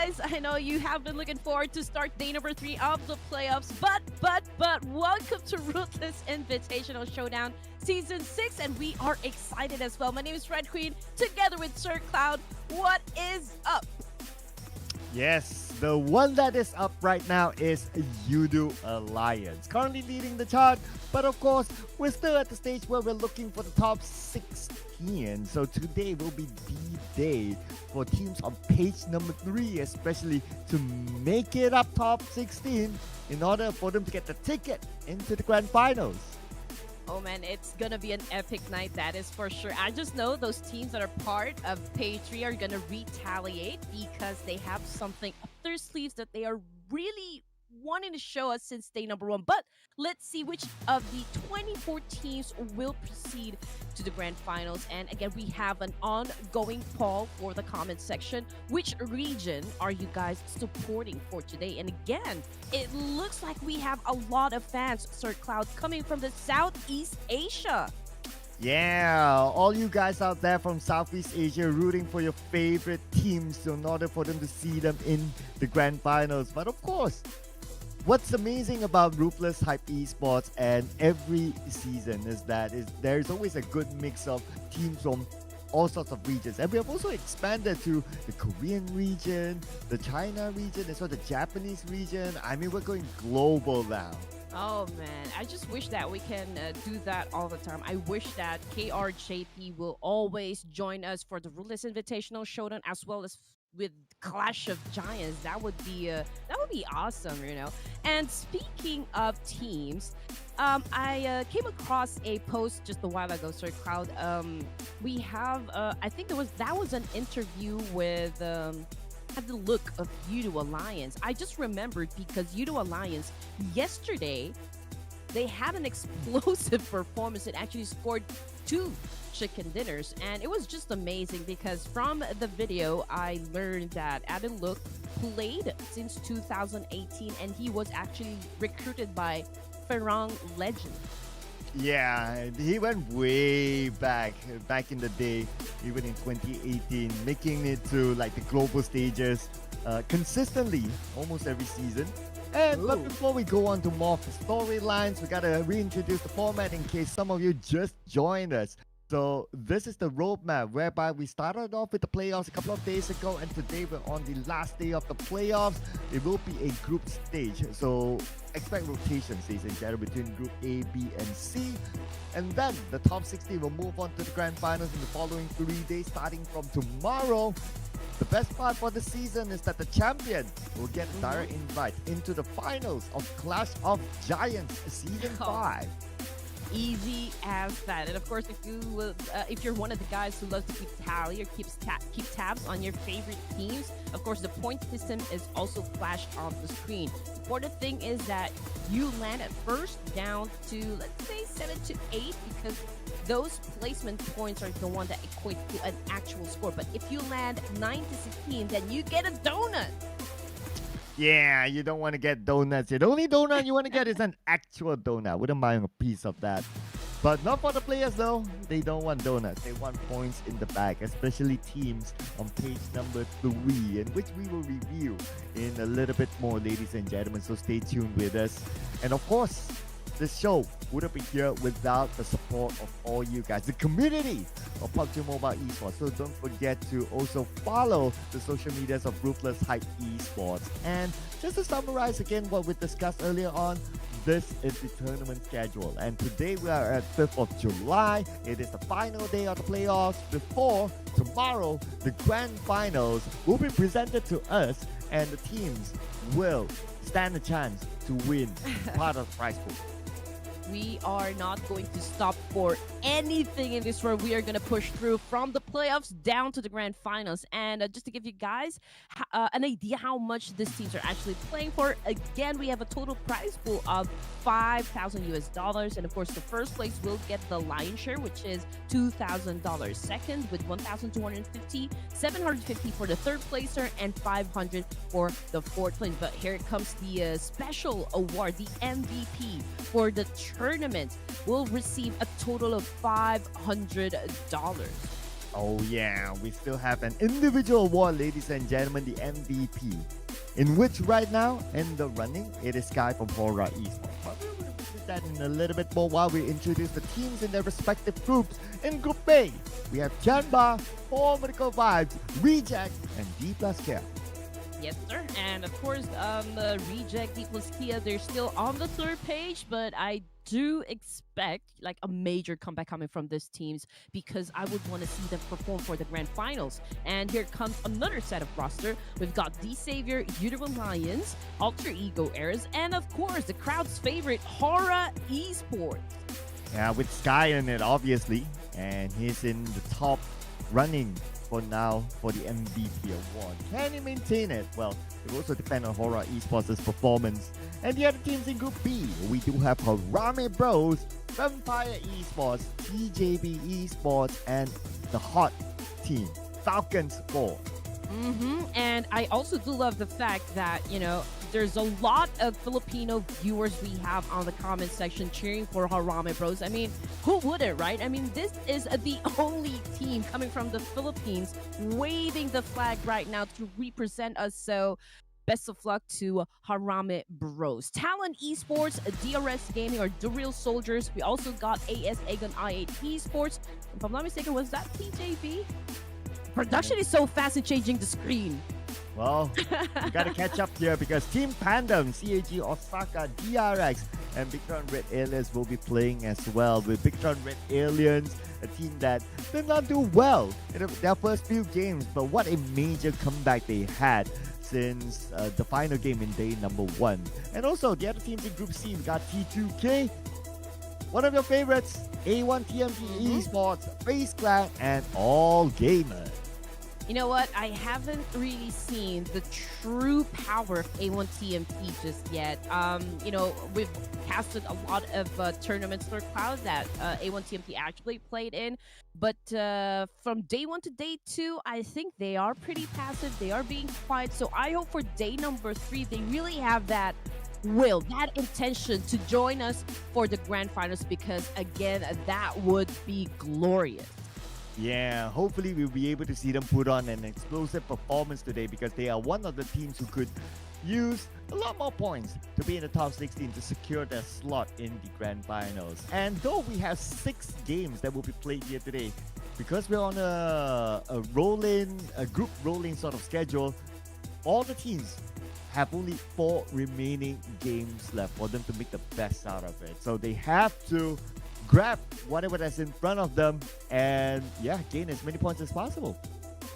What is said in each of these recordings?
guys, I know you have been looking forward to start day number 3 of the playoffs, but welcome to Ruthless Invitational Showdown Season 6, and we are excited as well. My name is Red Queen, together with Sir Cloud. What is up? Yes, the one that is up right now is YOODO Alliance, currently leading the chart, but of course, we're still at the stage where we're looking for the top 16. So today will be the day for teams on page number 3, especially to make it up top 16 in order for them to get the ticket into the grand finals. Oh man, it's gonna be an epic night, that is for sure. I just know those teams that are part of page 3 are gonna retaliate because they have something up their sleeves that they are really wanting to show us since day number 1. But let's see which of the 24 teams will proceed to the grand finals. And again, we have an ongoing poll for the comment section. Which region are you guys supporting for today? And again, it looks like we have a lot of fans, Sir Cloud, coming from the Southeast Asia. Yeah, all you guys out there from Southeast Asia rooting for your favorite teams in order for them to see them in the grand finals. But of course, what's amazing about Ruthless Hype Esports and every season is that there's always a good mix of teams from all sorts of regions. And we have also expanded to the Korean region, the China region, as well as the Japanese region. I mean, we're going global now. Oh man, I just wish that we can do that all the time. I wish that KRJP will always join us for the Ruthless Invitational Showdown as well as with Clash of Giants. That would be awesome, you know. And speaking of teams, I came across a post just a while ago, Sir Cloud. We have I think that was an interview with at the look of YOODO Alliance. I just remembered because YOODO Alliance yesterday, they had an explosive performance. It actually scored 2 chicken dinners, and it was just amazing because from the video I learned that Adelook played since 2018 and he was actually recruited by Farang Legend. Yeah, he went way back in the day, even in 2018, making it to like the global stages consistently almost every season. And but before we go on to more of the storylines, we gotta reintroduce the format in case some of you just joined us. So this is the roadmap whereby we started off with the playoffs a couple of days ago, and today we're on the last day of the playoffs. It will be a group stage, so expect rotations, ladies and gentlemen, between Group A, B, and C. And then the top 16 will move on to the grand finals in the following 3 days, starting from tomorrow. The best part for the season is that the champion will get a direct invite into the finals of Clash of Giants Season 5. Easy as that. And of course, if you're one of the guys who loves to keep tally or keep tabs on your favorite teams, of course the point system is also flashed on the screen. The important thing is that you land at first down to, let's say, 7 to 8, because those placement points are the one that equate to an actual score. But if you land 9 to 16, then you get a donut. Yeah, you don't want to get donuts. The only donut you want to get is an actual donut. Wouldn't mind a piece of that. But not for the players though. They don't want donuts. They want points in the bag, especially teams on page number 3, in which we will review in a little bit more, ladies and gentlemen. So stay tuned with us. And of course, this show wouldn't be here without the support of all you guys, the community of PUBG Mobile Esports. So don't forget to also follow the social medias of Ruthless Hype Esports. And just to summarize again what we discussed earlier on, this is the tournament schedule. And today we are at 5th of July. It is the final day of the playoffs before tomorrow the grand finals will be presented to us, and the teams will stand a chance to win part of the prize pool. We are not going to stop for anything in this world. We are going to push through from the playoffs down to the grand finals. And just to give you guys an idea how much these teams are actually playing for, again, we have a total prize pool of $5,000 US. And of course, the first place will get the lion's share, which is $2,000. Second with $1,250, $750 for the third placer, and $500 for the fourth place. But here comes the special award, the MVP for the tournament will receive a total of $500. Oh yeah, we still have an individual award, ladies and gentlemen, the MVP. In which right now, in the running, it is Sky from HORAA Esports. But we will do that in a little bit more while we introduce the teams in their respective groups. In Group A, we have TIANBA, Formidable Vibes, Reject, and DPLUS Care. Yes, sir. And of course, Reject, DPLUS Kia, they're still on the third page, but I do expect like a major comeback coming from these teams because I would want to see them perform for the grand finals. And here comes another set of roster. We've got DXAVIER, YOODO Lions, Alter Ego Eras, and of course, the crowd's favorite, HORAA Esports. Yeah, with Sky in it, obviously. And he's in the top running for now for the MVP award. Can he maintain it? Well, it will also depend on HORAA Esports' performance. And the other teams in Group B, we do have HARAME Bros, Vampire Esports, TJB Esports, and the hot team, Falcons 4. And I also do love the fact that, you know, there's a lot of Filipino viewers we have on the comment section cheering for HARAME Bros. I mean, who wouldn't, right? I mean, this is the only team coming from the Philippines waving the flag right now to represent us. So best of luck to HARAME Bros. Talent Esports, DRS Gaming, or The Real Soldiers. We also got AS Agon I8 Esports. If I'm not mistaken, was that TJB? Production is so fast in changing the screen. Well, we gotta catch up here because Team Pandem, CAG Osaka, DRX, and Bigtron Red Aliens will be playing as well. With Bigtron Red Aliens, a team that did not do well in their first few games, but what a major comeback they had since the final game in day number 1. And also, the other teams in Group C, we got T2K, one of your favorites, A1 TMT Esports, FaZe Clan, and All Gamers. You know what? I haven't really seen the true power of A1 TMT just yet. You know, we've casted a lot of tournaments for Cloud that A1 TMT actually played in. But from day 1 to day 2, I think they are pretty passive. They are being quiet. So I hope for day number 3, they really have that will, that intention to join us for the grand finals because, again, that would be glorious. Yeah, hopefully we'll be able to see them put on an explosive performance today because they are one of the teams who could use a lot more points to be in the top 16 to secure their slot in the grand finals. And though we have 6 games that will be played here today, because we're on a group rolling sort of schedule, all the teams have only 4 remaining games left for them to make the best out of it. So they have to grab whatever that's in front of them and yeah, gain as many points as possible.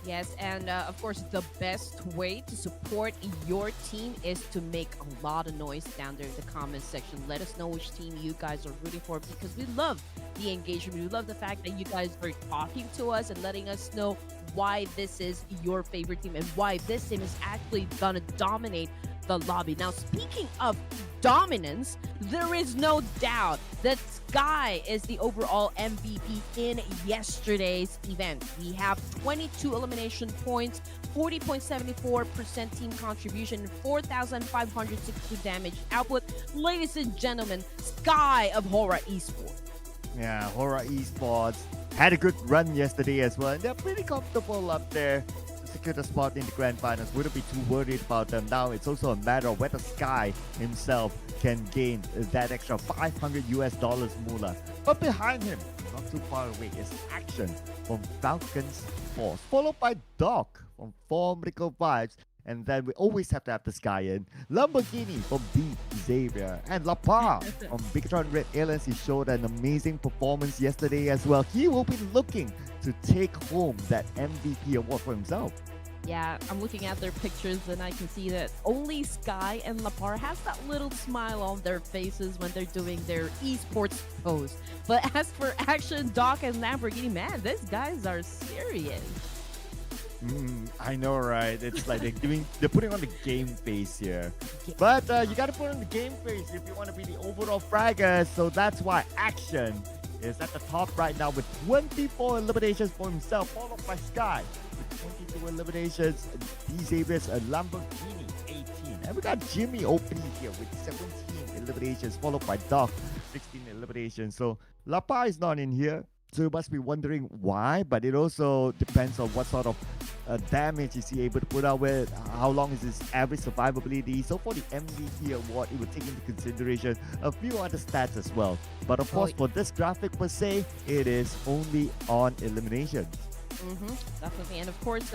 Yes, and of course, the best way to support your team is to make a lot of noise down there in the comment section. Let us know which team you guys are rooting for because we love the engagement. We love the fact that you guys are talking to us and letting us know why this is your favorite team and why this team is actually gonna dominate the lobby. Now, speaking of dominance, there is no doubt that Sky is the overall MVP in yesterday's event. We have 22 elimination points, 40.74% team contribution, 4,562 damage output. Ladies and gentlemen, Sky of HORAA Esports. Yeah, HORAA Esports had a good run yesterday as well, and they're pretty comfortable up there to secure the spot in the grand finals. Wouldn't be too worried about them. Now it's also a matter of whether Sky himself can gain that extra $500 moolah. But behind him, not too far away, is Action from Falcons Force, followed by Doc from Formidable Vibes. And then we always have to have the Sky in. Lamborghini from DXAVIER. And La Paz from Bigtron Red Aliens. He showed an amazing performance yesterday as well. He will be looking to take home that MVP award for himself. Yeah, I'm looking at their pictures and I can see that only Sky and La Paz has that little smile on their faces when they're doing their esports pose. But as for Action, Doc, and Lamborghini, man, these guys are serious. I know, right? It's like they're putting on the game face here. But you gotta put on the game face if you want to be the overall fragger. So that's why Action is at the top right now with 24 eliminations for himself, followed by Sky with 22 eliminations. DXAVIER's a Lamborghini 18. And we got Jimmy opening here with 17 eliminations, followed by Doc 16 eliminations. So Lapa is not in here. So you must be wondering why, but it also depends on what sort of damage is he able to put out with, how long is his average survivability. So for the MVP award, it would take into consideration a few other stats as well. But of course, for this graphic per se, it is only on elimination. Definitely. And of course,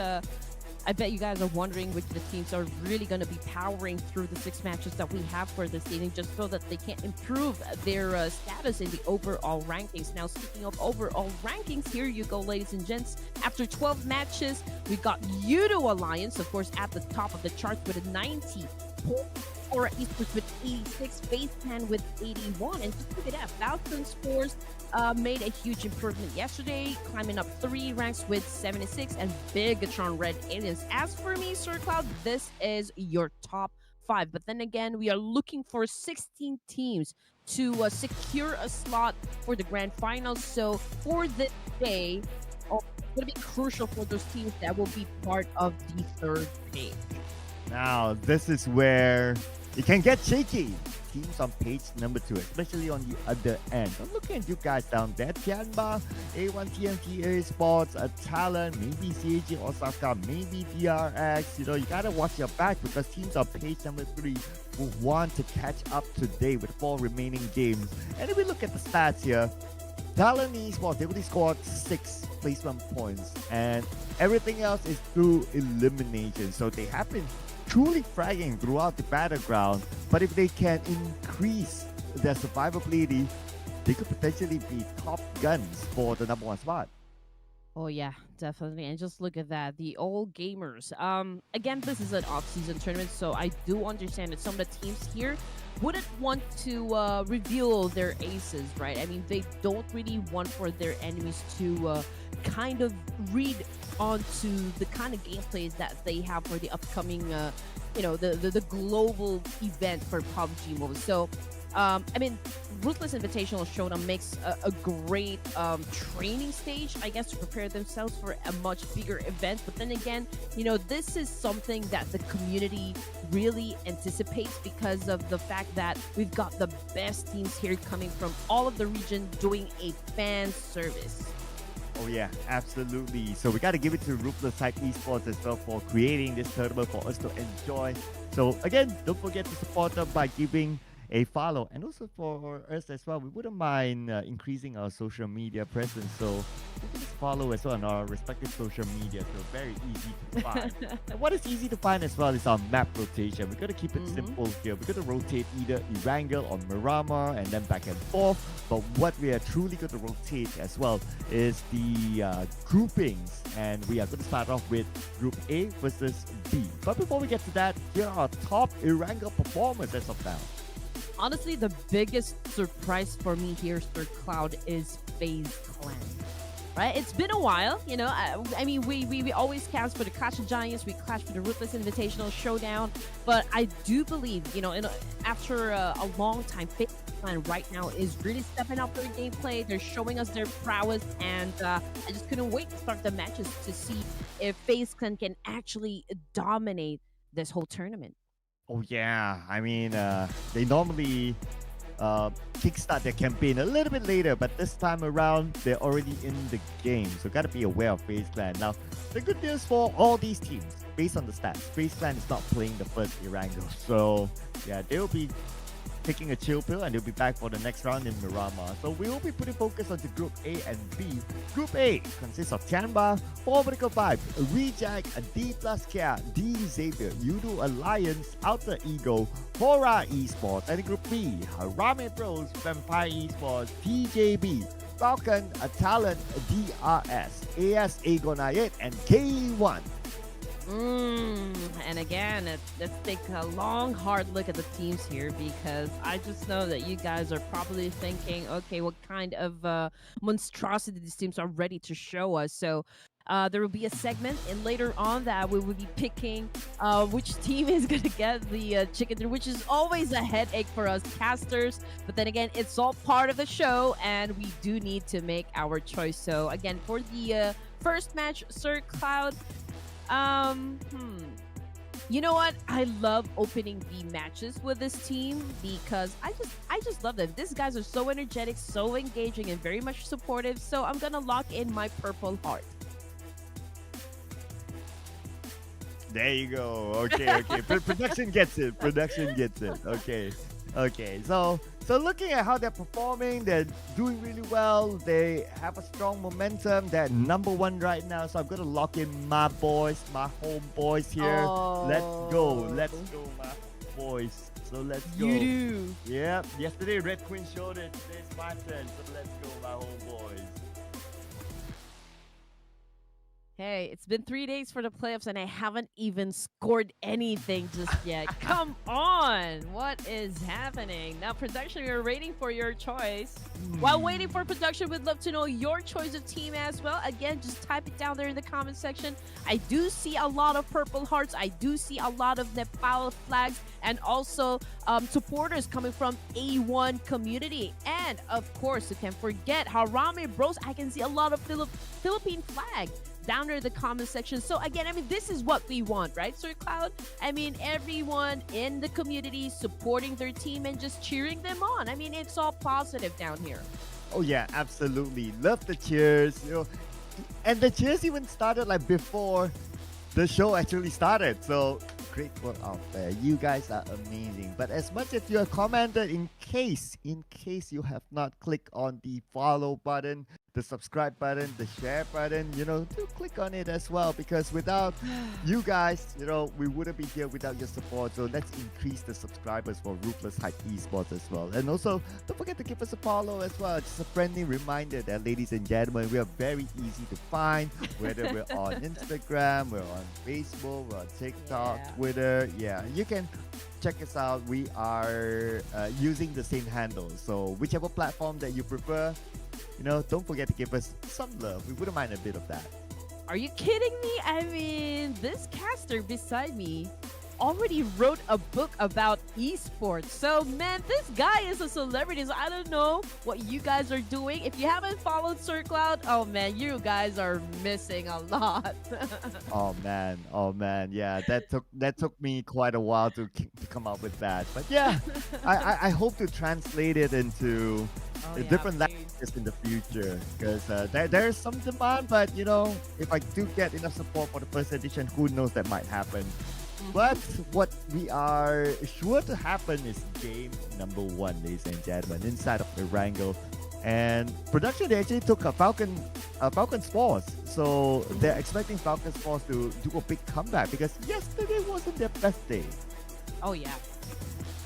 I bet you guys are wondering which the teams are really going to be powering through the 6 matches that we have for this season, just so that they can improve their status in the overall rankings. Now, speaking of overall rankings, here you go, ladies and gents. After 12 matches, we got YOODO Alliance, of course, at the top of the charts with a 90 points. HORAA Esports with 86, FaZe with 81, and just look at that, Falcon Sports made a huge improvement yesterday, climbing up 3 ranks with 76, and Bigatron Red Aliens. As for me, Sir Cloud, this is your top 5, but then again, we are looking for 16 teams to secure a slot for the grand finals. So for this day, it's going to be crucial for those teams that will be part of the 3rd page. Now, this is where it can get shaky. Teams on page number 2, especially on the other end. I'm looking at you guys down there. TIANBA, A1 TNT Esports, a Talent, maybe CAG Osaka, maybe DRX. You know, you gotta watch your back because teams on page number 3 will want to catch up today with 4 remaining games. And if we look at the stats here, Talent Esports, they only scored 6 placement points, and everything else is through elimination. So they have been truly fragging throughout the battleground, but if they can increase their survivability, they could potentially be top guns for the number 1 spot. Oh yeah, definitely. And just look at that, the old gamers. Again, this is an off-season tournament, so I do understand that some of the teams here wouldn't want to reveal their aces, right? I mean, they don't really want for their enemies to kind of read onto the kind of gameplays that they have for the upcoming, you know, the global event for PUBG Mobile. So, I mean, Ruthless Invitational Showdown makes a great training stage, I guess, to prepare themselves for a much bigger event. But then again, you know, this is something that the community really anticipates because of the fact that we've got the best teams here coming from all of the region doing a fan service. Oh yeah, absolutely. So we got to give it to Ruthless Esports as well for creating this tournament for us to enjoy. So again, don't forget to support them by giving a follow, and also for us as well, we wouldn't mind increasing our social media presence, so you can just follow us on our respective social media, so very easy to find. And what is easy to find as well is our map rotation. We're going to keep it simple here. We're going to rotate either Erangel or Miramar and then back and forth, but what we are truly going to rotate as well is the groupings, and we are going to start off with Group A versus B. But before we get to that, here are our top Erangel performers as of now. Honestly, the biggest surprise for me here, Sir Cloud, is FaZe Clan. Right? It's been a while, you know. I mean, we always cast for the Clash of Giants, we clash for the Ruthless Invitational Showdown, but I do believe, you know, after a long time, FaZe Clan right now is really stepping up their gameplay. They're showing us their prowess, and I just couldn't wait to start the matches to see if FaZe Clan can actually dominate this whole tournament. Oh yeah, I mean, they normally kickstart their campaign a little bit later, but this time around, they're already in the game, so gotta be aware of FaZe Clan. Now, the good news for all these teams, based on the stats, FaZe Clan is not playing the first Erangel, so yeah, they'll be taking a chill pill and they'll be back for the next round in Miramar. So we will be putting focus onto Group A and B. Group A consists of TIANBA, Political Vibe, Reject, DPLUS, DXAVIER, YOODO Alliance, Alter Ego, HORAA Esports, and Group B, HARAME Bros, Vampire Esports, TJB, Falcon, Talent, DRS, AS Agonite, and K1. And again, let's take a long, hard look at the teams here, because I just know that you guys are probably thinking, okay, what kind of monstrosity these teams are ready to show us. So there will be a segment, and later on that we will be picking which team is going to get the chicken dinner, which is always a headache for us casters. But then again, it's all part of the show, and we do need to make our choice. So again, for the first match, Sir Cloud, You know what? I love opening the matches with this team because I just love them. These guys are so energetic, so engaging, and very much supportive. So I'm gonna lock in my purple heart. There you go. Okay, okay. Production gets it. Production gets it. Okay. Okay. So looking at how they're performing, they're doing really well. They have a strong momentum. They're number one right now. So I'm gonna lock in my boys, my home boys here. Let's go. Oh, Let's go, my boys. So let's go. you do. Yep. Yesterday Red Queen showed it. Today's my turn. So let's go, my home boys. Hey, it's been 3 days for the playoffs and I haven't even scored anything just yet. Come on! What is happening? Now, production, we're waiting for your choice. While waiting for production, we'd love to know your choice of team as well. Again, just type it down there in the comment section. I do see a lot of purple hearts. I do see a lot of Nepal flags and also supporters coming from A1 community. And of course, you can't forget Harame Bros. I can see a lot of Philippine flag down there in the comment section. So again, I mean, this is what we want, right, Sir Cloud? I mean, everyone in the community supporting their team and just cheering them on. I mean, it's all positive down here. Oh yeah, absolutely. Love the cheers. And the cheers even started like before the show actually started. So great work out there. You guys are amazing. But as much as you have commented, in case you have not clicked on the follow button, the subscribe button, the share button, do click on it as well, because without you guys, we wouldn't be here without your support. So let's increase the subscribers for Ruthless Hype Esports as well. And also, don't forget to give us a follow as well. Just a friendly reminder that, ladies and gentlemen, we are very easy to find, whether we're on Instagram, we're on Facebook, we're on TikTok, Yeah. Twitter. Yeah, you can check us out. We are using the same handle. So whichever platform that you prefer, don't forget to give us some love. We wouldn't mind a bit of that. Are you kidding me? I mean, this caster beside me already wrote a book about esports. So, man, this guy is a celebrity. So I don't know what you guys are doing. If you haven't followed Sir Cloud, oh man, you guys are missing a lot. Oh man, yeah, that took me quite a while to come up with that. But yeah, I hope to translate it into Oh yeah, different please. languages in the future, because there's some demand. But if I do get enough support for the first edition, who knows, that might happen. But what we are sure to happen is game number 1, ladies and gentlemen, inside of ERANGEL. And production, they actually took a Falcon Spores. So they're expecting Falcon Spores to do a big comeback, because yesterday wasn't their best day. Oh yeah.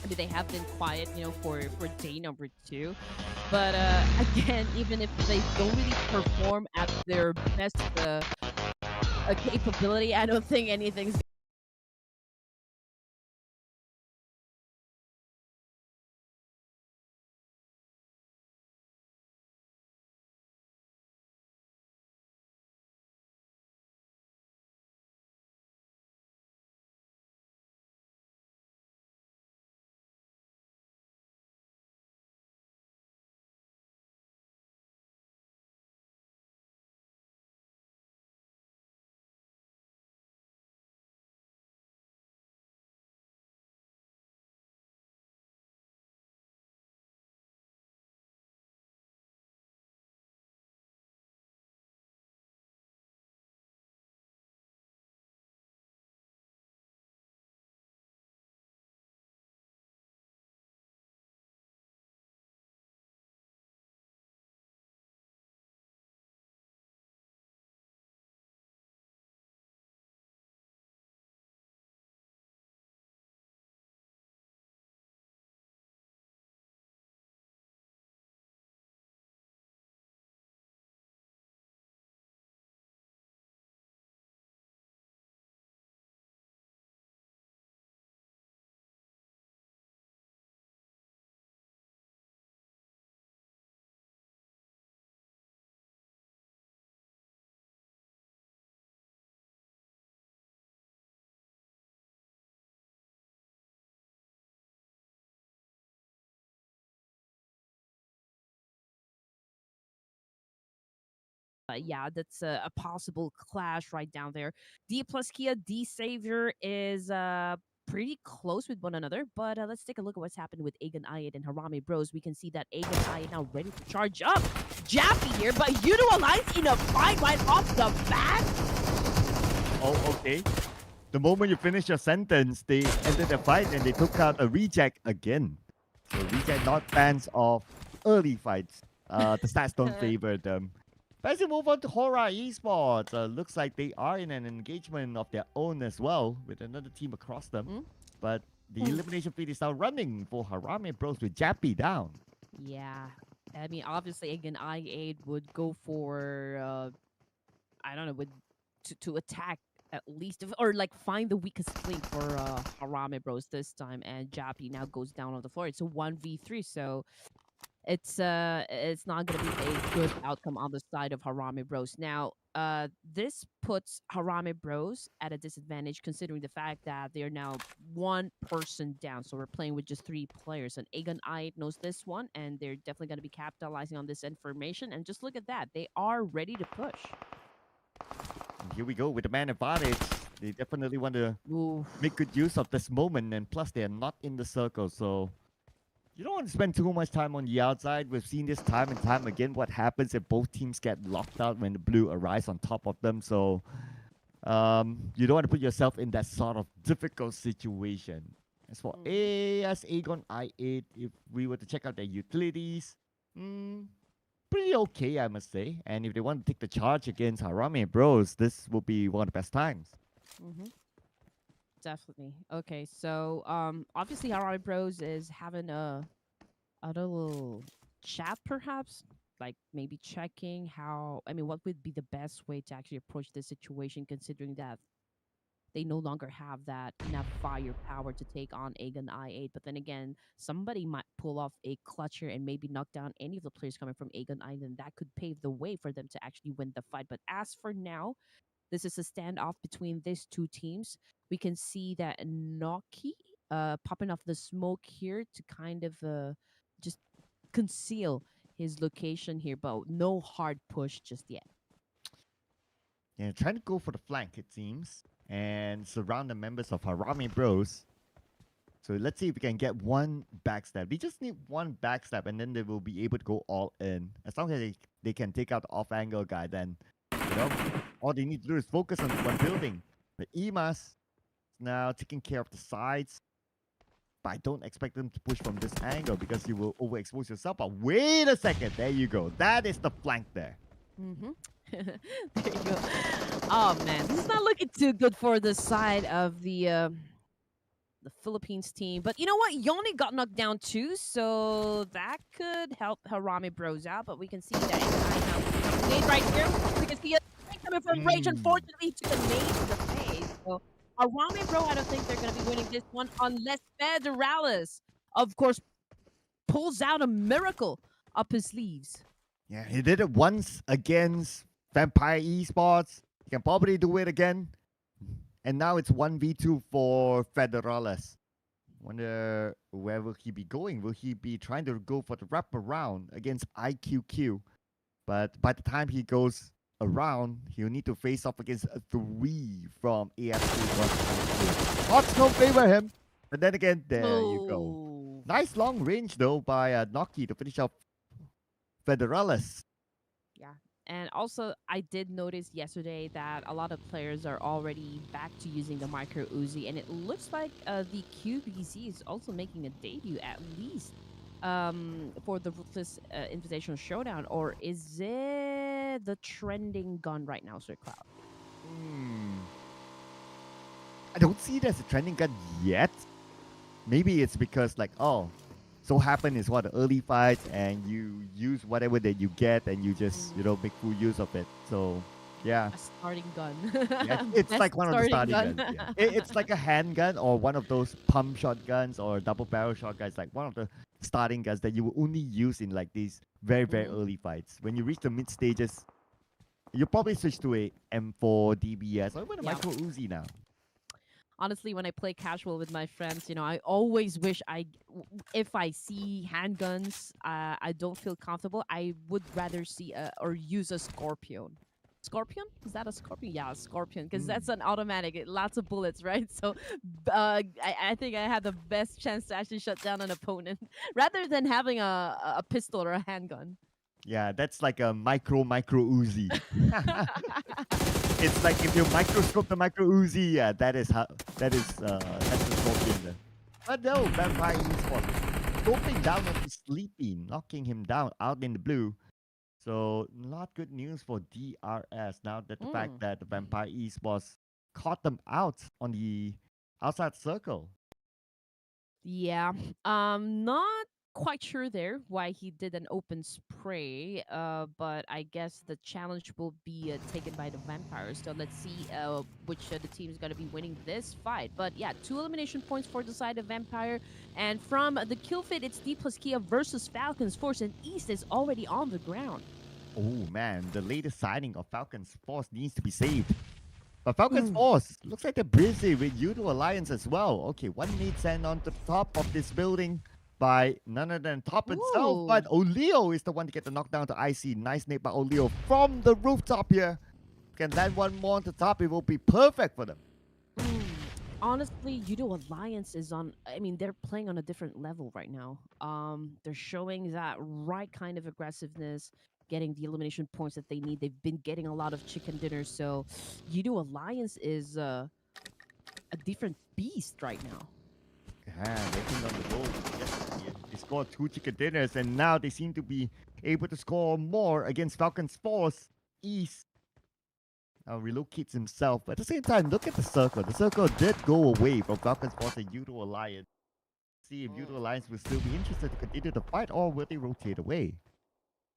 I mean, they have been quiet, for day number 2. But again, even if they don't really perform at their best capability, I don't think anything's yeah, that's a possible clash right down there. DPLUS Kia, DXAVIER is pretty close with one another, but let's take a look at what's happened with Agan Ayat and Harame Bros. We can see that Agan Ayat now ready to charge up. Jappy here, but YOODO Alliance in a fight right off the bat. Oh, okay. The moment you finish your sentence, they ended the fight and they took out a reject again. So reject not fans of early fights. The stats don't favor them. But as we move on to HORAA Esports, looks like they are in an engagement of their own as well with another team across them. But the elimination feed is now running for Harame Bros with Jappy down. Yeah, I mean, obviously, again, I8 would go for, I don't know, to attack at least, or like find the weakest link for Harame Bros this time, and Jappy now goes down on the floor. It's a 1v3, so it's not gonna be a good outcome on the side of Harame Bros. Now, this puts Harame Bros at a disadvantage considering the fact that they're now one person down. So we're playing with just 3 players, and Agan I knows this one, and they're definitely gonna be capitalizing on this information. And just look at that, they are ready to push. And here we go with the man advantage. They definitely want to Oof. make good use of this moment, and plus they are not in the circle, so you don't want to spend too much time on the outside. We've seen this time and time again what happens if both teams get locked out when the blue arrives on top of them. So you don't want to put yourself in that sort of difficult situation. As for AS Agon I8, if we were to check out their utilities, pretty okay, I must say. And if they want to take the charge against Harame Bros, this will be one of the best times. Definitely. Okay, so obviously Harame Bros is having a little chat perhaps, like maybe checking how, I mean, what would be the best way to actually approach this situation considering that they no longer have that enough firepower to take on Agan I8. But then again, somebody might pull off a clutcher and maybe knock down any of the players coming from Agan I8, and that could pave the way for them to actually win the fight. But as for now, this is a standoff between these 2 teams. We can see that Noki popping off the smoke here to kind of just conceal his location here, but no hard push just yet. Yeah, trying to go for the flank, it seems, and surround the members of Harame Bros. So let's see if we can get one backstab. We just need one backstab, and then they will be able to go all in. As long as they can take out the off-angle guy, then, you know, all they need to do is focus on one building. The EMAS is now taking care of the sides. But I don't expect them to push from this angle because you will overexpose yourself. But wait a second. There you go. That is the flank there. There you go. Oh, man. This is not looking too good for the side of the Philippines team. But you know what? Yoni got knocked down too, so that could help Harame Bros out. But we can see that nade right here. We can see it coming from Rage. Unfortunately, to the nade to the face. So Harame Bro, I don't think they're going to be winning this one unless Federalis, of course, pulls out a miracle up his sleeves. Yeah, he did it once against Vampire Esports. He can probably do it again. And now it's 1v2 for Federalis. Wonder where will he be going? Will he be trying to go for the wraparound against IQQ? But by the time he goes around, he'll need to face off against 3 from AFC. Odds don't favor him. And then again, there you go. Nice long range though by Noki to finish off Federalis. Yeah. And also, I did notice yesterday that a lot of players are already back to using the Micro Uzi, and it looks like the QBZ is also making a debut at least for the Ruthless Invitational Showdown, or is it the trending gun right now, Sir Cloud? I don't see it as a trending gun yet. Maybe it's because like, so happen is what the early fights and you use whatever that you get and you just, you know, make full use of it. So yeah. A starting gun. Yeah, it's like one of the starting guns. Yeah. It's like a handgun or one of those pump shotguns or double barrel shotguns, like one of the starting guns that you will only use in like these very, very early fights. When you reach the mid stages, you probably switch to a M4 DBS or even a Micro Uzi now. honestly, when I play casual with my friends, I always wish if I see handguns, I don't feel comfortable. I would rather see or use a Scorpion. Scorpion? Is that a Scorpion? Yeah, a Scorpion, because Mm. that's an automatic. Lots of bullets, right? So I think I had the best chance to actually shut down an opponent rather than having a pistol or a handgun. Yeah, that's like a micro Uzi. It's like if you microscope the micro Uzi, yeah, that's the Scorpion there. But no, Vampire Esports scoping down on his sleepy, knocking him down out in the blue. So not good news for DRS now that the fact Mm. that the Vampire Esports caught them out on the outside circle. Yeah. Not quite sure there why he did an open spray. But I guess the challenge will be taken by the vampires. So let's see which the team is gonna be winning this fight. But yeah, 2 elimination points for the side of Vampire. And from the kill fit, it's DPLUS Kia versus Falcons Force, and East is already on the ground. Oh man, the latest signing of Falcons Force needs to be saved. But Falcons Ooh. Force looks like they're busy with YOODO Alliance as well. Okay, one need sent on to the top of this building by none other than Top itself. Ooh. But Oleo is the one to get the knockdown to IC. Nice nade by Oleo from the rooftop here. Can land one more on the top, it will be perfect for them. Mm. Honestly, YOODO Alliance is on. I mean, they're playing on a different level right now. They're showing that right kind of aggressiveness, getting the elimination points that they need. They've been getting a lot of chicken dinners, so YOODO Alliance is a different beast right now. Yeah, getting on the roll. Yes, they scored 2 chicken dinners, and now they seem to be able to score more against Falcons Force East. Now relocates himself, but at the same time, look at the circle. The circle did go away from Falcons Force and YOODO Alliance. See if YOODO Alliance will still be interested to continue the fight, or will they rotate away?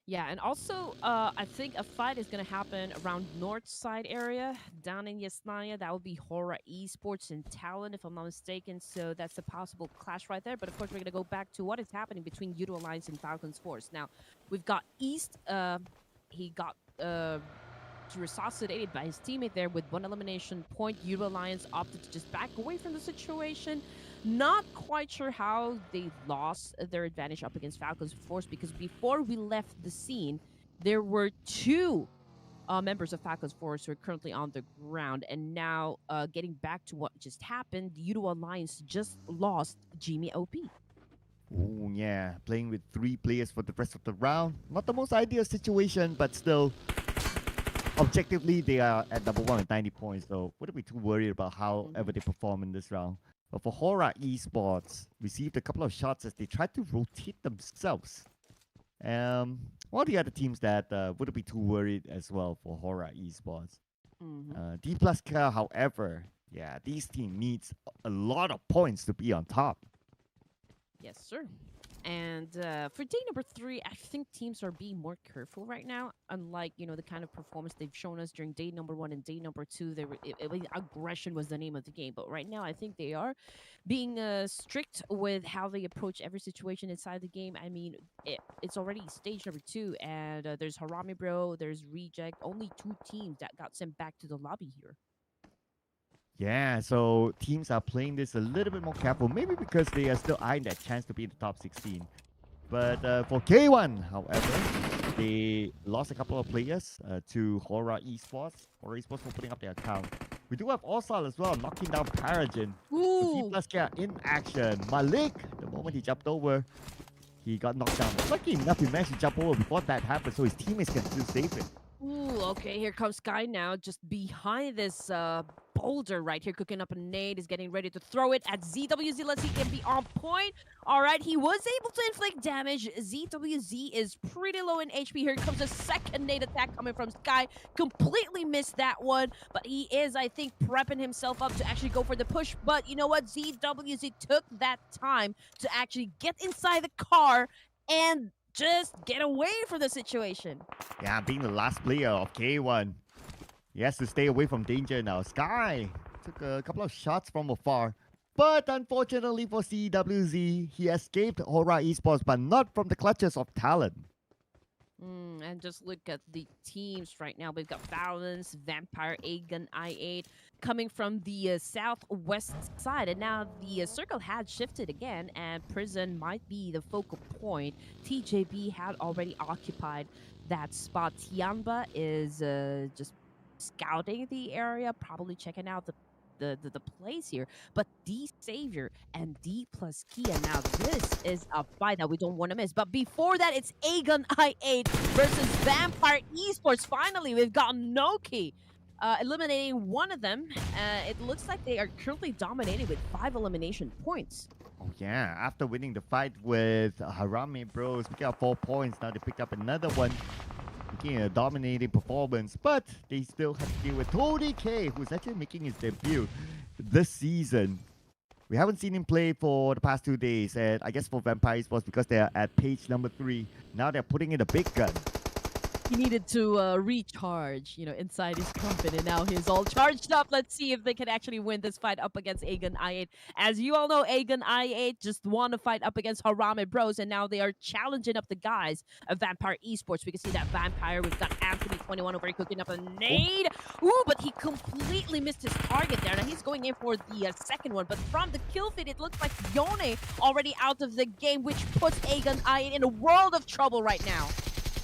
Yeah, and also, I think a fight is going to happen around north side area, down in Yasnaya. That would be HORAA Esports and Talon, if I'm not mistaken. So that's a possible clash right there. But of course, we're going to go back to what is happening between YOODO Alliance and Falcons Force. Now, we've got East. He got resuscitated by his teammate there with 1 elimination point. YOODO Alliance opted to just back away from the situation. Not quite sure how they lost their advantage up against Falcons Force, because before we left the scene, there were 2 members of Falcons Force who are currently on the ground. And now, getting back to what just happened, YOODO Alliance just lost Jimmy OP. Oh yeah, playing with 3 players for the rest of the round. Not the most ideal situation, but still, objectively, they are at number 1 with 90 points. So wouldn't be too worried about however they perform in this round. But for HORAA Esports, received a couple of shots as they tried to rotate themselves. One of the other teams that wouldn't be too worried as well for HORAA Esports. DPLUS, however, yeah, this team needs a lot of points to be on top. Yes, sir. And for day number 3, I think teams are being more careful right now. Unlike, the kind of performance they've shown us during day number 1 and day number 2, aggression was the name of the game. But right now, I think they are being strict with how they approach every situation inside the game. I mean, it's already stage number 2, and there's HARAME Bro, there's Reject. Only 2 teams that got sent back to the lobby here. Yeah, so teams are playing this a little bit more careful, maybe because they are still eyeing that chance to be in the top 16. But for K1, however, they lost a couple of players to HORAA Esports. HORAA Esports for putting up their account. We do have All-Star as well, knocking down Paragen. Ooh! DPLUS in action. Malik, the moment he jumped over, he got knocked down. Lucky enough, he managed to jump over before that happened, so his teammates can still save him. Ooh, okay, here comes Sky now, just behind this boulder right here, cooking up a nade, is getting ready to throw it at ZWZ. Let's see, he can be on point. All right, he was able to inflict damage. ZWZ is pretty low in HP. Here comes a second nade attack coming from Sky. Completely missed that one, but he is, I think, prepping himself up to actually go for the push. But you know what? ZWZ took that time to actually get inside the car and just get away from the situation. Yeah, being the last player of K1, he has to stay away from danger now. Sky took a couple of shots from afar, but unfortunately for CWZ, he escaped HORAA Esports, but not from the clutches of Talon. And just look at the teams right now. We've got Balance, Vampire, Aegon, I8 coming from the southwest side. And now the circle had shifted again, and Prison might be the focal point. TJB had already occupied that spot. TIANBA is just scouting the area, probably checking out the plays here. But DXAVIER and DPLUS Kia. Now this is a fight that we don't want to miss. But before that, it's Aegon I8 versus Vampire Esports. Finally, we've got Noki eliminating one of them. It looks like they are currently dominating with 5 elimination points. Oh yeah, after winning the fight with HARAME Bros, we got 4 points. Now they picked up another one, making a dominating performance, but they still have to deal with Tony K, who's actually making his debut this season. We haven't seen him play for the past 2 days, and I guess for Vampire Esports, because they're at page number 3, now they're putting in a big gun. He needed to recharge, inside his company. Now he's all charged up. Let's see if they can actually win this fight up against Aegon I8. As you all know, Aegon I8 just won a fight up against HARAME Bros, and now they are challenging up the guys of Vampire Esports. We can see that Vampire. We've got Anthony21 over here cooking up a nade. Ooh, but he completely missed his target there. Now he's going in for the second one, but from the kill feed, it looks like Yone already out of the game, which puts Aegon I8 in a world of trouble right now.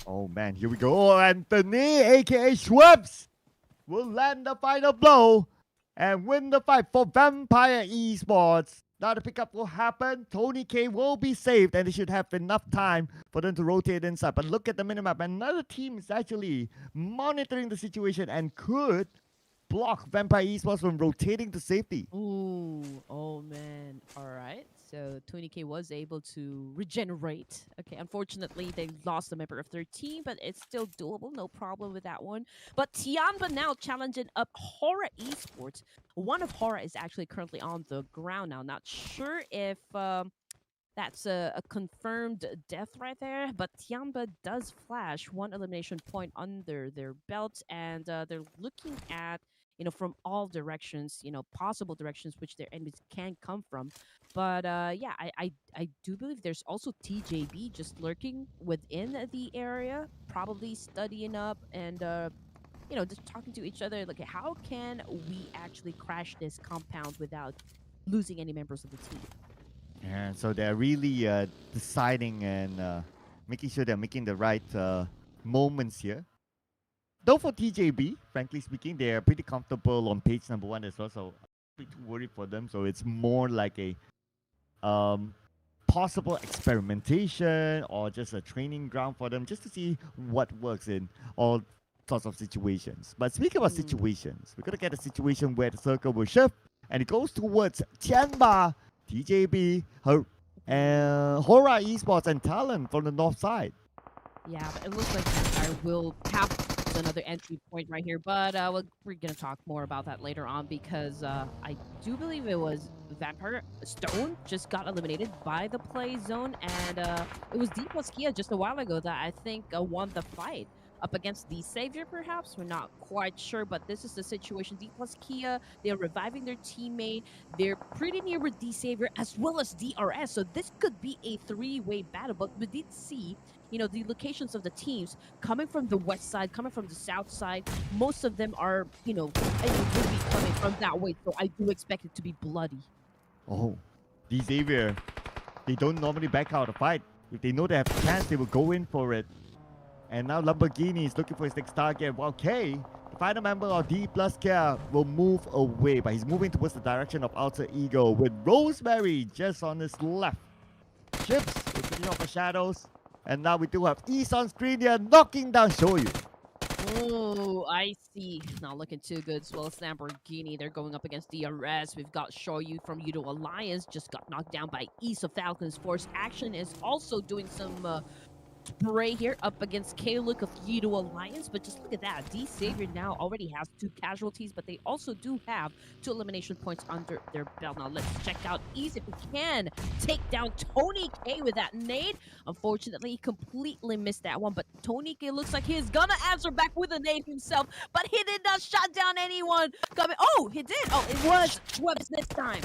Oh man, here we go. Anthony, aka Schweppes, will land the final blow and win the fight for Vampire Esports. Now the pickup will happen. Tony K will be saved, and they should have enough time for them to rotate inside. But look at the minimap. Another team is actually monitoring the situation and could block Vampire Esports from rotating to safety. Ooh, oh man. All right. So 20K was able to regenerate. Okay, unfortunately, they lost a member of their team, but it's still doable. No problem with that one. But TIANBA now challenging up HORAA Esports. One of HORAA is actually currently on the ground now. Not sure if that's a confirmed death right there, but TIANBA does flash 1 elimination point under their belt, and they're looking at from all directions, possible directions which their enemies can come from. But yeah, I do believe there's also TJB just lurking within the area, probably studying up and just talking to each other. Like, how can we actually crash this compound without losing any members of the team? And so they're really deciding and making sure they're making the right moments here. Though for TJB, frankly speaking, they're pretty comfortable on page number 1 as well, so I'm not too worried for them. So it's more like a possible experimentation or just a training ground for them, just to see what works in all sorts of situations. But speaking about situations, we're going to get a situation where the circle will shift, and it goes towards TIANBA, TJB, HORAA Esports, and Talent from the north side. Yeah, but it looks like Vampire will have another entry point right here, but we're gonna talk more about that later on, because I do believe it was Vampire Stone just got eliminated by the play zone, and it was DPLUS Kia just a while ago that I think won the fight up against DXAVIER, perhaps. We're not quite sure, but this is the situation. DPLUS Kia, they're reviving their teammate. They're pretty near with DXAVIER as well as DRS, so this could be a 3-way battle. But we did see the locations of the teams coming from the west side, coming from the south side. Most of them are, will be coming from that way, so I do expect it to be bloody. Oh, DXAVIER, they don't normally back out a fight. If they know they have a chance, they will go in for it. And now Lamborghini is looking for his next target, while K, the final member of DPLUS Kia, will move away, but he's moving towards the direction of Alter Ego with Rosemary just on his left. Chips, picking off the shadows. And now we do have East on screen here, knocking down Shoyu. Oh, I see. Not looking too good, as well as Lamborghini. They're going up against DRS. We've got Shoyu from YOODO Alliance, just got knocked down by East of Falcons. Force Action is also doing some spray here up against K-Look of YOODO Alliance, but just look at that. DXAVIER now already has 2 casualties, but they also do have 2 elimination points under their belt. Now let's check out Ease if we can take down Tony K with that nade. Unfortunately, he completely missed that one, but Tony K looks like he's gonna answer back with a nade himself, but he did not shut down anyone coming. Oh, he did. Oh, it was Schweppes this time.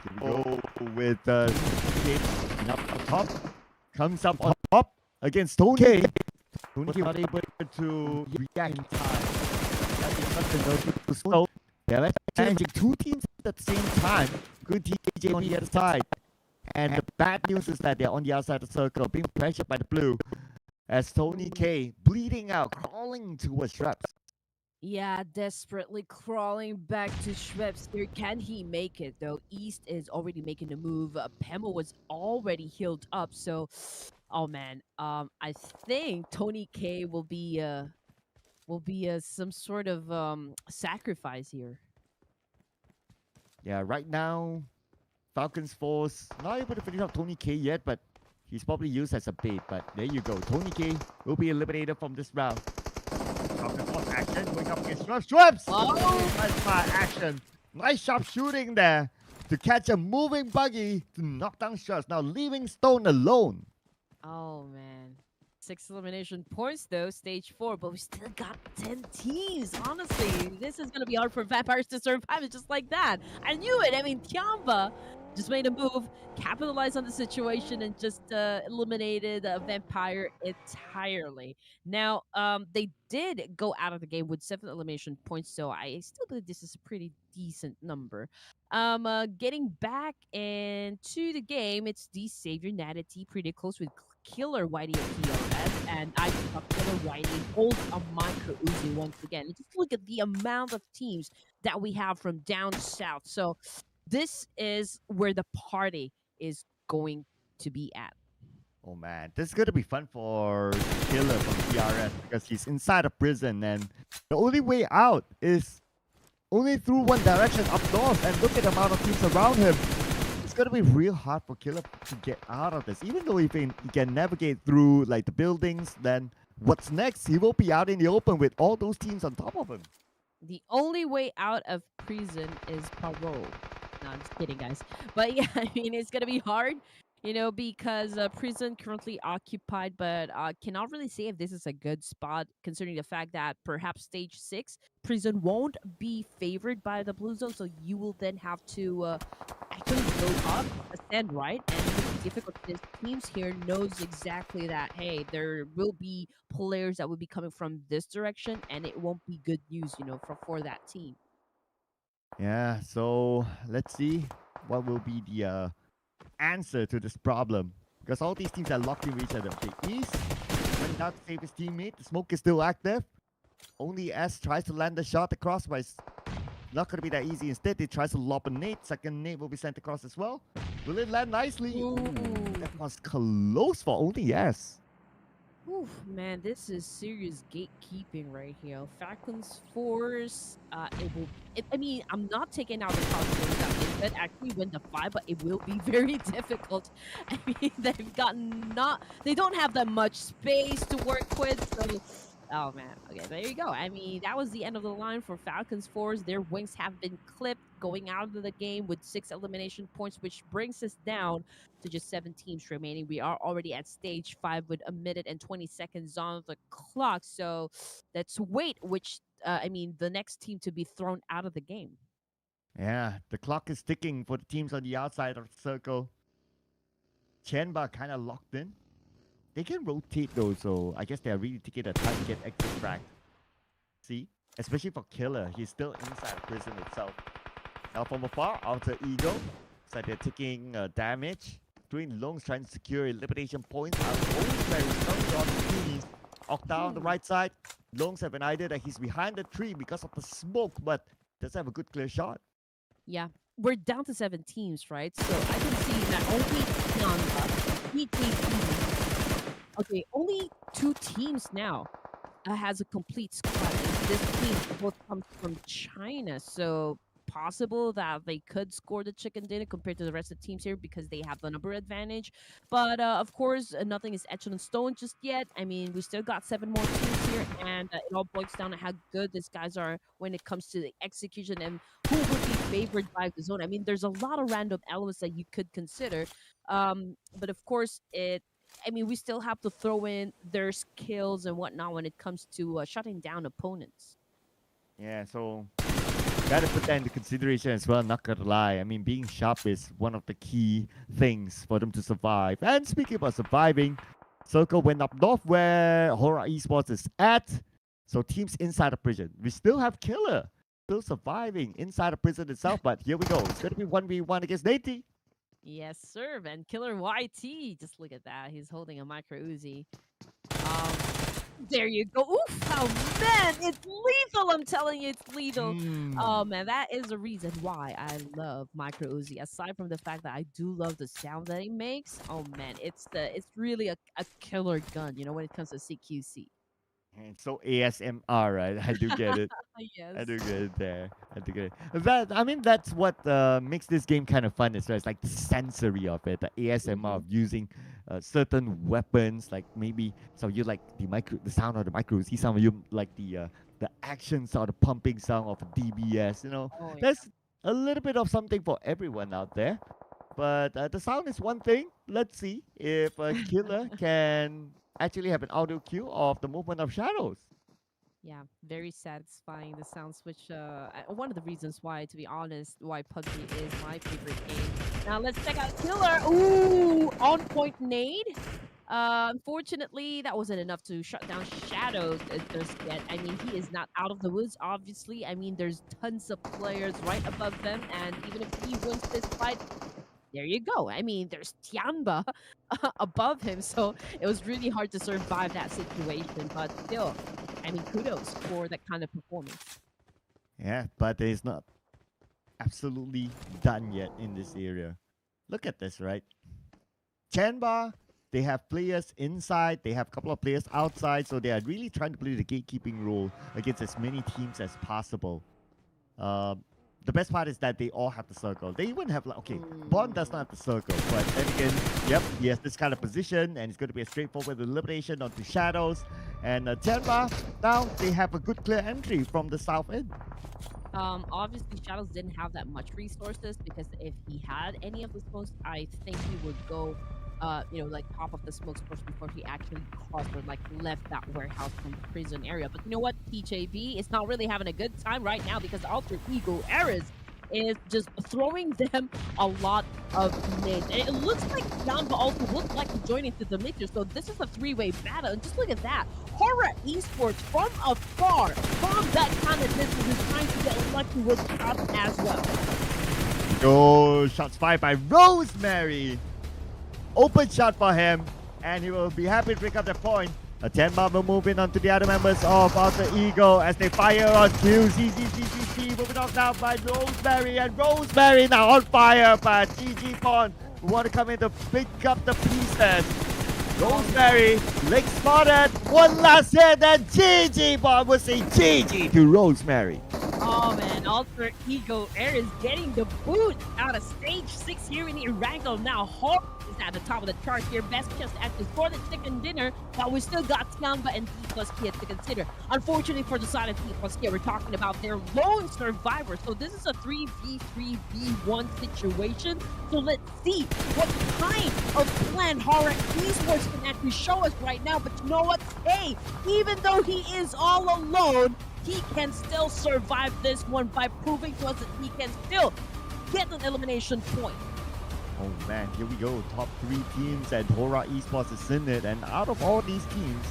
Here we go with up top. Comes up on top. against Tony K. Tony K not able to react in time. That's something to slow. They're managing two teams at the same time. Good TJ on the other side. And the bad news is that they're on the outside of the circle, being pressured by the blue. As Tony K bleeding out, crawling towards Shrubs. Yeah, desperately crawling back to Schweppes here. Can he make it though? East is already making a move. Pemo was already healed up, so oh man. I think Tony K will be some sort of sacrifice here. Yeah, right now, Falcons Force not able to finish off Tony K yet, but he's probably used as a bait. But there you go. Tony K will be eliminated from this round. Falcons Force action going up against Schweppes. Oh! Nice fire action. Nice sharp shooting there to catch a moving buggy to knock down Schweppes. Now leaving Stone alone. Oh man. 6 elimination points though, stage 4, but we still got 10 teams. Honestly, this is gonna be hard for vampires to survive. It's just like that. I knew it. I mean, TIANBA just made a move, capitalized on the situation, and just eliminated a vampire entirely. Now, they did go out of the game with 7 elimination points, so I still believe this is a pretty decent number. Getting back into the game, it's DXAVIER, Natty, pretty close with Killer Whitey at TLS, and I thought Killer Whitey holds a micro Uzi once again. And just look at the amount of teams that we have from down south. So this is where the party is going to be at. Oh man, this is gonna be fun for Killer from TRS because he's inside a prison and the only way out is only through one direction up north, and look at the amount of teams around him. It's gonna be real hard for Killer to get out of this. Even though he can navigate through like the buildings, then what's next? He will be out in the open with all those teams on top of him. The only way out of prison is parole. No, I'm just kidding, guys. But yeah, I mean, it's gonna be hard, you know, because prison currently occupied, but cannot really say if this is a good spot considering the fact that perhaps stage 6 prison won't be favored by the blue zone, so you will then have to actually go up, ascend right, and the difficulty is teams here knows exactly that, hey, there will be players that will be coming from this direction, and it won't be good news, you know, for that team. Yeah, so let's see what will be the answer to this problem. Because all these teams are locked in each other. The East went out to save his teammate. The smoke is still active. Only S tries to land the shot across, but it's not going to be that easy. Instead, he tries to lob a nade. Second nade will be sent across as well. Will it land nicely? Ooh, that was close for only S. Oof, man, this is serious gatekeeping right here. Falcons Force, I mean, I'm not taking out the possibility that they could actually win the 5, but it will be very difficult. I mean, they don't have that much space to work with, so oh man, okay, there you go. I mean, that was the end of the line for Falcons Force. Their wings have been clipped going out of the game with 6 elimination points, which brings us down to just 7 teams remaining. We are already at stage 5 with a minute and 20 seconds on the clock. So let's wait the next team to be thrown out of the game. Yeah, the clock is ticking for the teams on the outside of the circle. TIANBA kind of locked in. They can rotate though, so I guess they're really taking the time to get extra frag. See? Especially for Killer, he's still inside the prison itself. Now from afar, Alter Ego. So they're taking damage. Doing Longs trying to secure elimination points. Always very strong on the teams. Octa on the right side. Longs have an idea that he's behind the tree because of the smoke, but doesn't have a good clear shot. Yeah, we're down to 7 teams, right? So I can see that only TIANBA, okay, only 2 teams now has a complete squad. And this team both comes from China, so possible that they could score the chicken dinner compared to the rest of the teams here because they have the number advantage. But of course, nothing is etched in stone just yet. I mean, we still got 7 more teams here, and it all boils down to how good these guys are when it comes to the execution and who would be favored by the zone. I mean, there's a lot of random elements that you could consider, but of course, we still have to throw in their skills and whatnot when it comes to shutting down opponents. Yeah, so gotta put that into consideration as well, not gonna lie. I mean, being sharp is one of the key things for them to survive. And speaking about surviving, Circle went up north where HORAA Esports is at. So teams inside the prison. We still have Killer still surviving inside the prison itself, but here we go. It's going to be 1v1 against Nate. Yes, sir. And Killer YT, just look at that. He's holding a micro Uzi. Um, there you go. Oof! Oh man, it's lethal. I'm telling you, it's lethal. Oh man, that is the reason why I love micro Uzi. Aside from the fact that I do love the sound that it makes. Oh man, it's really a killer gun. You know, when it comes to CQC. And so ASMR, right? I do get it. Yes. I do get it there. I do get it. I mean, that's what makes this game kind of fun as well. It's like the sensory of it, the ASMR of using certain weapons. Like maybe some of you like the sound of the micro. See, some of you like the action sound, the pumping sound of a DBS. You know, Oh, yeah. there's a little bit of something for everyone out there. But the sound is one thing. Let's see if Killer can actually have an audio cue of the movement of shadows. Yeah, very satisfying. The sound switch. One of the reasons why, to be honest, why PUBG is my favorite game. Now let's check out Killer. Ooh, on point nade. Unfortunately, that wasn't enough to shut down Shadows just yet. I mean, he is not out of the woods, obviously. I mean, there's tons of players right above them, and even if he wins this fight, there you go. I mean, there's TIANBA above him, so it was really hard to survive that situation. But still, I mean, kudos for that kind of performance. Yeah, but it's not absolutely done yet in this area. Look at this, right? TIANBA, they have players inside, they have a couple of players outside, so they are really trying to play the gatekeeping role against as many teams as possible. The best part is that they all have the circle. They even have like, okay, Bond does not have the circle, but then again, yep, he has this kind of position, and it's going to be a straightforward elimination onto Shadows. And TIANBA, now they have a good clear entry from the south end. Obviously, Shadows didn't have that much resources because if he had any of the smokes, I think he would go, you know, like top of the smokes first before he actually crossed or like left that warehouse from the prison area. But you know what, TJB is not really having a good time right now because Alter Ego Eras is just throwing them a lot of nades. And it looks like TIANBA also would like to join into the mixer. So this is a three-way battle. And just look at that. HORAA Esports from afar, from that kind of distance, is trying to get lucky with shots as well. Oh, shots fired by Rosemary. Open shot for him, and he will be happy to pick up the point. TIANBA will move in onto the other members of Alter Ego as they fire on Q. ZZZZZ moving off now by Rosemary, and Rosemary now on fire, but GG Pond who want to come in to pick up the pieces. Rosemary, leg spotted, one last hit, and GG Pond will say GG to Rosemary. Oh man, Alter Ego Air is getting the boot out of stage 6 here in ERANGEL. Now HORAA is at the top of the chart here. Best chance actually for the chicken dinner, but we still got TIANBA and DPLUS Kia to consider. Unfortunately for the side of DPLUS Kia, we're talking about their lone survivor. So this is a 3v3v1 situation. So let's see what kind of plan HORAA Esports can actually show us right now. But you know what? Hey, even though he is all alone, he can still survive this one by proving to us that he can still get an elimination point. Oh man, here we go. Top 3 teams, and HORAA Esports is in it. And out of all these teams,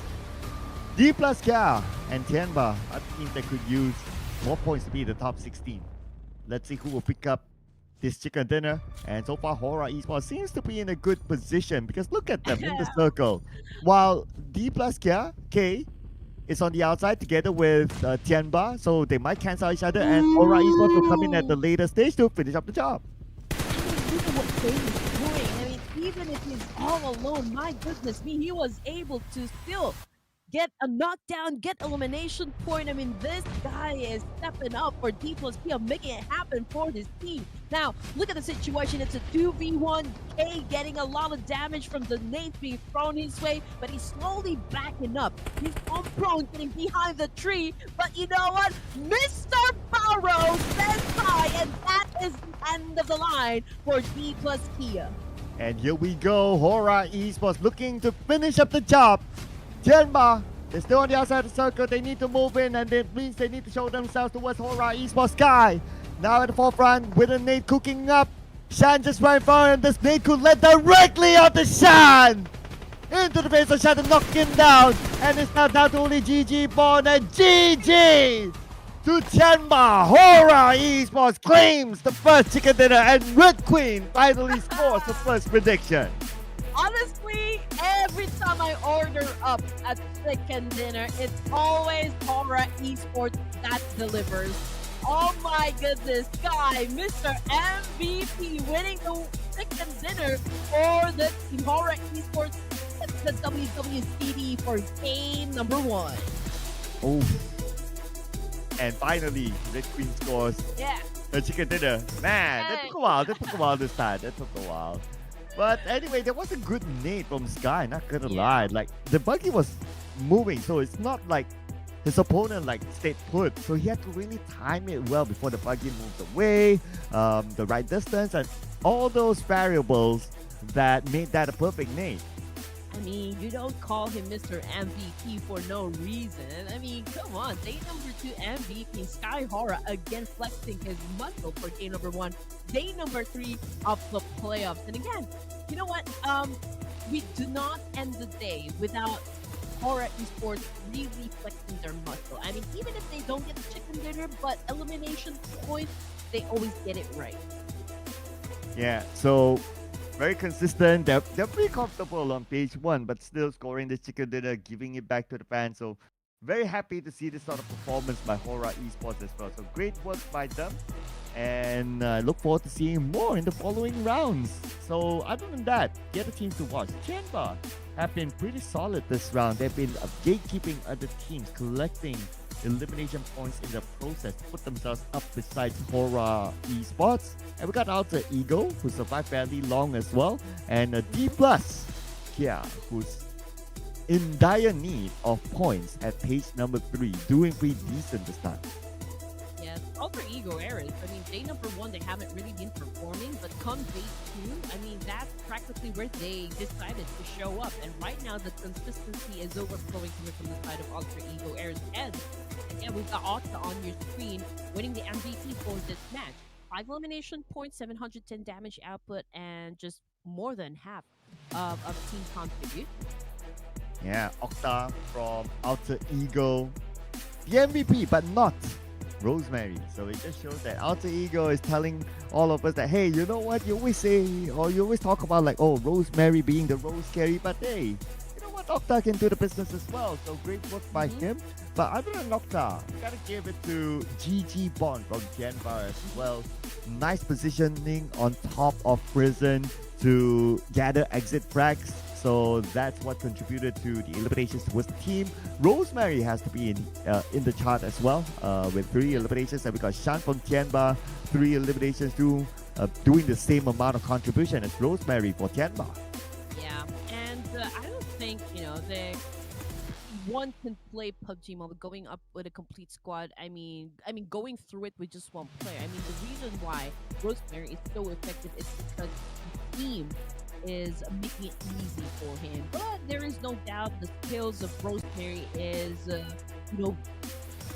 DPLUS Kia and TIANBA are the teams that could use more points to be the top 16. Let's see who will pick up this chicken dinner. And so far, HORAA Esports seems to be in a good position because look at them in the circle. While DPLUS Kia, K, is on the outside together with TIANBA, so they might cancel each other, and HORAA Esports will come in at the later stage to finish up the job. Look at what Faze is doing. I mean, even if he's all alone, my goodness me, he was able to still get a knockdown, get elimination point. I mean, this guy is stepping up for DPLUS Kia, making it happen for his team. Now, look at the situation. It's a 2v1. K getting a lot of damage from the nades being thrown his way, but he's slowly backing up. He's on prone, getting behind the tree, but you know what? Mr. Barrow says hi, and that is the end of the line for DPLUS Kia. And here we go, HORAA Esports looking to finish up the job. TIANBA, they're still on the outside of the circle. They need to move in, and it means they need to show themselves towards HORAA Esports Sky. Now at the forefront with a nade cooking up. Shan just right in front, and this nade could land directly onto Shan. into the face of Shadow, knock him down, and it's now down to only GG Bond and GG to TIANBA. HORAA Esports claims the first chicken dinner, and Red Queen finally scores the first prediction. Honestly, every time I order up a chicken dinner, it's always HORAA Esports that delivers. Oh my goodness, guy, Mr. MVP winning the chicken dinner for the Team HORAA Esports at the WWCD for game number 1. Oh. And finally, Red Queen scores Yeah. the chicken dinner. Man, that took a while. That took a while this time. That took a while. But anyway, there was a good nade from Sky, not gonna lie. Like, the buggy was moving, so it's not like his opponent like stayed put. So he had to really time it well before the buggy moved away, the right distance, and all those variables that made that a perfect nade. I mean, you don't call him Mr. MVP for no reason. I mean, come on. Day number 2 MVP, Sky HORAA, again flexing his muscle for game number 1. Day number 3 of the playoffs. And again, you know what? We do not end the day without HORAA Esports really flexing their muscle. I mean, even if they don't get the chicken dinner, but elimination points, they always get it right. Yeah, so very consistent. They're pretty comfortable on page 1, but still scoring the chicken dinner, giving it back to the fans. So very happy to see this sort of performance by HORAA Esports as well. So great work by them, and look forward to seeing more in the following rounds. So other than that, the other teams to watch, TIANBA have been pretty solid this round. They've been gatekeeping other teams, collecting elimination points in the process to put themselves up besides HORAA Esports. And we got Alter Ego, who survived fairly long as well, and DPLUS, yeah, who's in dire need of points at page number 3, doing pretty decent this time. Yes, Alter Ego Eras. I mean, day number 1, they haven't really been performing, but come day 2, I mean, that's practically where they decided to show up. And right now, the consistency is overflowing from the side of Alter Ego Eras. And again, we've got Octa on your screen winning the MVP for this match. 5 elimination points, 710 damage output, and just more than half of team contribute. Yeah, Octa from Alter Ego, the MVP, but not Rosemary. So it just shows that Alter Ego is telling all of us that, hey, you know what, you always say, or you always talk about like, oh, Rosemary being the Rose carry, but hey, you know what, Octa can do the business as well. So great work by him. But other than Octa, we gotta give it to GG Bond from TIANBA as well. Nice positioning on top of Prison to gather exit frags. So that's what contributed to the eliminations towards the team. Rosemary has to be in the chart as well, with 3 eliminations. And we got Shan from TIANBA, 3 eliminations too, doing the same amount of contribution as Rosemary for TIANBA. Yeah, and I don't think, one can play PUBG Mobile going up with a complete squad. I mean, going through it with just one player. I mean, the reason why Rosemary is so effective is because the team is making it easy for him. But there is no doubt the skills of Rosemary is,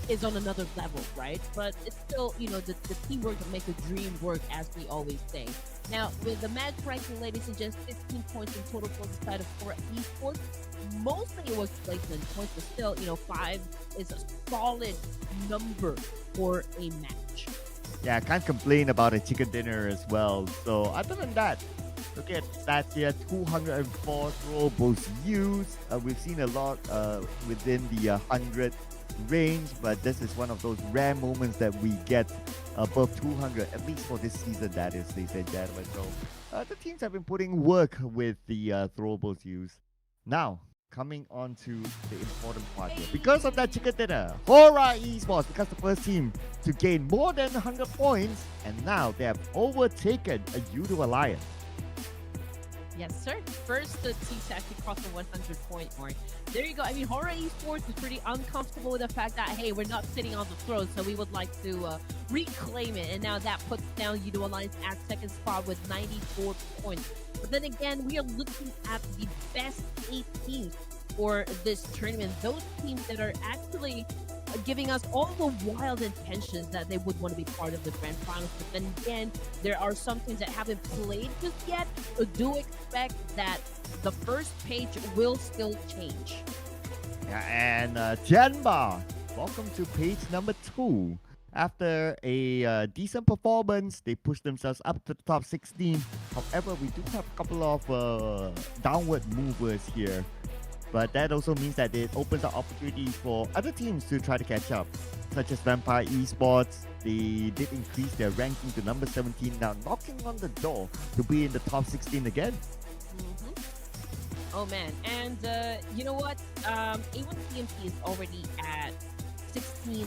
is on another level, right? But it's still, the teamwork that makes a dream work, as we always say. Now, with the match ranking, ladies and gents, 15 points in total for the side of HORAA Esports. Mostly it was placement points, but still, 5 is a solid number for a match. Yeah, I can't complain about a chicken dinner as well. So other than that, look at stats here, 204 throwables used. We've seen a lot within the 100 range, but this is one of those rare moments that we get above 200, at least for this season, that is, ladies and gentlemen. So the teams have been putting work with the throwables used. Now, coming on to the important part here. Because of that chicken dinner, HORAA Esports becomes the first team to gain more than 100 points, and now they have overtaken a YOODO alliance. Yes, sir. First, the team to actually cross the 100-point mark. There you go. I mean, HORAA Esports is pretty uncomfortable with the fact that, hey, we're not sitting on the throne, so we would like to reclaim it. And now that puts down YOODO Alliance at second spot with 94 points. But then again, we are looking at the best 8 teams for this tournament. Those teams that are actually giving us all the wild intentions that they would want to be part of the grand finals. But then again, there are some teams that haven't played just yet, so do expect that the first page will still change. Yeah, and TIANBA, welcome to page number 2. After a decent performance, they pushed themselves up to the top 16. However, we do have a couple of downward movers here. But that also means that it opens up opportunities for other teams to try to catch up, such as Vampire Esports. They did increase their ranking to number 17, now knocking on the door to be in the top 16 again. Oh man, and you know what? A1 TMT is already at 16th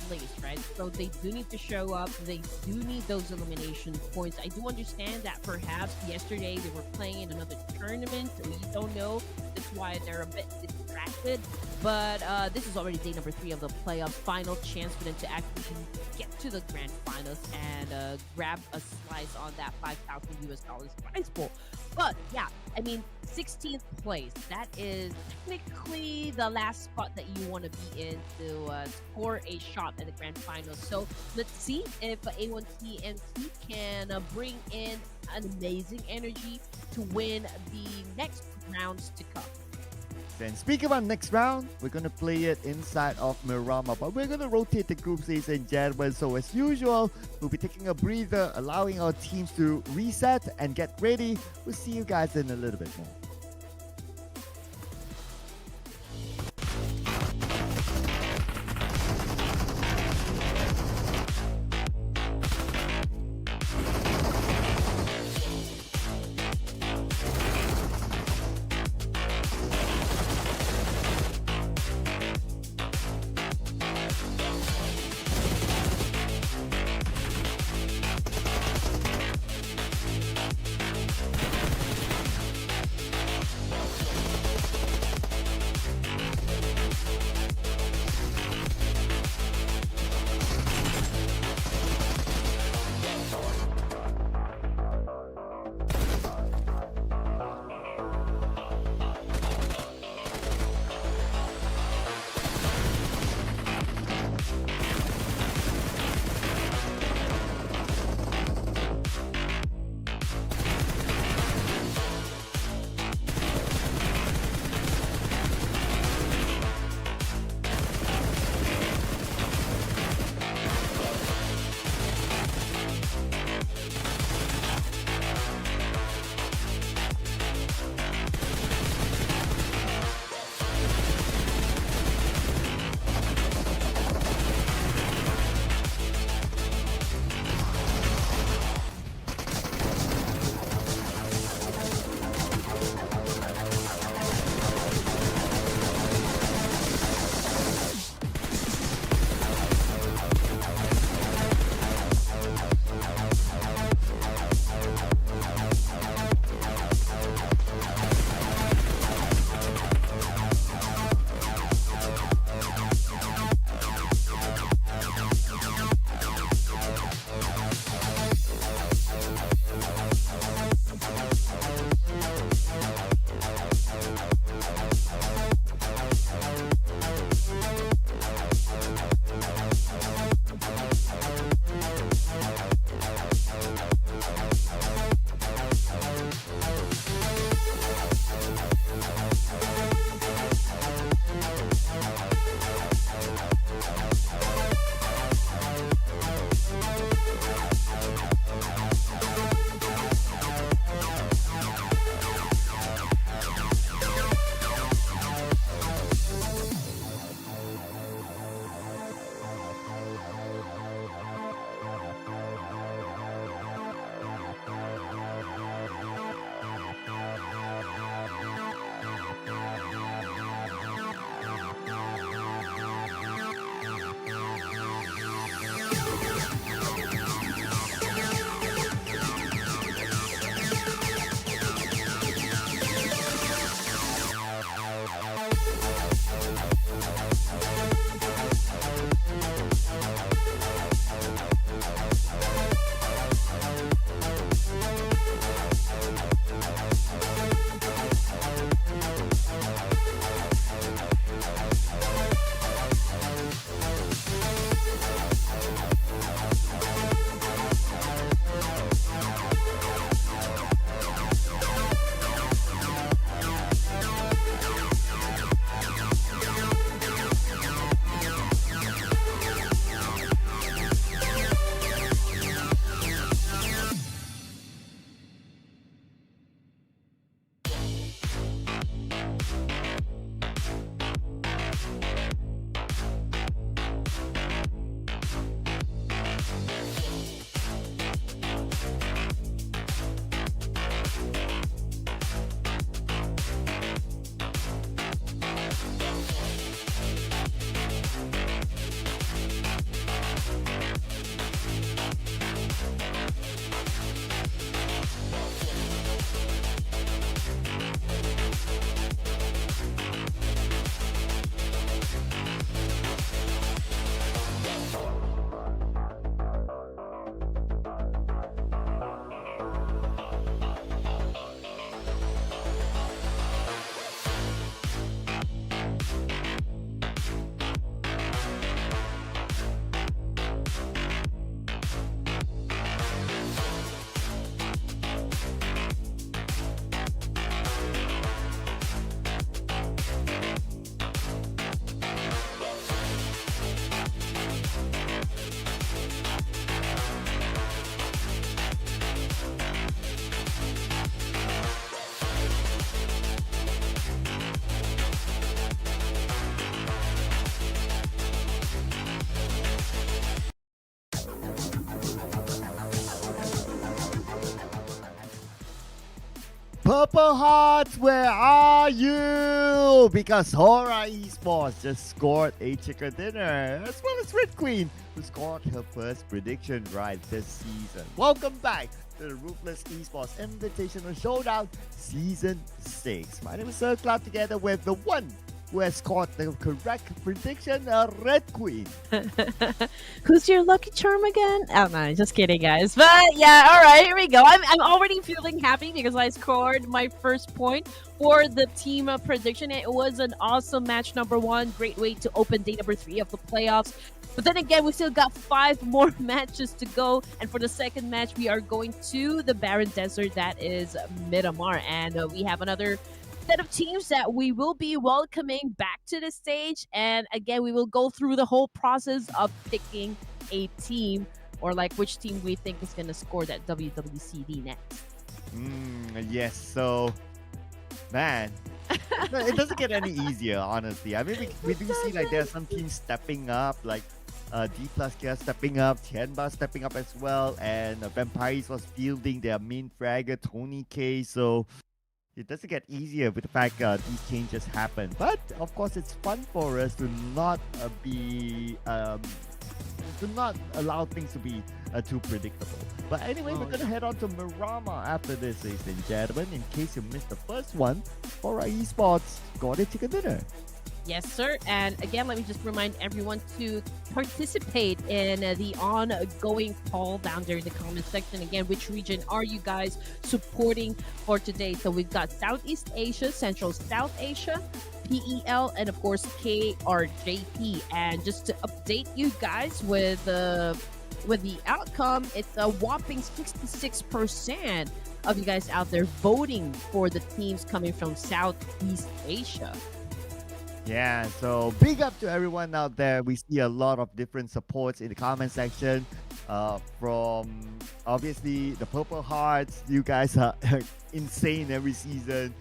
place, right? So they do need to show up. They do need those elimination points. I do understand that perhaps yesterday they were playing in another tournament. We don't know. That's why they're a bit distracted. But this is already day number 3 of the playoffs. Final chance for them to actually get to the grand finals and grab a slice on that $5,000 prize pool. But yeah, I mean, 16th place, that is technically the last spot that you want to be in to score a shot at the grand finals. So let's see if A1TMT can bring in an amazing energy to win the next rounds to come. Then speaking about next round, we're going to play it inside of Miramar, but we're going to rotate the groups, ladies and gentlemen. So as usual, we'll be taking a breather, allowing our teams to reset and get ready. We'll see you guys in a little bit more. Purple Hearts, where are you? Because HORAA Esports just scored a chicken dinner, as well as Red Queen, who scored her first prediction right this season. Welcome back to the Ruthless Esports Invitational Showdown Season 6. My name is Sir Cloud, together with the one who has scored the correct prediction, Red Queen. Who's your lucky charm again? Oh no, just kidding, guys. But yeah, all right, here we go. I'm already feeling happy because I scored my first point for the team prediction. It was an awesome match number 1. Great way to open day number 3 of the playoffs. But then again, we still got 5 more matches to go. And for the second match, we are going to the Barren Desert. That is Miramar. And we have another set of teams that we will be welcoming back to the stage. And again, we will go through the whole process of picking a team, or like which team we think is going to score that WWCD next. Yes, so man, it doesn't get any easier, honestly. I mean, we do see like there are some teams stepping up, like DPLUS here stepping up, TIANBA stepping up as well, and Vampires was fielding their main fragger, Tony K. So it doesn't get easier with the fact these changes happen. But of course, it's fun for us to not allow things to be too predictable. But anyway, we're gonna head on to Miramar after this, ladies and gentlemen. In case you missed the first one, HORAA Esports got a chicken dinner. Yes, sir. And again, let me just remind everyone to participate in the ongoing poll down there in the comment section. Again, which region are you guys supporting for today? So we've got Southeast Asia, Central South Asia, PEL, and of course KRJP. And just to update you guys with the outcome, it's a whopping 66% of you guys out there voting for the teams coming from Southeast Asia. Yeah, so big up to everyone out there. We see a lot of different supports in the comment section. From obviously the Purple Hearts, you guys are insane every season.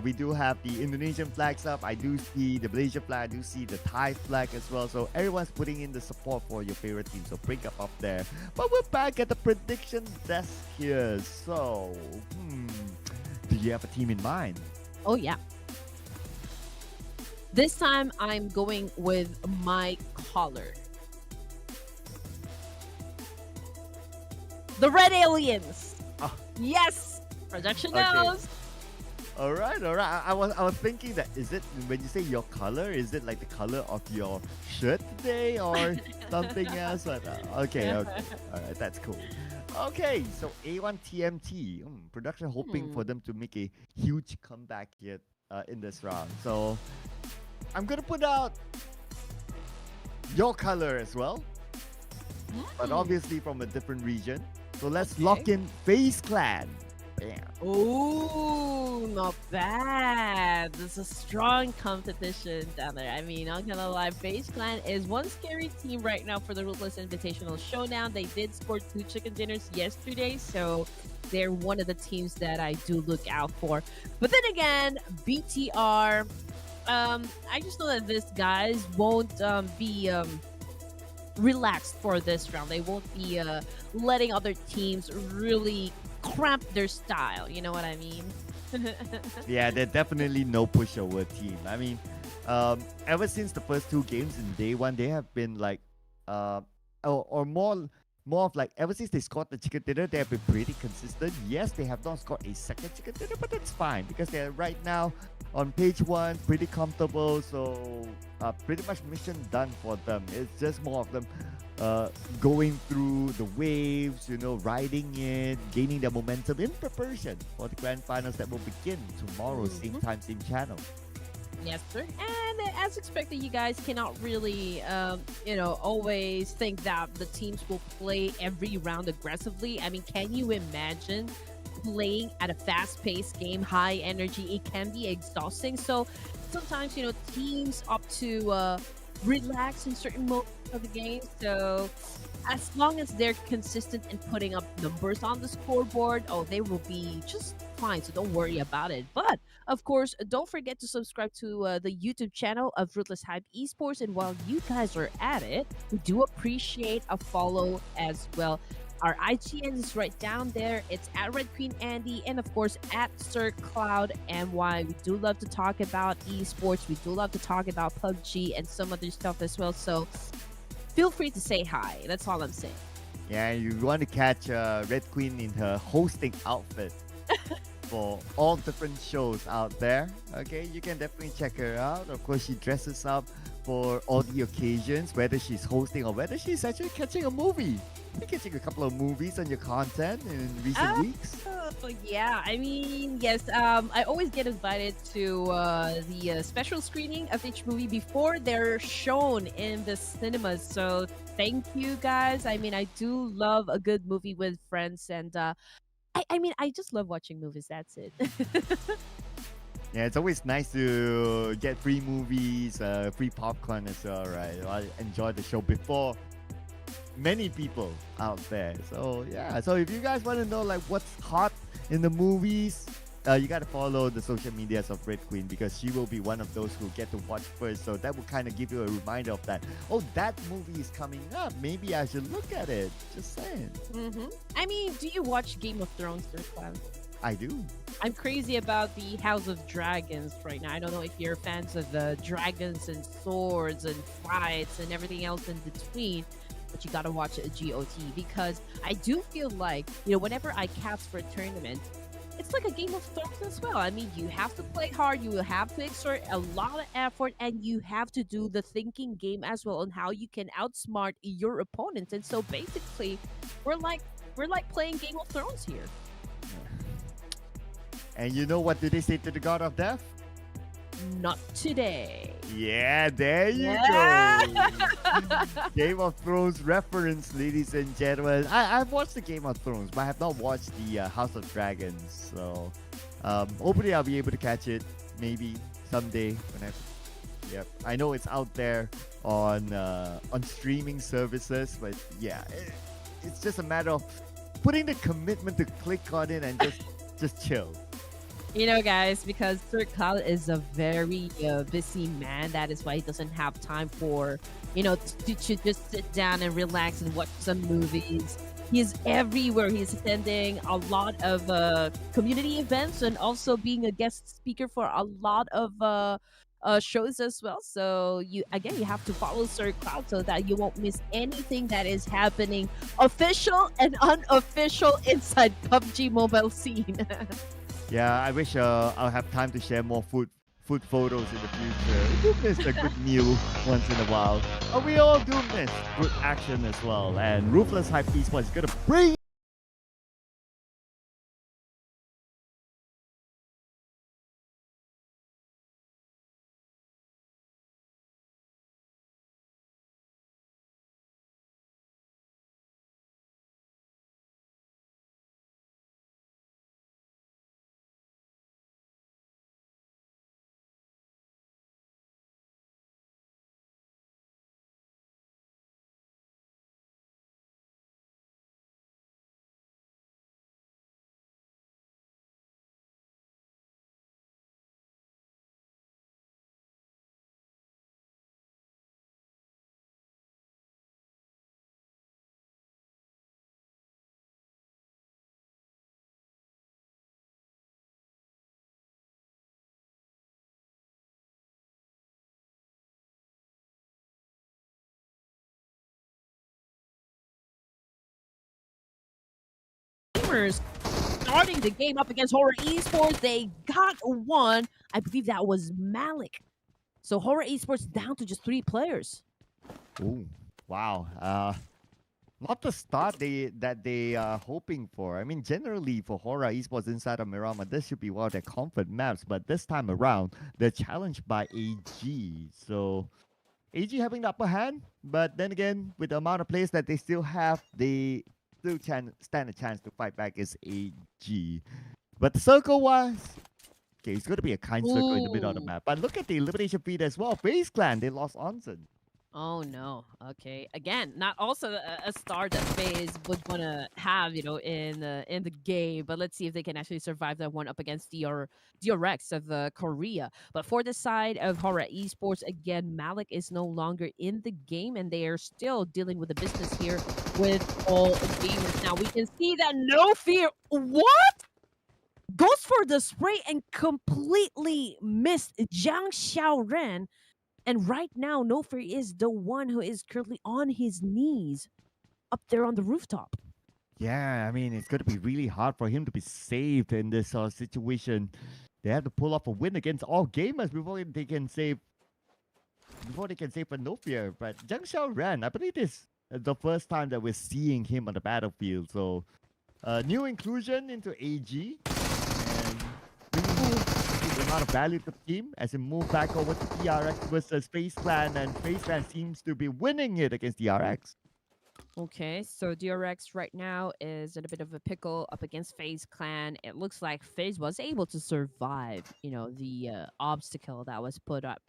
We do have the Indonesian flags up. I do see the Malaysia flag. I do see the Thai flag as well. So everyone's putting in the support for your favorite team. So bring up there. But we're back at the prediction desk here. So, do you have a team in mind? Oh yeah. This time, I'm going with my color. The Red Aliens. Oh. Yes, production Okay. knows. All right. I was thinking that, is it, when you say your color, is it like the color of your shirt today or something else? But, okay. All right, that's cool. Okay, so A1 TMT production hoping for them to make a huge comeback here in this round. So I'm gonna put out your color as well, but obviously from a different region. So let's lock in FaZe Clan. Bam. Ooh, not bad. There's a strong competition down there. I mean, not gonna lie, FaZe Clan is one scary team right now for the Ruthless Invitational Showdown. They did score 2 chicken dinners yesterday, so they're one of the teams that I do look out for. But then again, BTR, I just know that these guys won't be relaxed for this round. They won't be letting other teams really cramp their style. You know what I mean? Yeah, they're definitely no pushover team. I mean, ever since the first 2 games in day 1, they have been like, or more of like, ever since they scored the chicken dinner, they have been pretty consistent. Yes, they have not scored a second chicken dinner, but that's fine because they're right now on page 1, pretty comfortable. So pretty much mission done for them. It's just more of them going through the waves, riding it, gaining their momentum in preparation for the grand finals that will begin tomorrow, same time, same channel. Yes, sir. And as expected, you guys cannot really, always think that the teams will play every round aggressively. I mean, can you imagine playing at a fast-paced game, high energy? It can be exhausting. So sometimes, teams opt to relax in certain moments of the game. So as long as they're consistent in putting up numbers on the scoreboard, they will be just fine. So don't worry about it. But of course, don't forget to subscribe to the YouTube channel of Ruthless Hype Esports. And while you guys are at it, we do appreciate a follow as well. Our IGN is right down there. It's at Red Queen Andy and of course at Sir Cloud MY. We do love to talk about esports. We do love to talk about PUBG and some other stuff as well. So feel free to say hi. That's all I'm saying. Yeah, you want to catch Red Queen in her hosting outfit for all different shows out there. Okay, you can definitely check her out. Of course, she dresses up for all the occasions, whether she's hosting or whether she's actually catching a movie. You're catching a couple of movies on your content in recent weeks. Yeah, I mean, yes. I always get invited to the special screening of each movie before they're shown in the cinemas. So thank you guys. I mean, I do love a good movie with friends, and I mean, I just love watching movies. That's it. Yeah, it's always nice to get free movies, free popcorn as well, right? I enjoy the show before many people out there. So yeah, so if you guys want to know like what's hot in the movies, you got to follow the social medias of Red Queen because she will be one of those who get to watch first. So that will kind of give you a reminder of that. Oh, that movie is coming up. Maybe I should look at it. Just saying. I mean, do you watch Game of Thrones, Sir Cloud? I do. I'm crazy about the House of Dragons right now. I don't know if you're fans of the dragons and swords and fights and everything else in between, but you gotta watch a GOT because I do feel like, you know, whenever I cast for a tournament, it's like a Game of Thrones as well. I mean, you have to play hard, you will have to exert a lot of effort, and you have to do the thinking game as well on how you can outsmart your opponents. And so basically, we're like playing Game of Thrones here. And you know what do they say to the God of Death? Not today. Yeah, there you go. Game of Thrones reference, ladies and gentlemen. I've watched the Game of Thrones, but I have not watched the House of Dragons. So hopefully I'll be able to catch it maybe someday. Yep, I know it's out there on streaming services, but yeah, it's just a matter of putting the commitment to click on it and just chill. You know, guys, because Sir Cloud is a very busy man. That is why he doesn't have time for, you know, to just sit down and relax and watch some movies. He's everywhere. He's attending a lot of community events and also being a guest speaker for a lot of shows as well. So you have to follow Sir Cloud so that you won't miss anything that is happening, official and unofficial, inside PUBG mobile scene. Yeah, I wish I'll have time to share more food photos in the future. I do miss a good meal once in a while. But we all do miss good action as well. And Ruthless Hype Esports is gonna bring Gamers starting the game up against HORAA Esports. They got one. I believe that was Malik. So HORAA Esports down to just 3 players. Ooh, wow. Not the start that they are hoping for. I mean, generally for HORAA Esports inside of Miramar, this should be one of their comfort maps. But this time around, they're challenged by AG. So AG having the upper hand. But then again, with the amount of players that they still have, they still stand a chance to fight back as AG. But the circle-wise, okay, it's going to be a kind circle in the middle of the map. But look at the elimination feed as well. FaZe Clan, they lost Onsen. Oh no. Okay. Again, not also a star that FaZe would want to have, in the game. But let's see if they can actually survive that one up against DRX of Korea. But for the side of HORAA Esports, again, Malik is no longer in the game, and they are still dealing with the business here with all gamers. Now we can see that No Fear. What? Goes for the spray and completely missed Jiang Xiaoren. And right now, Nofer is the one who is currently on his knees up there on the rooftop. Yeah, I mean, it's going to be really hard for him to be saved in this situation. They have to pull off a win against all gamers before they can save a Nofia. But Zhang Xiaoran, I believe this is the first time that we're seeing him on the battlefield. So, new inclusion into AG and bringing a lot of value to the team as it move back over to DRX versus FaZe Clan, and FaZe Clan seems to be winning it against DRX. Okay, so DRX right now is in a bit of a pickle up against FaZe Clan. It looks like FaZe was able to survive, the obstacle that was put up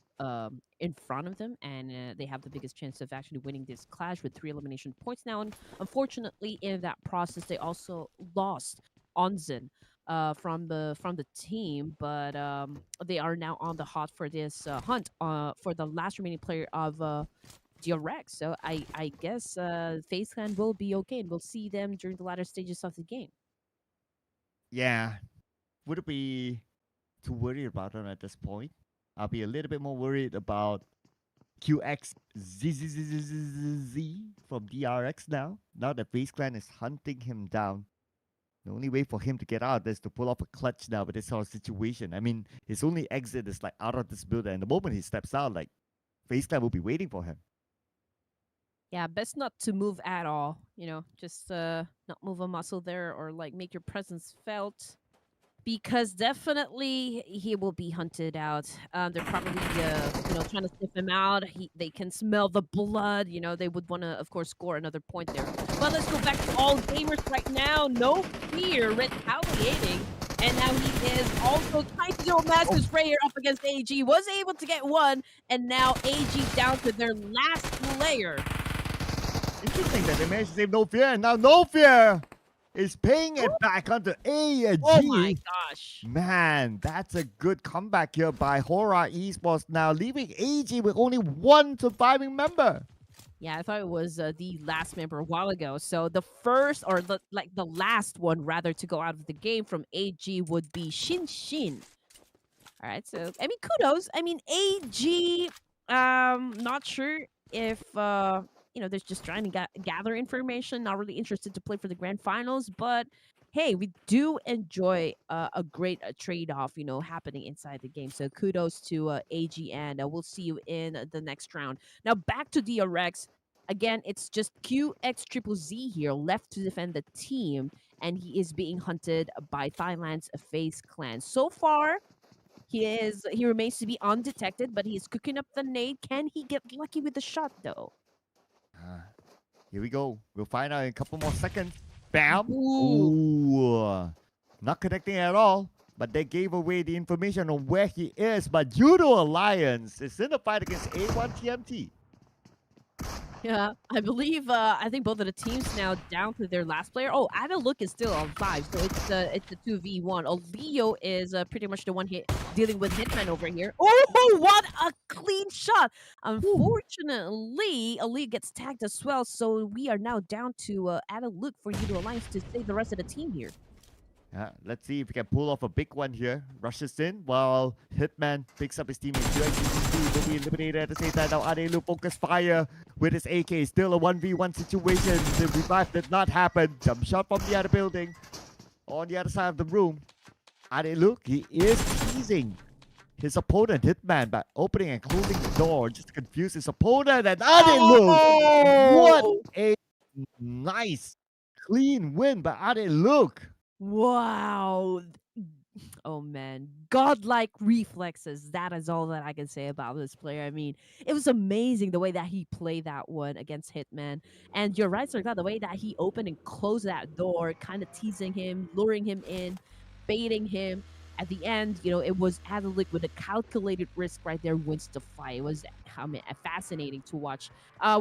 in front of them, and they have the biggest chance of actually winning this clash with 3 elimination points now. And unfortunately, in that process, they also lost Onzen from the team, but they are now on the hot for this hunt for the last remaining player of direct. So I guess FaZe Clan will be okay, and we'll see them during the latter stages of the game. Yeah, would it be too worried about them at this point? I'll be a little bit more worried about QXZZZZ from DRX now. Now that FaZe Clan is hunting him down. The only way for him to get out is to pull off a clutch now with this sort of situation. I mean, his only exit is like out of this building, and the moment he steps out, like FaZe Clan will be waiting for him. Yeah, best not to move at all. Just not move a muscle there, or like make your presence felt, because definitely he will be hunted out. They're probably trying to sniff him out. They can smell the blood. They would want to, of course, score another point there. But let's go back to all gamers right now. No Fear retaliating. And now he is also trying to do a massive sprayer up against AG. Was able to get one, and now AG down to their last player. Interesting that they managed to save No Fear, and now No Fear is paying it back onto AG. Oh my gosh. Man, that's a good comeback here by HORAA Esports, now leaving AG with only one surviving member. Yeah, I thought it was the last member a while ago. So the first, or the last one rather, to go out of the game from AG would be Shin. All right, so I mean, kudos. I mean, AG, not sure if they're just trying to gather information, not really interested to play for the grand finals, but hey, we do enjoy a great trade-off, happening inside the game. So kudos to AG, and we'll see you in the next round. Now back to DRX. Again, it's just QXZZZ here left to defend the team, and he is being hunted by Thailand's FaZe Clan. So far, he remains to be undetected, but he's cooking up the nade. Can he get lucky with the shot, though? Here we go. We'll find out in a couple more seconds. Bam! Ooh. Not connecting at all. But they gave away the information on where he is. But YOODO Alliance is in the fight against A1 TMT. Yeah, I believe I think both of the teams now down to their last player. Oh, Look is still alive, so it's a 2v1. Leo is pretty much the one dealing with Hitman over here. Oh, what a clean shot! Unfortunately, Ali gets tagged as well, so we are now down to Look for YOODO Alliance to save the rest of the team here. Let's see if we can pull off a big one here. Rushes in while Hitman picks up his teammate. QXZZZ will be eliminated at the same time. Now Adelu focus fire with his AK. Still a 1v1 situation. The revive did not happen. Jump shot from the other building. On the other side of the room. Adelu, he is teasing his opponent, Hitman, by opening and closing the door just to confuse his opponent. And Adelu! What a nice, clean win by Adelu. Wow. Oh man, godlike reflexes. That is all that I can say about this player. I mean, it was amazing the way that he played that one against Hitman. And you're right, Sir, the way that he opened and closed that door, kind of teasing him, luring him in, baiting him. at the end, it was Adelic with a calculated risk right there wins the fight. It was fascinating to watch,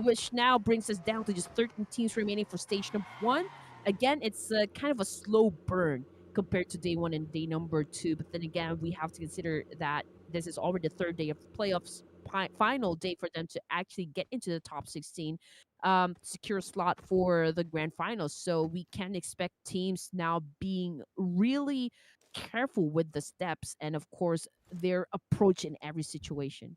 which now brings us down to just 13 teams remaining for stage number one. Again, it's kind of a slow burn compared to day one and day number two. But then again, we have to consider that this is already the third day of the playoffs, final day for them to actually get into the top 16, secure a slot for the grand finals. So we can expect teams now being really careful with the steps and, of course, their approach in every situation.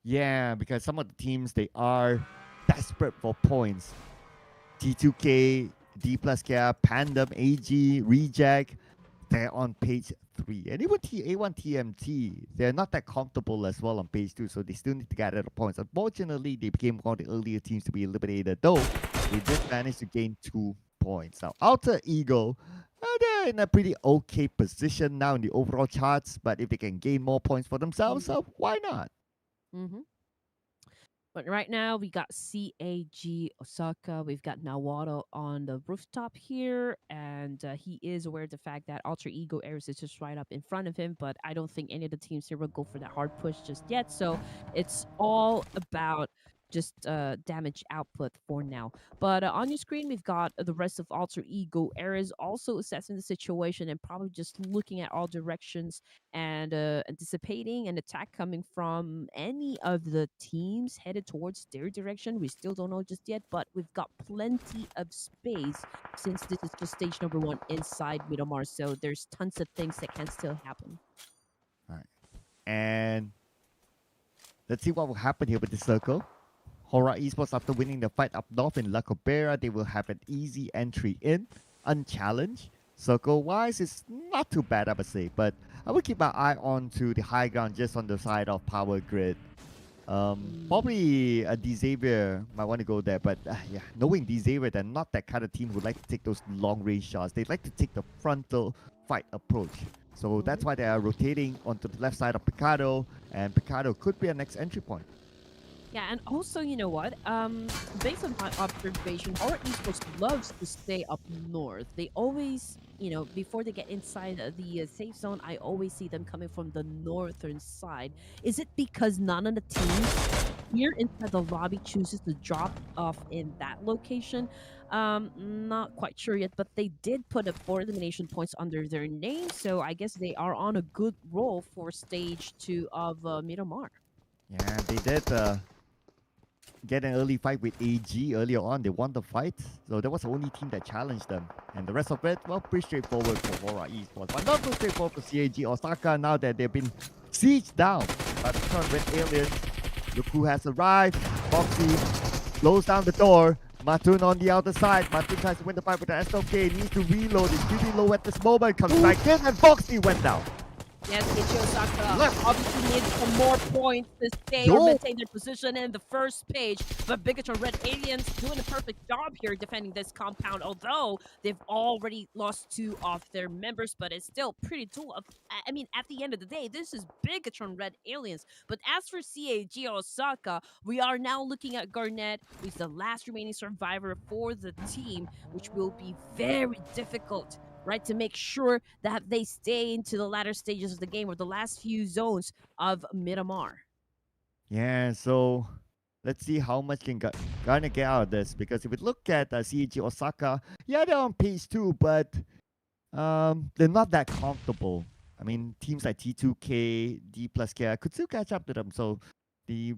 Yeah, because some of the teams, they are desperate for points. T2K, DPLUS, Pandem, AG, Reject, they're on page 3. And even A1 TMT, they're not that comfortable as well on page 2, so they still need to gather the points. Unfortunately, they became one of the earlier teams to be eliminated, though they did manage to gain 2 points. Now, Alter Ego, they're in a pretty okay position now in the overall charts, but if they can gain more points for themselves, why not? Mm-hmm. But right now, we got CAG Osaka. We've got Nawado on the rooftop here. And he is aware of the fact that Alter Ego Ares is just right up in front of him. But I don't think any of the teams here will go for that hard push just yet. So it's all about just damage output for now. But on your screen, we've got the rest of Alter Ego Ares also assessing the situation and probably just looking at all directions and anticipating an attack coming from any of the teams headed towards their direction. We still don't know just yet, but we've got plenty of space since this is just stage number one inside Miramar. So there's tons of things that can still happen. All right. And let's see what will happen here with the circle. HORAA Esports, after winning the fight up north in La Cobera, they will have an easy entry in, unchallenged. Circle-wise, it's not too bad, I would say, but I will keep my eye on to the high ground just on the side of Power Grid. Probably a DXAVIER might want to go there, but yeah, knowing DXAVIER, they're not that kind of team who like to take those long-range shots. They like to take the frontal fight approach. So that's why they are rotating onto the left side of Picado, and Picado could be a next entry point. Yeah, and also, you know what? Based on my observation, HORAA Esports loves to stay up north. They always, before they get inside the safe zone, I always see them coming from the northern side. Is it because none of the teams here inside the lobby chooses to drop off in that location? Not quite sure yet, but they did put up 4 elimination points under their name, so I guess they are on a good roll for stage 2 of Miramar. Yeah, they did get an early fight with AG earlier on. They won the fight, so that was the only team that challenged them. And the rest of it, well, pretty straightforward for HORAA Esports, but not so straightforward for CAG Osaka now that they've been sieged down by the current red aliens. Look who has arrived. Foxy closed down the door. Matun on the outer side. Matun tries to win the fight with the SLK. Needs to reload. He's pretty low at this moment. Comes back in, and Foxy went down. Yes, Ichi Osaka obviously needs some more points to stay or maintain their position in the first page. But Bigatron Red Aliens doing a perfect job here defending this compound, although they've already lost 2 of their members, but it's still pretty cool. I mean, at the end of the day, this is Bigatron Red Aliens. But as for CAG Osaka, we are now looking at Garnet, who's the last remaining survivor for the team, which will be very difficult, right, to make sure that they stay into the latter stages of the game or the last few zones of Miramar. Yeah, so let's see how much can Garnet get out of this, because if we look at CAG Osaka, yeah, they're on page 2, but they're not that comfortable. I mean, teams like T2K, DPLUS could still catch up to them, so they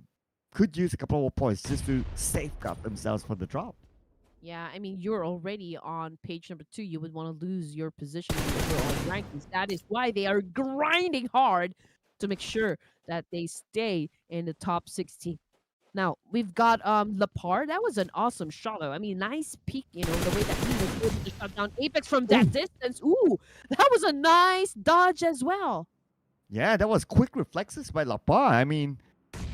could use a couple more points just to safeguard themselves for the drop. Yeah, I mean, you're already on page number 2. You would want to lose your position in the overall rankings. That is why they are grinding hard to make sure that they stay in the top 16. Now, we've got Lapar. That was an awesome shot, though. I mean, nice peek, the way that he was able to shut down Apex from that distance. Ooh, that was a nice dodge as well. Yeah, that was quick reflexes by Lapar. I mean,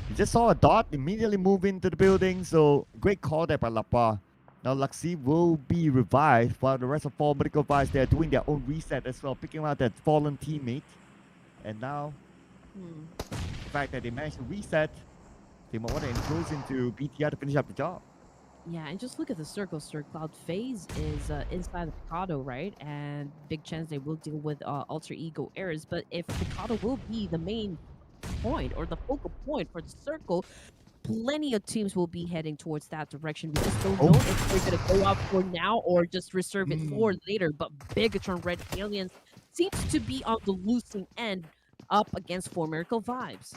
you just saw a dot, immediately move into the building, so great call there by Lapar. Now Luxi will be revived, while the rest of 4 Medical Vice, they are doing their own reset as well, picking out that fallen teammate. And now, the fact that they managed to reset, they might want to enclose into BTR to finish up the job. Yeah, and just look at the circle, Sir Cloud. FaZe is inside of Picado, right? And big chance they will deal with alter ego errors. But if Picado will be the main point or the focal point for the circle, plenty of teams will be heading towards that direction. We just don't know Oh, if they're gonna go out for now or just reserve it for mm. later. But Bigatron Red Aliens seems to be on the losing end up against Four Miracle Vibes.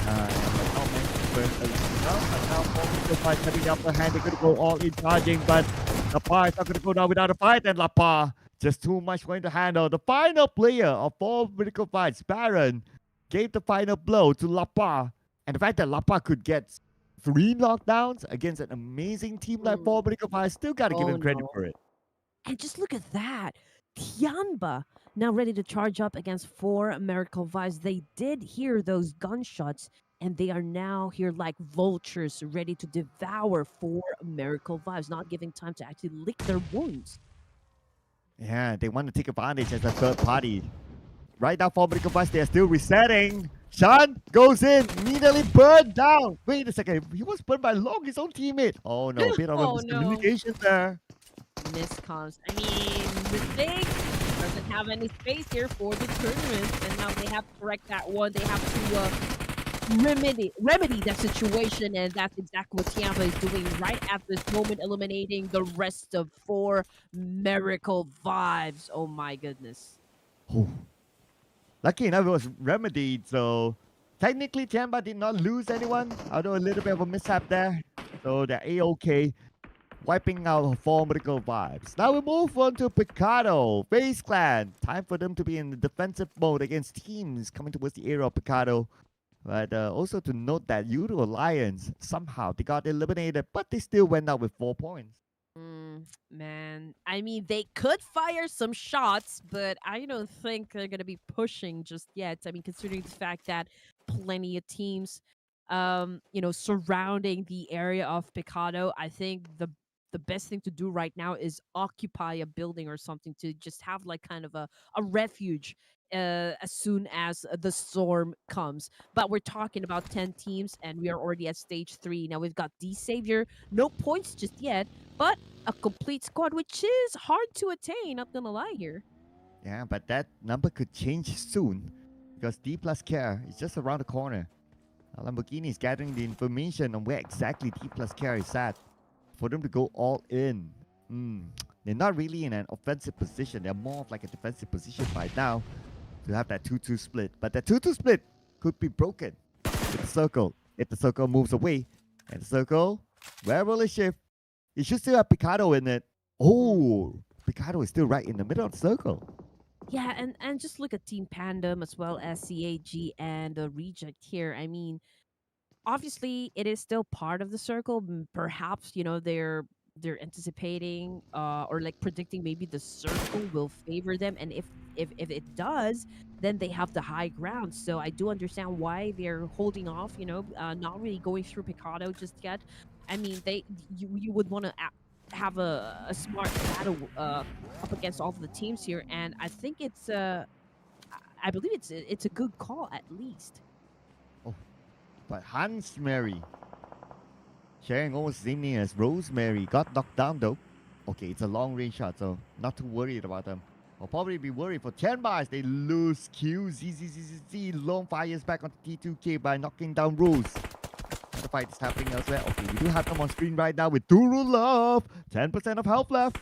And not mentioned first as well. And now Four fight having the upper hand. They're going to go all in charging, but Lapa is not going to go down without a fight. And Lapa just too much going to handle. The final player of Four Miracle Fights, Baron, gave the final blow to Lapa. And the fact that Lapa could get 3 knockdowns against an amazing team like Four Miracle Fights, still got to give Oh him credit no. for it. And just look at that. TIANBA now ready to charge up against Four Miracle Vibes. They did hear those gunshots, and they are now here like vultures ready to devour Four Miracle Vibes, not giving time to actually lick their wounds. Yeah, they want to take advantage as a third party. Right now, for Medical Vice, they're still resetting. Sean goes in, immediately burned down. Wait a second, he was burned by Long, his own teammate. Oh no, a bit of a Oh no. miscommunication there. Miscoms. I mean, Mistake doesn't have any space here for the tournament, and now they have to correct that one. They have to remedy that situation, and that's exactly what TIANBA is doing right at this moment, eliminating the rest of Four Miracle Vibes. Oh my goodness. Oh. Lucky enough, it was remedied, so technically TIANBA did not lose anyone, although a little bit of a mishap there. So they're A-OK, wiping out Four Medical Vibes. Now we move on to Picado, FaZe Clan. Time for them to be in the defensive mode against teams coming towards the area of Picado. But also to note that YOODO Alliance, somehow they got eliminated, but they still went out with 4 points. Man, I mean, they could fire some shots, but I don't think they're going to be pushing just yet. I mean, considering the fact that plenty of teams, surrounding the area of Picado, I think the best thing to do right now is occupy a building or something to just have like kind of a refuge as soon as the storm comes. But we're talking about 10 teams and we are already at stage 3. Now we've got DXAVIER, no points just yet, but a complete squad, which is hard to attain, not gonna lie here. Yeah, but that number could change soon because DPLUS Care is just around the corner. Lamborghini is gathering the information on where exactly DPLUS Care is at for them to go all in. They're not really in an offensive position. They're more of like a defensive position right now to have that 2-2 split. But that 2-2 split could be broken with the circle. If the circle moves away, and the circle, where will it shift? It should still have Picado in it. Oh, Picado is still right in the middle of the circle. Yeah, and just look at Team Pandem as well as CAG and Reject here. I mean, obviously it is still part of the circle. Perhaps they're anticipating or like predicting maybe the circle will favor them, and if it does, then they have the high ground. So I do understand why they're holding off, not really going through Picado just yet. I mean, you would want to have a smart battle up against all of the teams here, and I think I believe it's a good call at least. Oh, but Hans Mary sharing almost same name as Rosemary got knocked down though. Okay, it's a long range shot, so not too worried about them. I'll probably be worried for TIANBA as they lose Q. ZZZZ long fires back onto T2K by knocking down Rose. The fight is happening elsewhere. Okay, we do have them on screen right now with Turu Love. 10% of health left.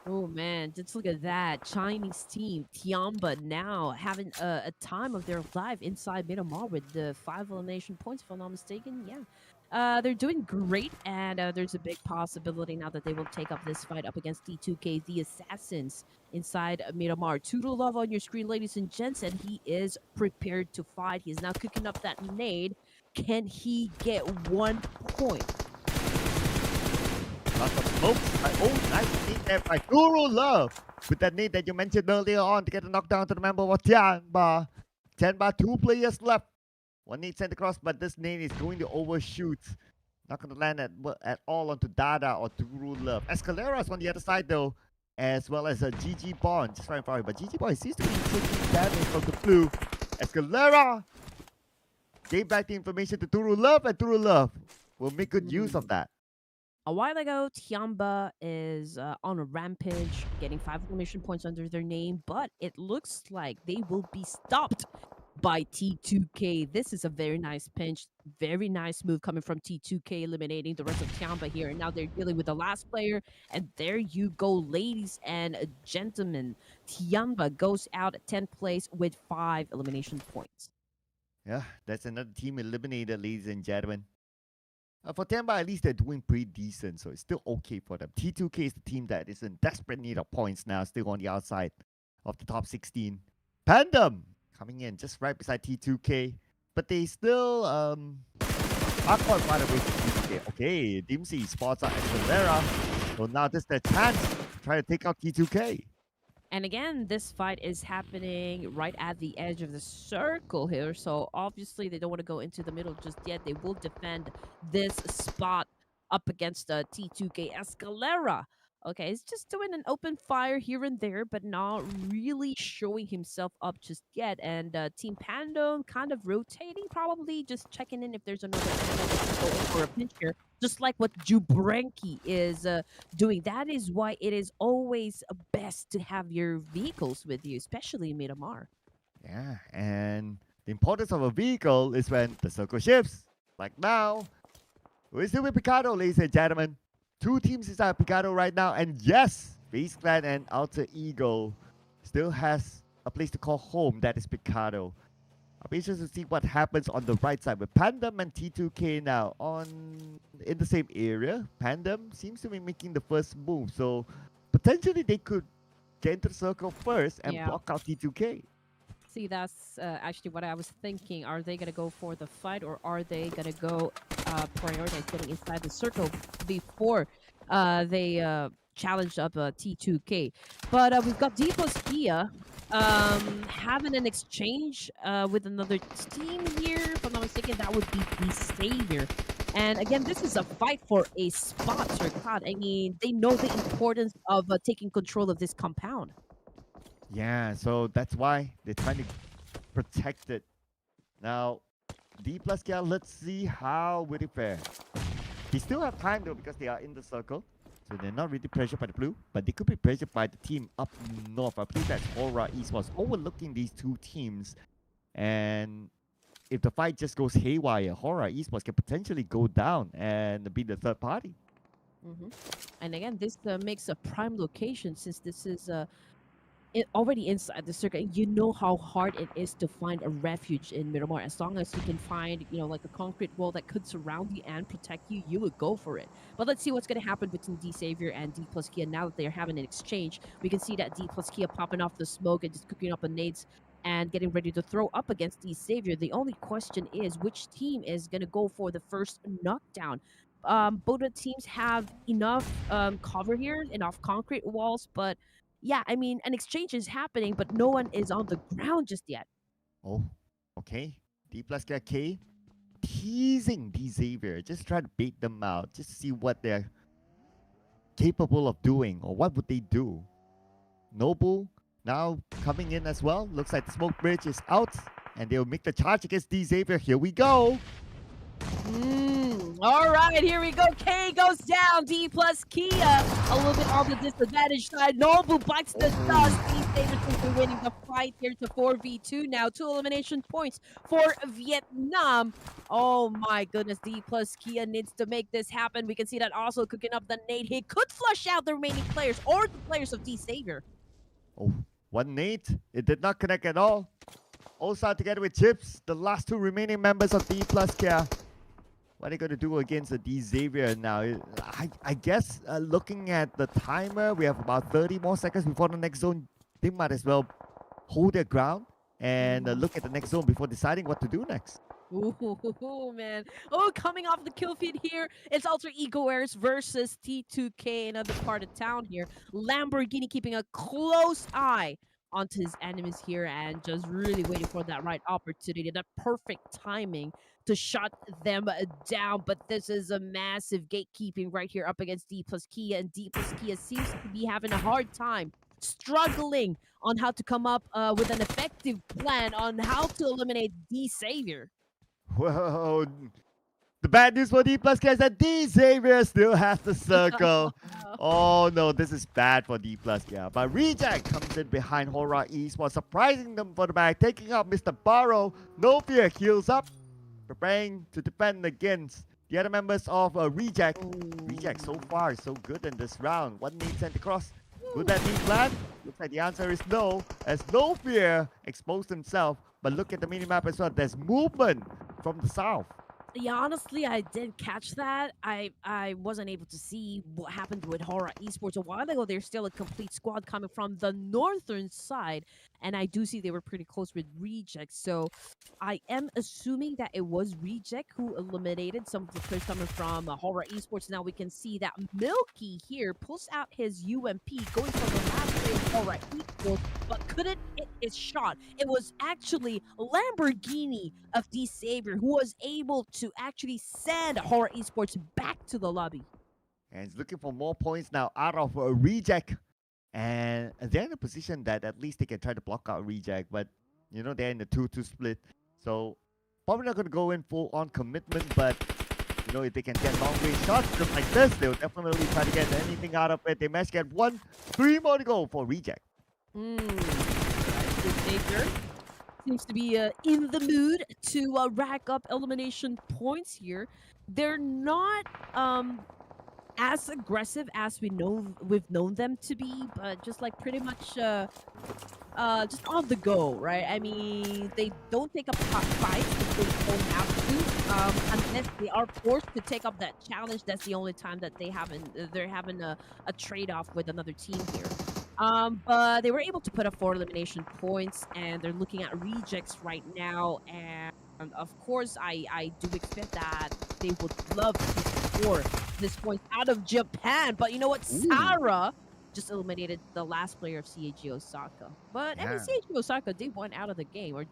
Oh man, just look at that Chinese team. TIANBA now having a time of their life inside Miramar with the 5 elimination points, if I'm not mistaken. Yeah. They're doing great, and there's a big possibility now that they will take up this fight up against D2K, the Assassins, inside Miramar. Turu Love on your screen, ladies and gents, and he is prepared to fight. He's now cooking up that nade. Can he get 1 point? Lots of smokes. Nice nade there by Turu Love. With that nade that you mentioned earlier on to get a knockdown to the member of TIANBA. TIANBA, 2 players left. 1 nade sent across, but this nade is going to overshoot. Not going to land at all onto Dada or Turu Love. Escalera's on the other side though, as well as a GG Bond just right in front of him. But GG Bond seems to be taking damage from the blue. Escalera gave back the information to Turu Love, and Turu Love will make good use of that. A while ago, TIANBA is on a rampage, getting 5 elimination points under their name, but it looks like they will be stopped by T2K. This is a very nice pinch, very nice move coming from T2K, eliminating the rest of TIANBA here. And now they're dealing with the last player, and there you go, ladies and gentlemen. TIANBA goes out at 10th place with 5 elimination points. Yeah, that's another team eliminated, ladies and gentlemen. For TIANBA, at least they're doing pretty decent, so it's still okay for them. T2K is the team that is in desperate need of points now, still on the outside of the top 16. Pandem coming in just right beside T2K, but they still are quite far away from T2K. Okay, Dimsy spots out Acelera, so now this is their chance to try to take out T2K. And again, this fight is happening right at the edge of the circle here. So obviously they don't want to go into the middle just yet. They will defend this spot up against T2K Escalera. Okay, he's just doing an open fire here and there, but not really showing himself up just yet. And Team Pandom kind of rotating, probably just checking in if there's another going for a pinch here. Just like what Jubrenki is doing. That is why it is always best to have your vehicles with you, especially in Miramar. Yeah, and the importance of a vehicle is when the circle shifts. Like now, we're still with Picado, ladies and gentlemen. 2 teams inside Picado right now, and yes, FaZe Clan and Alter Ego still has a place to call home. That is Picado. I'll be interested to see what happens on the right side with Pandem and T2K now in the same area. Pandem seems to be making the first move, so potentially they could get into the circle first and block out T2K. See, that's actually what I was thinking. Are they going to go for the fight, or are they going to go prioritize getting inside the circle before they challenge up T2K? But we've got DPLUS Kia having an exchange with another team here. If I'm not mistaken, that would be DXAVIER. And again, this is a fight for a spot, Sir Cloud. I mean, they know the importance of taking control of this compound. Yeah, so that's why they're trying to protect it. Now, DPLUS, let's see how will it fare. They still have time though because they are in the circle. So they're not really pressured by the blue, but they could be pressured by the team up north. I believe that's HORAA Esports overlooking these 2 teams. And if the fight just goes haywire, HORAA Esports can potentially go down and be the third party. And again, this makes a prime location since this is already inside the circuit. You know how hard it is to find a refuge in Miramar. As long as you can find, like a concrete wall that could surround you and protect you, you would go for it. But let's see what's going to happen between DXAVIER and DPLUS Kia. Now that they're having an exchange, we can see that DPLUS Kia popping off the smoke and just cooking up the nades and getting ready to throw up against DXAVIER. The only question is which team is going to go for the first knockdown. Both the teams have enough cover here, enough concrete walls, but yeah, I mean, an exchange is happening, but no one is on the ground just yet. Oh, okay. DPLUS K teasing DXAVIER, just try to bait them out, just to see what they're capable of doing or what would they do. Noble now coming in as well. Looks like the smoke bridge is out, and they'll make the charge against DXAVIER. Here we go. All right, here we go. K goes down. DPLUS Kia a little bit on the disadvantaged side. Noble bites the dust. DXAVIER seems to be winning the fight here to 4v2 now. 2 elimination points for Vietnam. Oh my goodness, DPLUS Kia needs to make this happen. We can see that also cooking up the nade. He could flush out the remaining players or the players of DXAVIER. Oh, 1 nade. It did not connect at all. Also together with Chips, the last 2 remaining members of DPLUS Kia. What are they going to do against the DXAVIER now? I guess looking at the timer, we have about 30 more seconds before the next zone. They might as well hold their ground and look at the next zone before deciding what to do next. Ooh, man. Oh, coming off the kill feed here, it's Alter Ego Airs versus T2K, another part of town here. Lamborghini keeping a close eye onto his enemies here and just really waiting for that right opportunity, that perfect timing to shut them down. But this is a massive gatekeeping right here up against DPLUS Kia, and DPLUS Kia seems to be having a hard time, struggling on how to come up with an effective plan on how to eliminate DXAVIER. Whoa, The bad news for DPLUS is that DXAVIER still has the circle. Oh no, this is bad for DPLUS, yeah. But Reject comes in behind HORAA Esports, surprising them for the back, taking out Mr. Barrow. No fear, heals up, preparing to defend against the other members of Reject. Reject so far is so good in this round. One need sent across. Would that be planned? Looks like the answer is no, as No Fear exposed himself. But look at the minimap as well. There's movement from the south. Yeah, honestly, I did catch that. I wasn't able to see what happened with HORAA Esports a while ago. There's still a complete squad coming from the northern side, and I do see they were pretty close with Reject. So I am assuming that it was Reject who eliminated some of the players coming from HORAA Esports. Now we can see that Milky here pulls out his UMP, going for the last play of HORAA Esports, but couldn't hit his shot. It was actually Lamborghini of DXAVIER who was able to actually send HORAA Esports back to the lobby. And he's looking for more points now out of Reject. And they're in a position that at least they can try to block out Reject. But, you know, they're in the 2-2 split. So, probably not going to go in full on commitment. But, you know, if they can get long range shots just like this, they'll definitely try to get anything out of it. They managed to get 1, 3 more to go for Reject. DXAVIER seems to be in the mood to rack up elimination points here. They're not as aggressive as we've known them to be, but just like pretty much just on the go, right? I mean, they don't take up fights if they don't have to, unless they are forced to take up that challenge. That's the only time that they're having a trade-off with another team here. But they were able to put up 4 elimination points, and they're looking at Rejects right now. And of course, I do expect that they would love to score this point out of Japan. But you know what? Sarah just eliminated the last player of CAG Osaka. But I mean, CAG Osaka did go out of the game with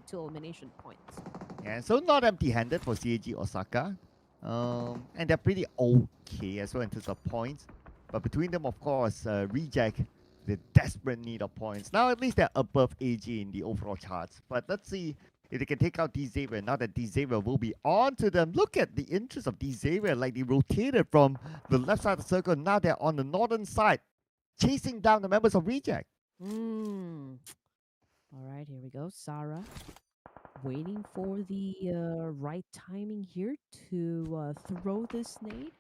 2 elimination points. Yeah, so not empty-handed for CAG Osaka. And they're pretty okay as well in terms of points. But between them, of course, Reject, the desperate need of points. Now at least they're above AG in the overall charts. But let's see if they can take out DXAVIER. Now that DXAVIER will be on to them. Look at the interest of DXAVIER. Like they rotated from the left side of the circle. Now they're on the northern side, chasing down the members of Reject. All right, here we go. Sarah waiting for the right timing here to throw this nade.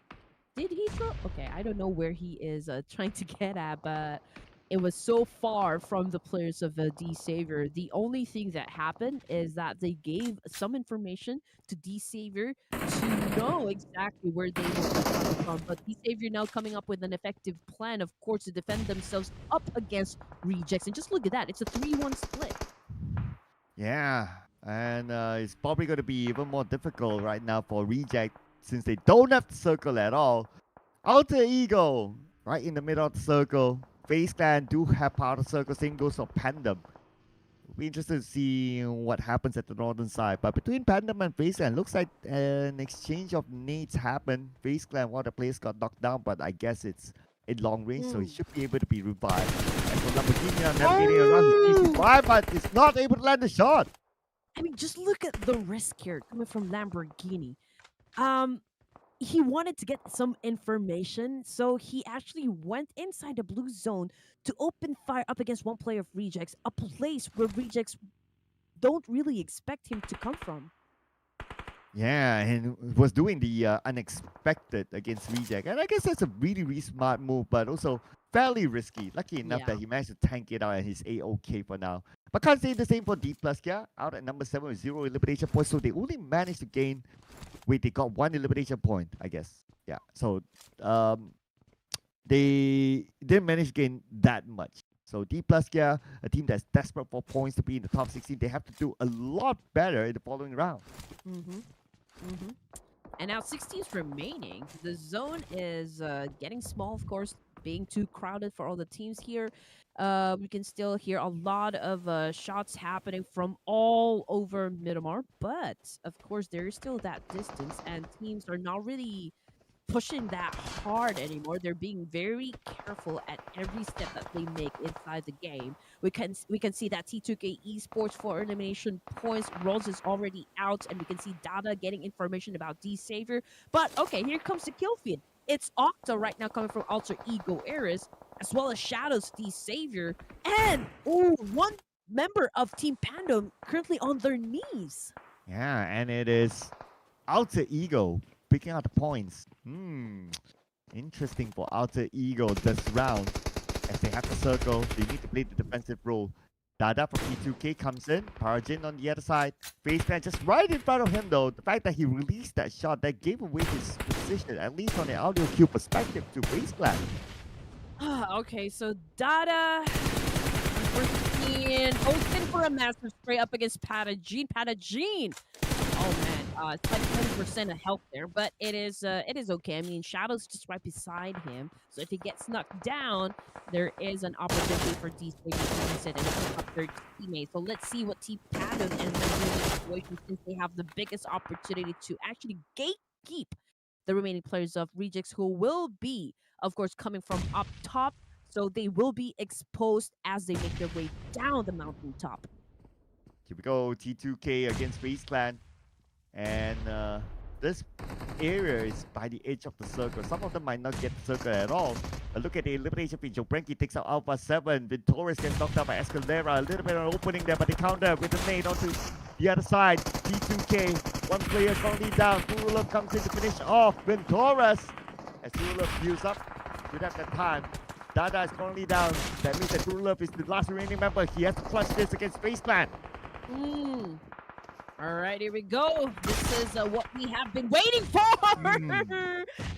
Did he throw? Okay, I don't know where he is trying to get at, but it was so far from the players of DXAVIER. The only thing that happened is that they gave some information to DXAVIER to know exactly where they were coming from. But DXAVIER now coming up with an effective plan, of course, to defend themselves up against Rejects. And just look at that. It's a 3-1 split. Yeah, and it's probably going to be even more difficult right now for Reject, since they don't have the circle at all. Alter Ego, right in the middle of the circle. FaZe Clan do have part of the circle. Same goes for Pandem. We'll be interested to see what happens at the northern side. But between Pandem and FaZe Clan, looks like an exchange of nades happened. FaZe Clan, one of the players got knocked down, but I guess it's in long range, so he should be able to be revived. And for Lamborghini, navigating around his DC5, but it's not able to land the shot. I mean, just look at the risk here coming from Lamborghini. He wanted to get some information, so he actually went inside the blue zone to open fire up against one player of Rejects, a place where Rejects don't really expect him to come from. Yeah, and was doing the unexpected against Reject. And I guess that's a really, really smart move, but also fairly risky. Lucky enough that he managed to tank it out and he's A-OK for now. But can't say the same for DPLUS, yeah? Out at number 7 with 0 elimination points, so they only managed to gain... Wait, they got 1 elimination point, I guess. Yeah, so they didn't manage to gain that much. So DPLUS, yeah, a team that's desperate for points to be in the top 16, they have to do a lot better in the following round. And now 6 teams remaining. The zone is getting small, of course, being too crowded for all the teams here. We can still hear a lot of shots happening from all over Miramar, but of course there is still that distance, and teams are not really pushing that hard anymore. They're being very careful at every step that they make inside the game. We can see that T2K Esports for elimination points. Rose is already out, and we can see Dada getting information about DXAVIER. But okay, here comes the kill feed. It's Octa right now coming from Alter Ego Eris, as well as Shadows DXAVIER, and one member of Team Pandom currently on their knees. Yeah, and it is Alter Ego picking out the points. Interesting for Alter Ego this round. As they have the circle, they need to play the defensive role. Dada from T2K comes in, Parajin on the other side. FaZe just right in front of him though. The fact that he released that shot, that gave away his position, at least on the audio cue perspective, to FaZe. Okay, so Dada hosting for a massive spray up against Patagene. Oh man, it's like 20% of health there, but it is okay. I mean, Shadow's just right beside him, so if he gets knocked down, there is an opportunity for DXAVIER to reset and pick up their teammates. So let's see what Team Pandom ends up doing in this situation, since they have the biggest opportunity to actually gatekeep the remaining players of Rejects, who will be, of course, coming from up top. So they will be exposed as they make their way down the mountaintop. Here we go, T2K against FaZe Clan. And this area is by the edge of the circle. Some of them might not get the circle at all. But look at the elimination feed. Jobrenki takes out Alpha 7. Vintorius gets knocked out by Escalera. A little bit of an opening there, but they counter with the nade onto the other side. T2K, one player currently down. Turulov comes in to finish off Vintorius. As Turulov views up, should have that time. Dada is currently down. That means that Turulov is the last remaining member. He has to clutch this against FaZe Clan. All right, here we go. This is what we have been waiting for.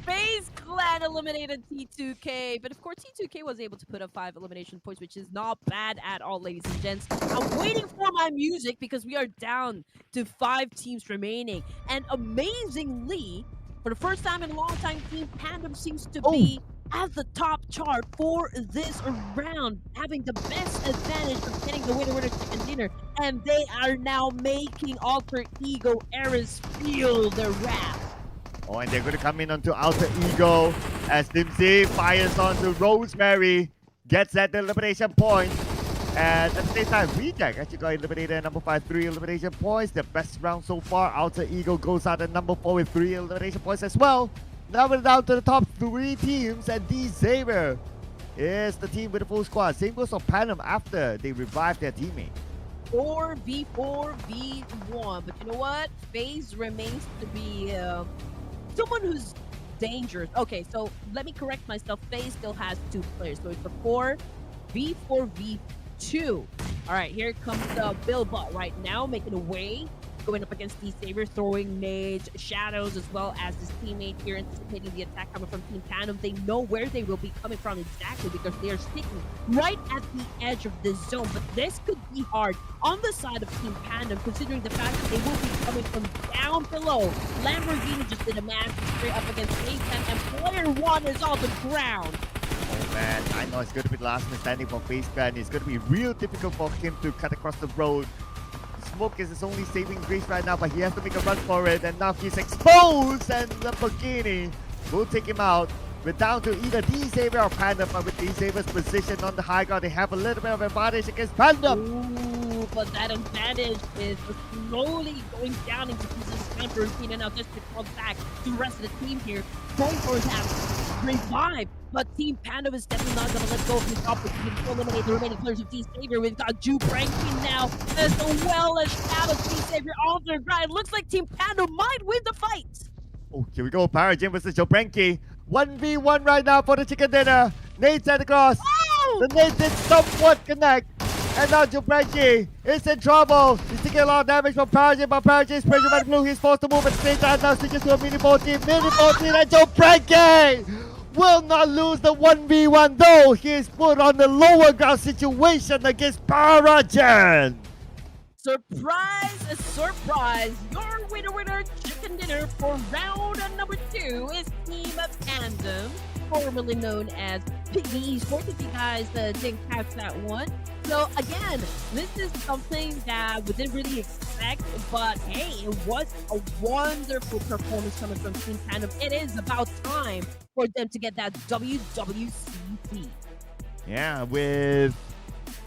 FaZe Clan eliminated T2K. But of course, T2K was able to put up 5 elimination points, which is not bad at all, ladies and gents. I'm waiting for my music because we are down to 5 teams remaining. And amazingly, for the first time in a long time, Team Pandom seems to be at the top chart for this round, having the best advantage of getting the winner chicken dinner, and they are now making Alter Ego Eris feel the wrath. Oh, and they're going to come in onto Alter Ego as Dimsy fires onto Rosemary, gets that elimination point. And at the same time, Reject actually got eliminated at number 5, 3 elimination points. The best round so far. Alter Ego goes out at number 4 with 3 elimination points as well. Now we're down to the top 3 teams, and DXAVIER is the team with the full squad. Same goes for Pandom after they revived their teammate. 4v4v1, but you know what? FaZe remains to be someone who's dangerous. Okay, so let me correct myself. FaZe still has 2 players, so it's a 4v4v2. All right, here comes Billbot right now, making a way. Going up against DXAVIER, throwing nades, Shadows, as well as his teammate here, anticipating the attack coming from Team Pandom. They know where they will be coming from exactly because they are sticking right at the edge of the zone. But this could be hard on the side of Team Pandom, considering the fact that they will be coming from down below. Lamborghini just did a massive straight up against FaZe, and player 1 is on the ground. Oh man, I know it's going to be the last man standing for FaZe Clan. It's going to be real difficult for him to cut across the road. Smoke is his only saving grace right now, but he has to make a run for it, and now he's exposed, and Lamborghini will take him out. We're down to either DXAVIER or Pandom, but with DXAVIER's position on the high ground, they have a little bit of advantage against Pandom. Ooh, but that advantage is slowly going down into pieces. Time for Rufina now just to come back to the rest of the team here. Going for that revive, but Team Pandom is definitely not going to let go of this opportunity to eliminate the remaining players of DXAVIER. We've got Jubranking now, as well as Shadow DXAVIER on their grind. Looks like Team Pandom might win the fight. Oh, here we go. Parajin versus Jobrenki. 1v1 right now for the chicken dinner. Nate sent across. Oh! The Nate did somewhat connect. And now Jobrenki is in trouble. He's taking a lot of damage from Parajin, but Parajin is pressure by the blue. He's forced to move at the same time. Now switches to a mini 14. Mini 14 and Jobrenki will not lose the 1v1 though. He is put on the lower ground situation against Parajin. Surprise, surprise! Your winner chicken dinner for round number 2 is Team Pandom, formerly known as Pubg Esports. If you guys didn't catch that one, So again, this is something that we didn't really expect, but hey, it was a wonderful performance coming from Team Tandem. It is about time for them to get that WWCC. Yeah, with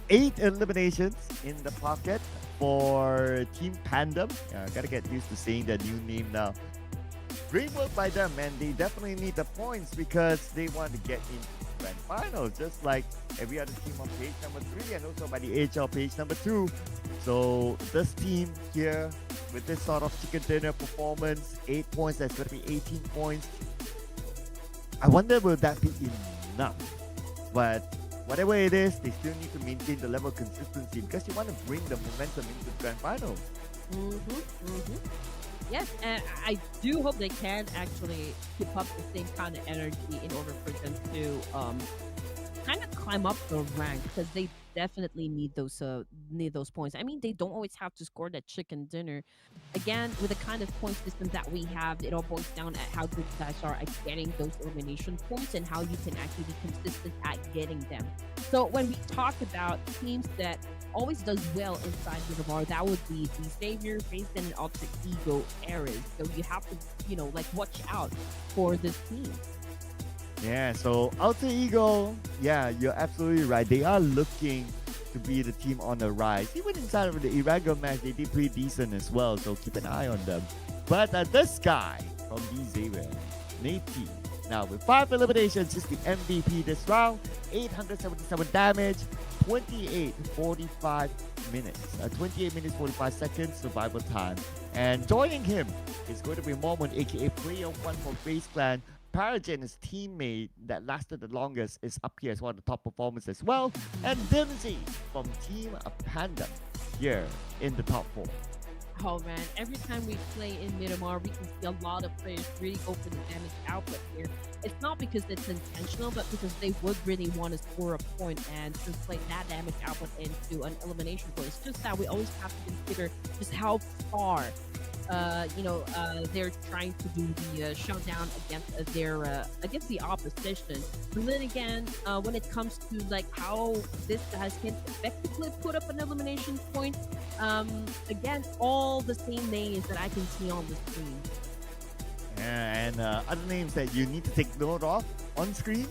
8 eliminations in the pocket for Team Pandem. Gotta get used to saying the new name now. Great work by them, and they definitely need the points because they want to get into the grand finals, just like every other team on page number 3 and also by the HL page number 2. So this team here, with this sort of chicken dinner performance, 8 points, that's going to be 18 points. I wonder will that be enough? But whatever it is, they still need to maintain the level of consistency because you want to bring the momentum into the grand finals. Yes, and I do hope they can actually keep up the same kind of energy in order for them to kind of climb up the rank, because they definitely need those points. I mean, they don't always have to score that chicken dinner. Again, with the kind of point system that we have, it all boils down at how good you guys are at getting those elimination points and how you can actually be consistent at getting them. So when we talk about teams that always does well inside Miramar, that would be DXAVIER, FaZe, and Alter Ego eras. So you have to, like watch out for this team. Yeah, so Alter Ego, yeah, you're absolutely right. They are looking to be the team on the rise. Even inside of the ERANGEL match, they did pretty decent as well, so keep an eye on them. But this guy from DXAVIER, Nate, now with 5 eliminations, is the MVP this round, 877 damage, 45 minutes, 28 minutes 45 seconds survival time. And joining him is going to be Mormon, aka Player 1 from FaZe Clan. Paragen, his teammate that lasted the longest, is up here as one of the top performers as well. And Dimsy from Team Pandem here in the top 4. Oh man, every time we play in Miramar, we can see a lot of players really go for the damage output here. It's not because it's intentional, but because they would really want to score a point and translate that damage output into an elimination point. It's just that we always have to consider just how far they're trying to do the showdown against the opposition. But then again, when it comes to like how this guys can effectively put up an elimination point, again, all the same names that I can see on the screen. Yeah, and other names that you need to take note of on screen,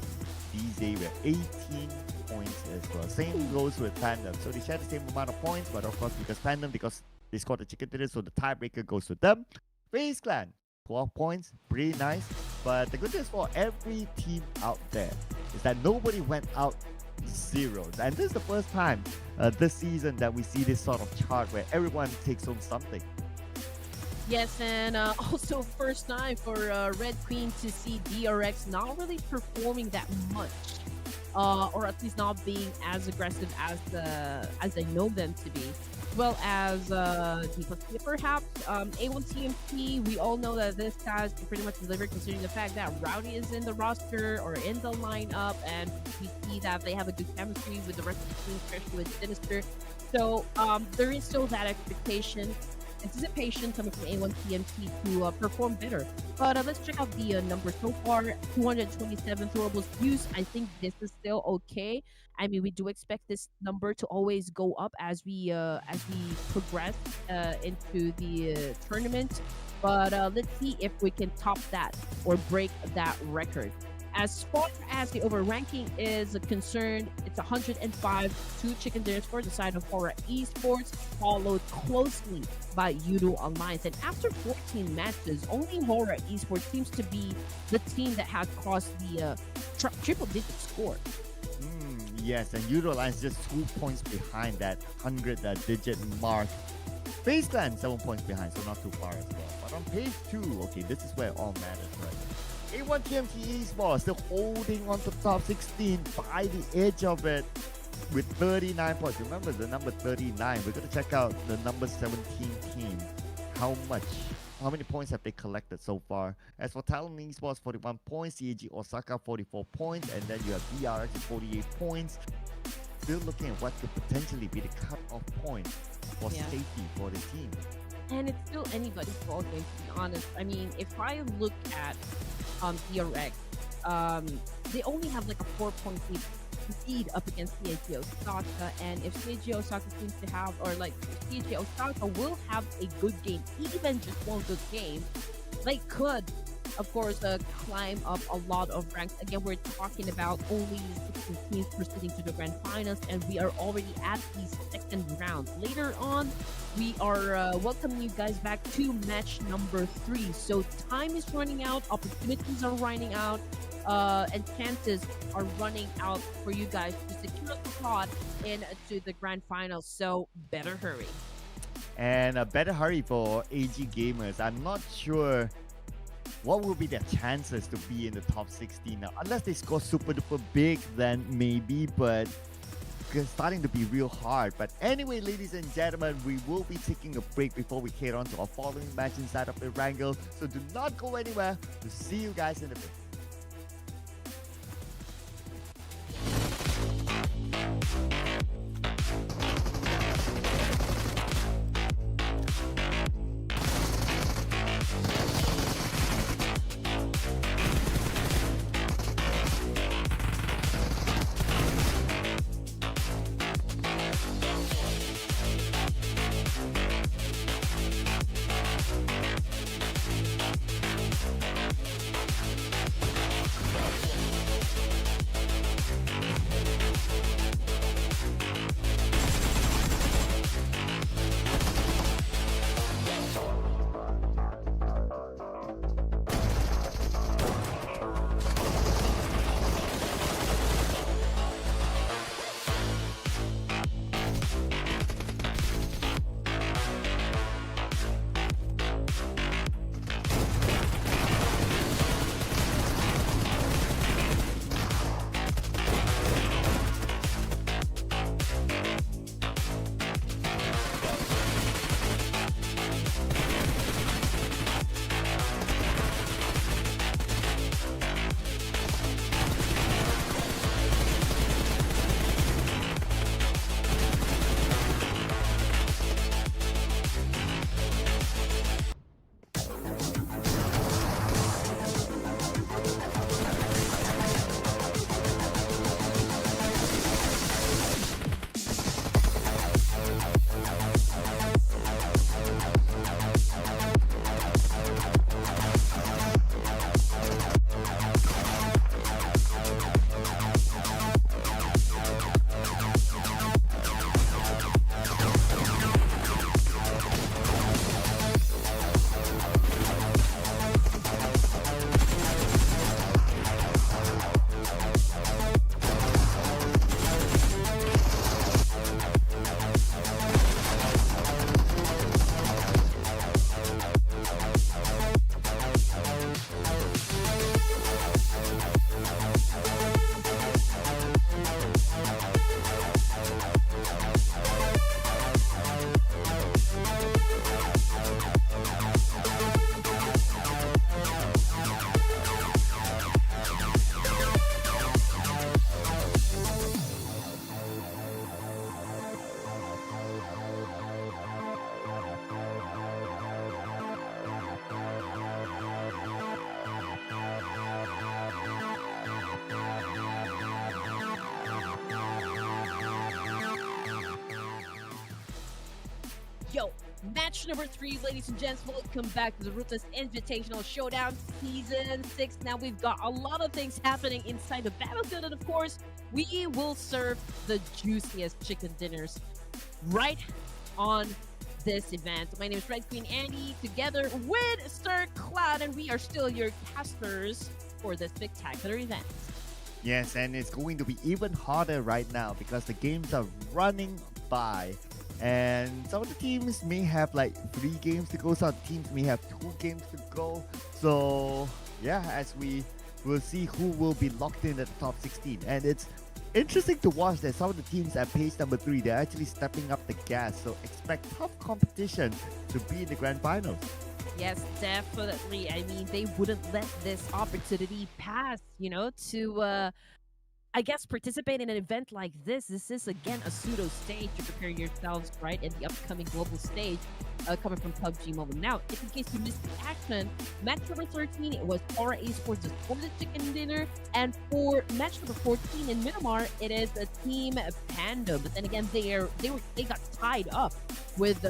DXAVIER, 18 points as well. Same goes with Pandem. So they share the same amount of points, but of course because Pandem, because they scored the chicken dinner, so the tiebreaker goes to them. FaZe Clan, 12 points, pretty nice. But the good news for every team out there is that nobody went out 0. And this is the first time this season that we see this sort of chart where everyone takes home something. Yes, and also first time for Red Queen to see DRX not really performing that much. Or at least not being as aggressive as they know them to be. As well as DPLUS perhaps. A1TMT, we all know that this guys can pretty much deliver considering the fact that Rowdy is in the roster or in the lineup, and we see that they have a good chemistry with the rest of the team, especially with Sinister. So there is still that anticipation coming from A1TMT to perform better. But let's check out the numbers so far. 227 throwables used. I think this is still okay. I mean, we do expect this number to always go up as we progress into the tournament. But let's see if we can top that or break that record. As far as the overranking is concerned, it's 105 2 chicken dinners for the side of HORAA Esports, followed closely by YOODO Alliance. And after 14 matches, only HORAA Esports seems to be the team that has crossed the triple-digit score. Yes, and YOODO Alliance just 2 points behind that 100-digit mark. FaZe Clan 7 points behind, so not too far as well. But on page 2, okay, this is where it all matters, right? A1TMT Esports still holding on to the top 16 by the edge of it with 39 points. Remember the number 39. We're going to check out the number 17 team. How many points have they collected so far? As for Talon Esports, 41 points. CAG Osaka, 44 points. And then you have DRX at 48 points. Still looking at what could potentially be the cut-off point for safety for the team. And it's still anybody's ball game, to be honest. I mean, if I look at DRX, they only have like a 4-point lead compete up against CAG Osaka, and if CAG Osaka seems to have, or like CAG Osaka will have a good game, even just one good game, they could, of course, climb up a lot of ranks. Again, we're talking about only 16 teams proceeding to the grand finals, and we are already at the second round. Later on, we are welcoming you guys back to match number 3. So time is running out, opportunities are running out, and chances are running out for you guys to secure a spot into the grand finals. So better hurry. And a better hurry for AG gamers. I'm not sure what will be their chances to be in the top 16 now. Unless they score super duper big, then maybe, but it's starting to be real hard. But anyway, ladies and gentlemen, we will be taking a break before we head on to our following match inside of ERANGEL. So do not go anywhere. We'll see you guys in a bit. Yo, match number 3, ladies and gents. Welcome back to the Ruthless Invitational Showdown Season 6. Now we've got a lot of things happening inside the battlefield, and of course, we will serve the juiciest chicken dinners right on this event. My name is Red Queen Andy, together with Sir Cloud, and we are still your casters for this spectacular event. Yes, and it's going to be even harder right now because the games are running by. And some of the teams may have like 3 games to go, some teams may have 2 games to go. So yeah, as we will see who will be locked in at the top 16. And it's interesting to watch that some of the teams at pace number 3, they're actually stepping up the gas. So expect tough competition to be in the grand finals. Yes, definitely. I mean, they wouldn't let this opportunity pass, you know, to I guess participate in an event like this is again a pseudo stage to prepare yourselves, right, in the upcoming global stage coming from PUBG Mobile. Now, if in case you missed the action, match number 13 it was HORAA Esports for the chicken dinner, and for match number 14 in Miramar, it is a team Panda. But then again, they got tied up with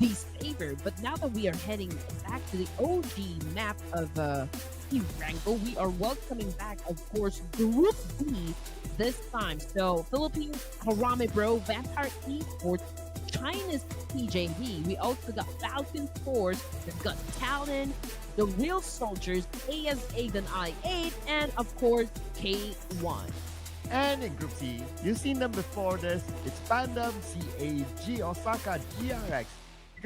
DXAVIER. But now that we are heading back to the OG map of ERANGEL, we are welcoming back, of course, Group B this time. So Philippines, HARAME Bro, Vampire Esports, China's TJV. We also got Falcon Force, we've got Talon, the Real Soldiers, AS8 and I8, and of course K1. And in Group C, you've seen them before this. It's Fandom, CAG, Osaka, GRX,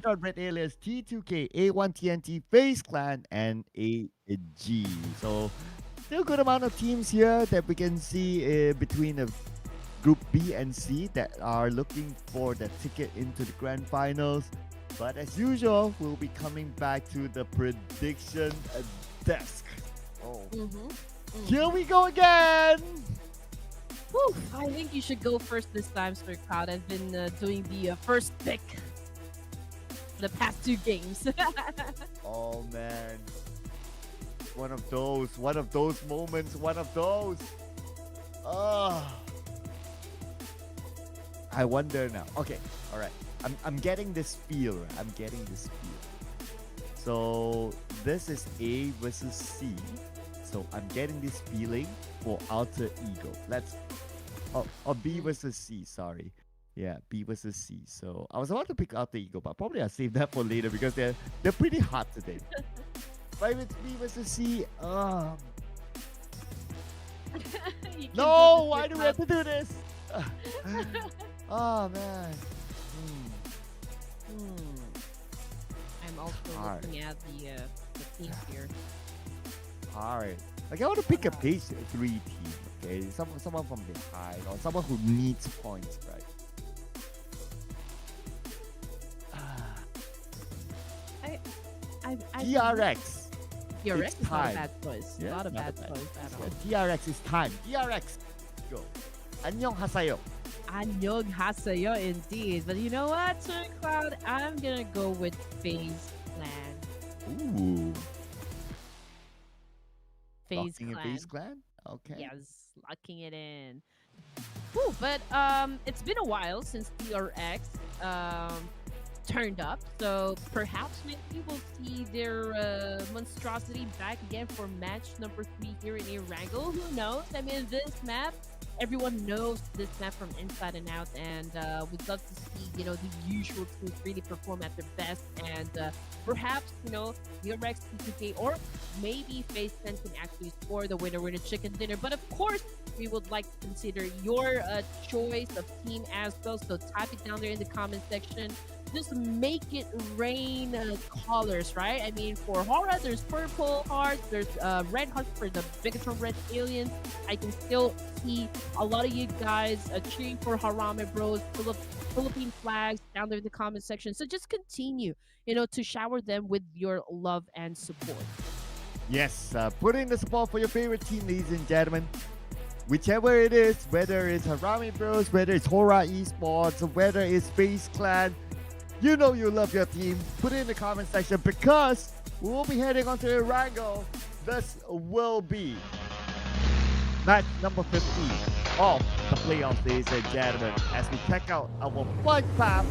Red Red Alias, T2K, A1TNT, FaZe Clan, and AG. So, still good amount of teams here that we can see between Group B and C that are looking for the ticket into the grand finals. But as usual, we'll be coming back to the prediction desk. Oh, here we go again! Whew, I think you should go first this time, Sir Cloud. I've been doing the first pick for the past 2 games. Oh man, one of those moments, one of those. I wonder now. Okay, all right. I'm getting this feel. I'm getting this feel. So this is A versus C. So I'm getting this feeling for Alter Ego. B versus C. Sorry. Yeah, B versus C. So I was about to pick Alter Ego, but probably I'll save that for later because they're pretty hot today. But if it's B versus C, no, why do we have to do this? Oh man. I'm also looking at the teams here. Alright. Like I want to pick a page 3 team, okay? Someone from behind or someone who needs points, right? DRX. DRX It's is not a time. bad choice. Yeah, not a not bad a bad choice at all. DRX is time. DRX. Go. Annyeonghaseyo. Annyeonghaseyo indeed. But you know what, Sir Cloud? I'm gonna go with FaZe Clan. Ooh. FaZe Locking in Clan. FaZe Clan? Okay. Yes, locking it in. Whew, but it's been a while since DRX turned up, so perhaps maybe we'll see their monstrosity back again for match number 3 here in ERANGEL. Who knows? I mean, this map, everyone knows this map from inside and out, and we'd love to see, you know, the usual teams really perform at their best, and perhaps, you know, DRX, T2K, or maybe FaZe can actually score the winner chicken dinner. But of course, we would like to consider your choice of team as well, so type it down there in the comment section. Just make it rain colors, right? I mean, for HORAA, there's purple hearts, there's red hearts for the Biggest Red Aliens. I can still see a lot of you guys cheering for HARAME Bros, Philippine flags down there in the comment section. So just continue, you know, to shower them with your love and support. Yes, put in the support for your favorite team, ladies and gentlemen. Whichever it is, whether it's HARAME Bros, whether it's HORAA Esports, or whether it's FaZe Clan, you know you love your team. Put it in the comment section because we'll be heading on to ERANGEL. This will be match number 15 of the playoffs, ladies and gentlemen, as we check out our flight path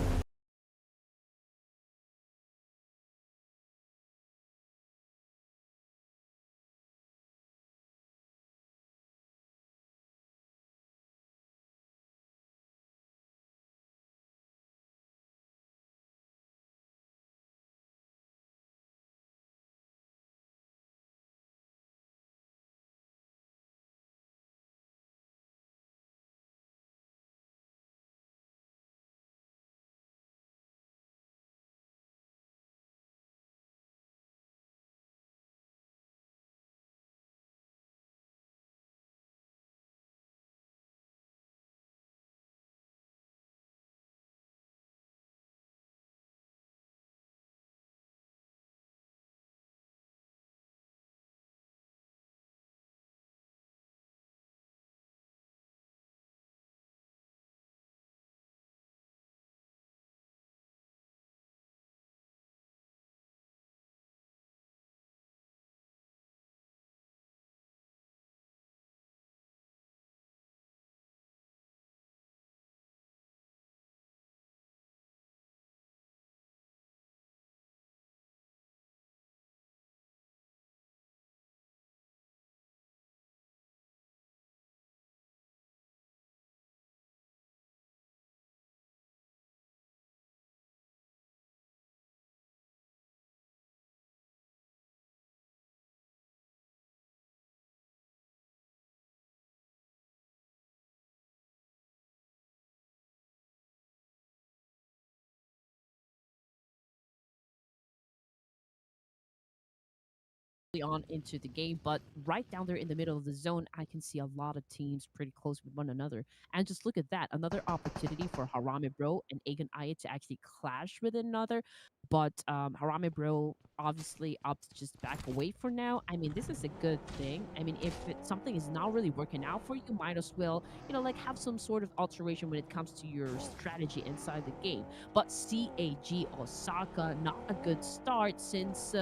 on into the game, but right down there in the middle of the zone, I can see a lot of teams pretty close with one another. And just look at that, another opportunity for Harame Bro and Agan Aya to actually clash with another. But Harame Bro obviously opts to just back away for now. I mean, this is a good thing. I mean, if something is not really working out for you, might as well, like have some sort of alteration when it comes to your strategy inside the game. But CAG Osaka, not a good start since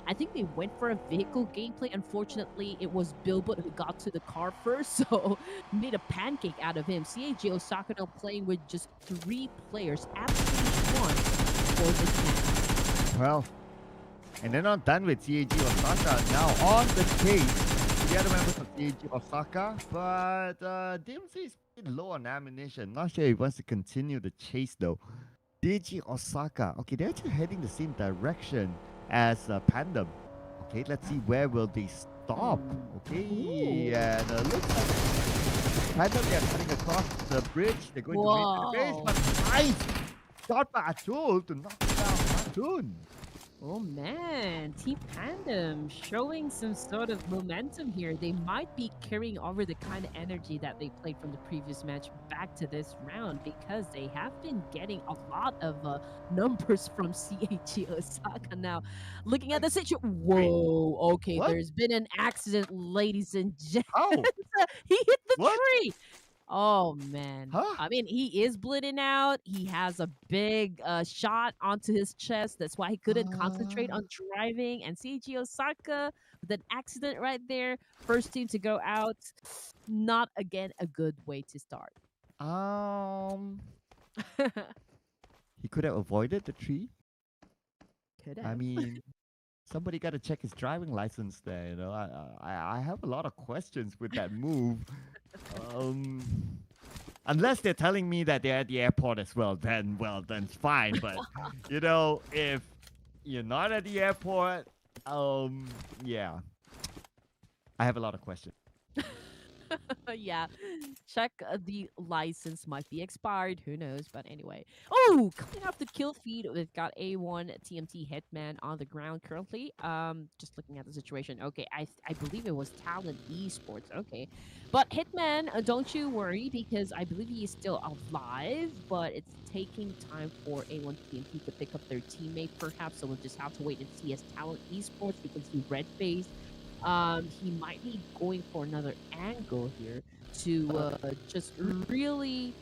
I think they went for a vehicle gameplay. Unfortunately, it was Bilbot who got to the car first, so made a pancake out of him. CAG Osaka now playing with just 3 players, absolutely one for this match. Well, and they're not done with CAG Osaka. Now on the case, the other members of CAG Osaka, but DMC is pretty low on ammunition. Not sure if he wants to continue the chase though. CAG Osaka, okay, they're actually heading the same direction as Pandem. Okay, let's see where will they stop. Okay, and looks like Pandem, they're cutting across the bridge. They're going to meet the base, but nice shot by Atul to knock down Atun. Oh man, Team Pandem showing some sort of momentum here. They might be carrying over the kind of energy that they played from the previous match back to this round because they have been getting a lot of numbers from CAG Osaka. Now, looking at the situation, whoa, okay, What? there's been an accident, ladies and gents. How? He hit the What? tree. Oh man. Huh? I mean, he is bleeding out. He has a big shot onto his chest. That's why he couldn't concentrate on driving. And CG Osaka with an accident right there. First team to go out. Not again a good way to start. He could have avoided the tree. Could I have. mean, somebody got to check his driving license there. You know, I have a lot of questions with that move. Unless they're telling me that they're at the airport as well, then it's fine. But you know, if you're not at the airport, yeah, I have a lot of questions. Yeah, check the license might be expired. Who knows? But anyway. Oh, coming off the kill feed, we've got A1 TMT Hitman on the ground currently. Just looking at the situation. Okay, I believe it was Talent Esports. Okay, but Hitman, don't you worry because I believe he is still alive. But it's taking time for A1 TMT to pick up their teammate, perhaps. So we'll just have to wait and see as Talent Esports. We can see red face. He might be going for another angle here to just really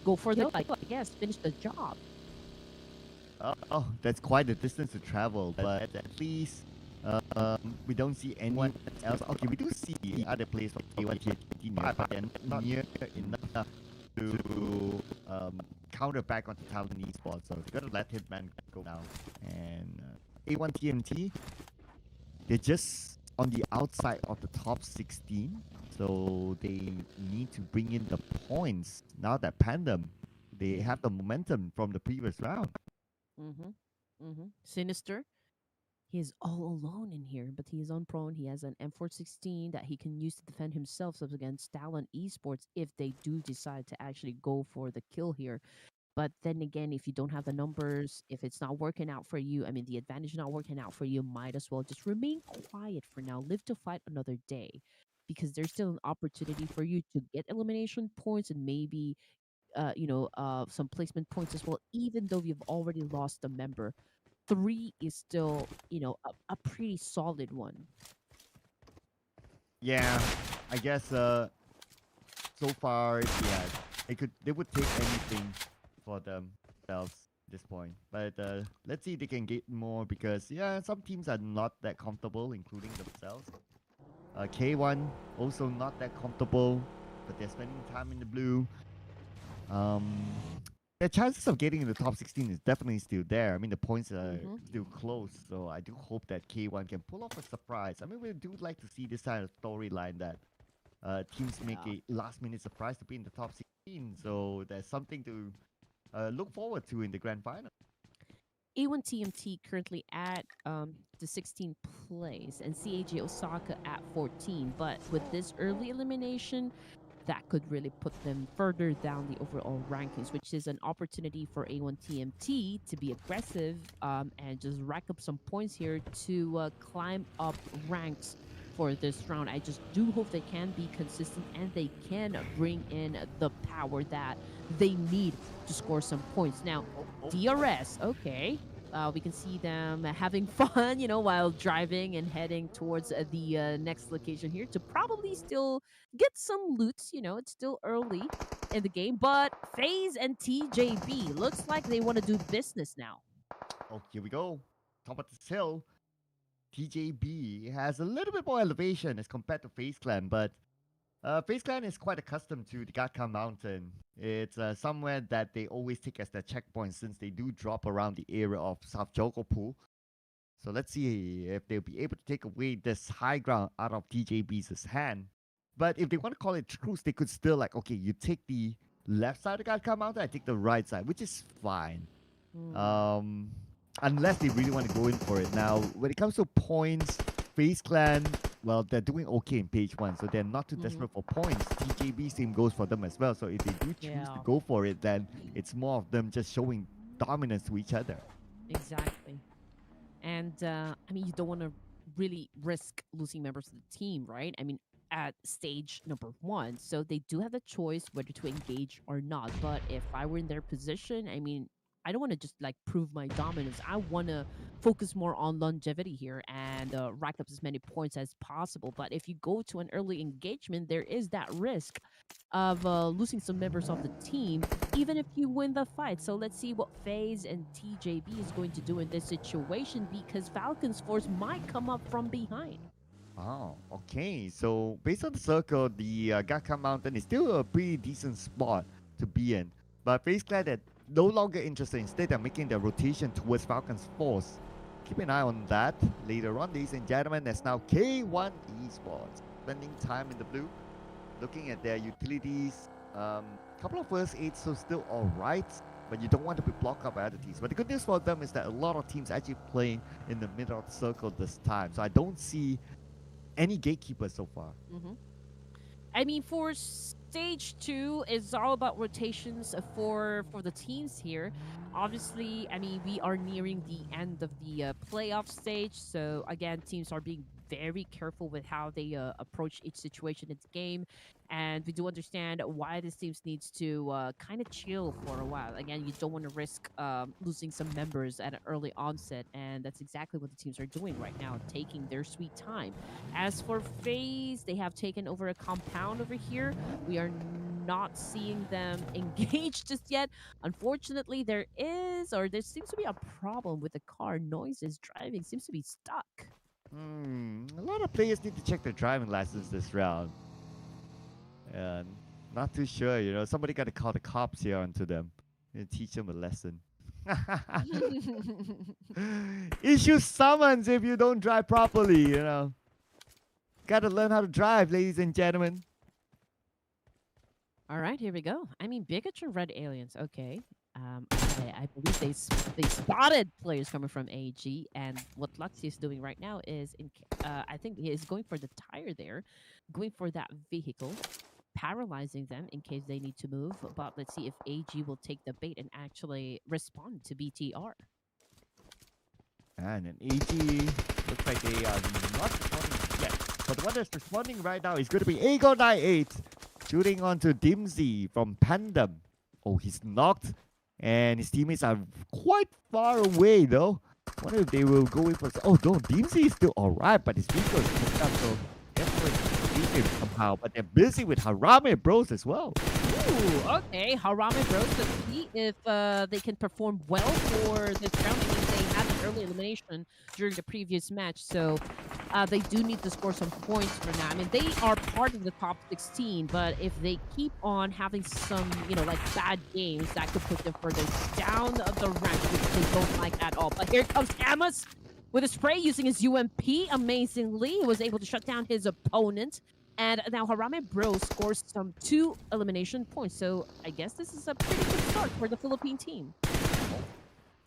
go for the kill, I guess, finish the job. Oh, that's quite a distance to travel, but at least we don't see anyone else. Okay, we do see other players from K1 nearby, but they're not near enough to counter back onto Talent Esports, so they gotta let Hitman go now. And A1 TMT, they're just on the outside of the top 16, so they need to bring in the points now that Pandem, they have the momentum from the previous round. Sinister, he is all alone in here, but he is unprone. He has an M416 that he can use to defend himself against Talent Esports if they do decide to actually go for the kill here. But then again, if you don't have the numbers, if it's not working out for you, I mean, the advantage not working out for you, might as well just remain quiet for now. Live to fight another day because there's still an opportunity for you to get elimination points and maybe, some placement points as well, even though you've already lost a member. 3 is still, a pretty solid one. Yeah, I guess so far, yeah, they would take anything for themselves at this point. But let's see if they can get more because yeah, some teams are not that comfortable, including themselves. K1 also not that comfortable, but they're spending time in the blue. The chances of getting in the top 16 is definitely still there. I mean, the points are still close, so I do hope that K1 can pull off a surprise. I mean, we do like to see this kind of storyline that teams make a last-minute surprise to be in the top 16. So there's something to look forward to in the grand final. A1 TMT currently at the 16th place and CAG Osaka at 14. But with this early elimination, that could really put them further down the overall rankings, which is an opportunity for A1 TMT to be aggressive and just rack up some points here to climb up ranks for this round. I just do hope they can be consistent and they can bring in the power that they need to score some points. Now, DRS, okay. We can see them having fun, while driving and heading towards the next location here to probably still get some loot. It's still early in the game, but FaZe and TJB looks like they want to do business now. Oh, here we go. Top of this hill. TJB has a little bit more elevation as compared to FaZe Clan, but FaZe Clan is quite accustomed to the Gakka Mountain. It's somewhere that they always take as their checkpoint since they do drop around the area of South Jogopool. So let's see if they'll be able to take away this high ground out of TJB's hand. But if they want to call it truce, they could still okay, you take the left side of the Gakka Mountain, I take the right side, which is fine. Unless they really want to go in for it. Now, when it comes to points, FaZe Clan, well, they're doing okay in page 1, so they're not too desperate for points. TJB's team goes for them as well, so if they do choose to go for it, then it's more of them just showing dominance to each other. Exactly. And, you don't want to really risk losing members of the team, right? At stage number 1, so they do have the choice whether to engage or not. But if I were in their position, I don't want to just prove my dominance. I want to focus more on longevity here and rack up as many points as possible. But if you go to an early engagement, there is that risk of losing some members of the team, even if you win the fight. So let's see what FaZe and TJB is going to do in this situation, because Falcon's Force might come up from behind. Oh, okay. So based on the circle, the Gakka Mountain is still a pretty decent spot to be in. But FaZe Clan that no longer interested. Instead, they're making their rotation towards Falcon's Force. Keep an eye on that later on, ladies and gentlemen. That's now K1 Esports. Spending time in the blue, looking at their utilities. Couple of first aids, so still alright. But you don't want to be blocked up by other teams. But the good news for them is that a lot of teams actually playing in the middle of the circle this time. So I don't see any gatekeepers so far. For stage 2, it's all about rotations for the teams here. Obviously, we are nearing the end of the playoff stage. So again, teams are being very careful with how they approach each situation in the game. And we do understand why this team needs to kind of chill for a while. Again, you don't want to risk losing some members at an early onset. And that's exactly what the teams are doing right now, taking their sweet time. As for FaZe, they have taken over a compound over here. We are not seeing them engage just yet. Unfortunately, there seems to be a problem with the car. Noises driving seems to be stuck. A lot of players need to check their driving license this round. And not too sure, somebody got to call the cops here onto them and teach them a lesson. Issue summons if you don't drive properly, Got to learn how to drive, ladies and gentlemen. All right, here we go. Bigot and Red Aliens. Okay. I believe they spotted players coming from AG, and what Luxy is doing right now is, I think he is going for the tire there, going for that vehicle, paralyzing them in case they need to move. But let's see if AG will take the bait and actually respond to BTR. And an AG looks like they are not responding yet. But the one that's responding right now is going to be Ago98, shooting onto Dimsy from Pandem. Oh, he's knocked. And his teammates are quite far away, though. I wonder if they will go in for... Oh, no, Dimsy is still alright, but his vehicle is picked up, so definitely beat him somehow. But they're busy with Harame Bros as well. Ooh, okay. Harame Bros, let's see if they can perform well for this round. They had an early elimination during the previous match, so they do need to score some points for now. They are part of the top 16, but if they keep on having some, bad games, that could put them further down the rank, which they don't like at all. But here comes Amos with a spray using his UMP. Amazingly, he was able to shut down his opponent. And now Harame Bro scores some 2 elimination points. So I guess this is a pretty good start for the Philippine team.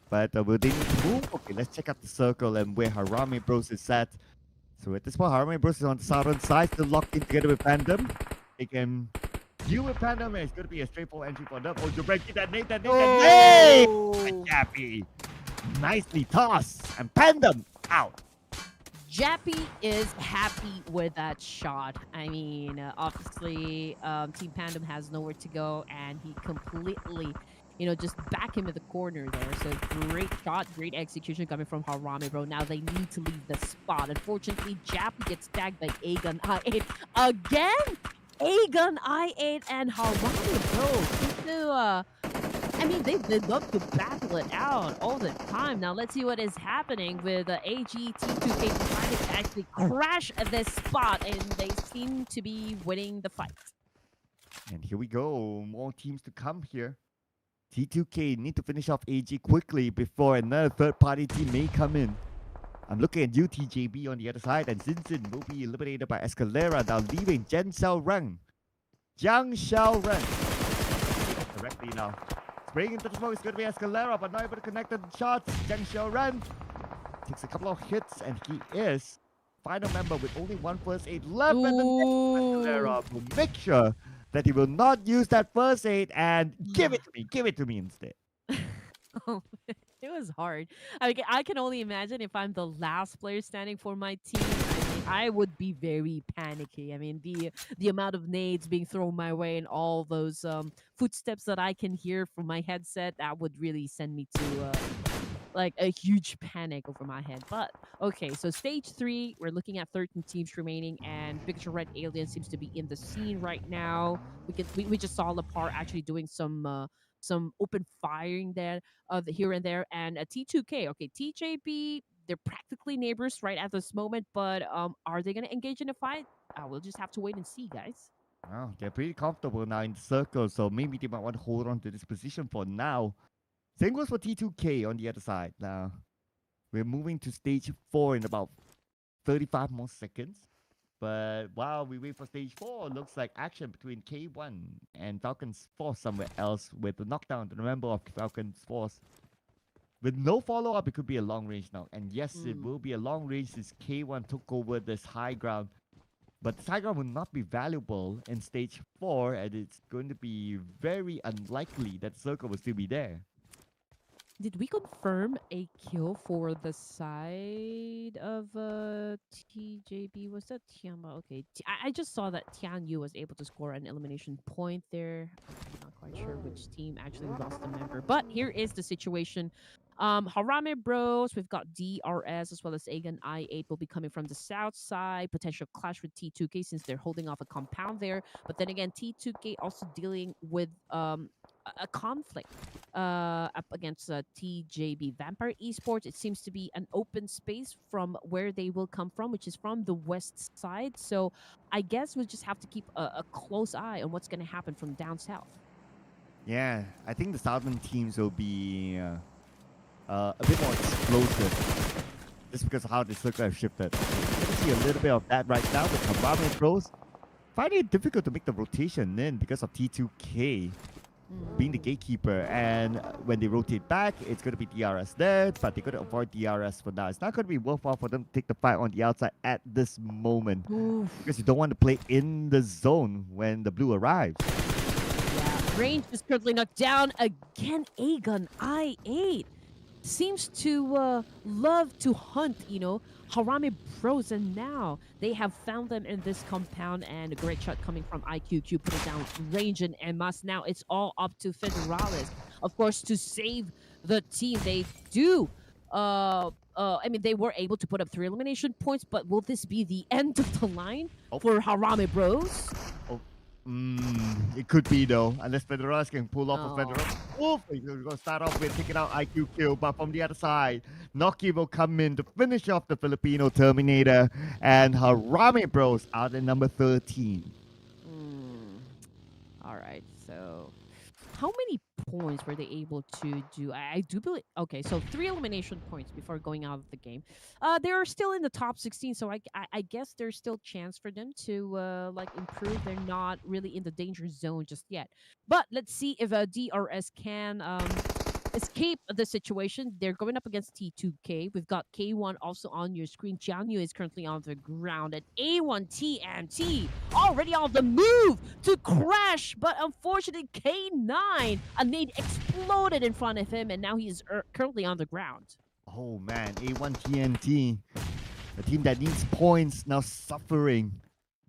But will they need to move? Okay, let's check out the circle and where Harame Bros is at. So at this point, Harame Bros is on the southern side, still locked in together with Pandem. They can You with Phantom, it's going to be a straightforward entry for them. Oh, you're breaking that Nate, that Nate, that Nate! Oh, Jappy. Nicely tossed. And Phantom out. Jappy is happy with that shot. I mean, obviously, Team Pandem has nowhere to go, and he completely, just back him in the corner there. So great shot, great execution coming from Harame, bro. Now they need to leave the spot. Unfortunately, Jappy gets tagged by Aegon I8 again. Aegon I8 and Harame, bro. I mean, they love to battle it out all the time. Now, let's see what is happening with AGT2K deciding to actually crash this spot, and they seem to be winning the fight. And here we go. More teams to come here. T2K need to finish off AG quickly before another third-party team may come in. I'm looking at UTJB on the other side, and Zinzin will be eliminated by Escalera, now leaving Jen Xiaoreng. Jiang Xiaoreng. Directly now. Spraying into the smoke is going to be Escalera, but not able to connect the shots. Jiang Xiaoreng takes a couple of hits, and he is final member with only one first aid left. And the next Escalera will make sure that he will not use that first aid and give it to me instead. Oh, it was hard. I can only imagine if I'm the last player standing for my team. I mean, I would be very panicky. I mean, the amount of nades being thrown my way and all those footsteps that I can hear from my headset, that would really send me to like a huge panic over my head. But okay, so stage 3, we're looking at 13 teams remaining, and Victor Red Alien seems to be in the scene right now. We just saw Lepar actually doing some open firing there, here and there, and T2K. Okay, TJB. They're practically neighbors right at this moment, but are they gonna engage in a fight? We'll just have to wait and see, guys. Oh, they're pretty comfortable now in the circle, so maybe they might want to hold on to this position for now. Same goes for T2K on the other side. Now, we're moving to stage 4 in about 35 more seconds. But while we wait for stage 4, looks like action between K1 and Falcon's Force somewhere else with the knockdown to the member of Falcon's Force. With no follow-up, it could be a long range now. And yes, it will be a long range since K1 took over this high ground. But this high ground will not be valuable in stage 4, and it's going to be very unlikely that Circle will still be there. Did we confirm a kill for the side of TJB? Was that TIANBA? Okay, I just saw that Tianyu was able to score an elimination point there. I'm not quite sure which team actually lost a member, but here is the situation. Harame Bros, we've got DRS as well as Aegon I8 will be coming from the south side. Potential clash with T2K since they're holding off a compound there. But then again, T2K also dealing with a conflict up against TJB Vampire Esports. It seems to be an open space from where they will come from, which is from the west side. So I guess we'll just have to keep a close eye on what's going to happen from down south. Yeah, I think the southern teams will be a bit more explosive just because of how the circle have shifted. You can see a little bit of that right now with Harame Pros. Finding it difficult to make the rotation in because of T2K being the gatekeeper, and when they rotate back, it's going to be DRS there, but they're going to avoid DRS for now. It's not going to be worthwhile for them to take the fight on the outside at this moment. Oof. Because you don't want to play in the zone when the blue arrives. Yeah, range is currently knocked down again. Aegon I8 seems to love to hunt, Harame Bros, and now they have found them in this compound, and a great shot coming from IQQ, putting down Range and Emas. Now it's all up to Federalis, of course, to save the team. They do, I mean, they were able to put up 3 elimination points, but will this be the end of the line for Harame Bros? It could be though, unless Federalis can pull off a Federalis. Oof! We're going to start off with taking out IQQ, but from the other side, Noki will come in to finish off the Filipino Terminator, and Harame Bros out at number 13. All right, so how many points were they able to do? I do believe, okay, so 3 elimination points before going out of the game. They're still in the top 16, so I guess there's still chance for them to like improve. They're not really in the danger zone just yet. But let's see if DRS can escape the situation. They're going up against T2K. We've got K1 also on your screen. Jianyu is currently on the ground. And A1 TMT already on the move to crash. But unfortunately, K9, a nade exploded in front of him. And now he is currently on the ground. Oh man, A1 TNT, the team that needs points, now suffering.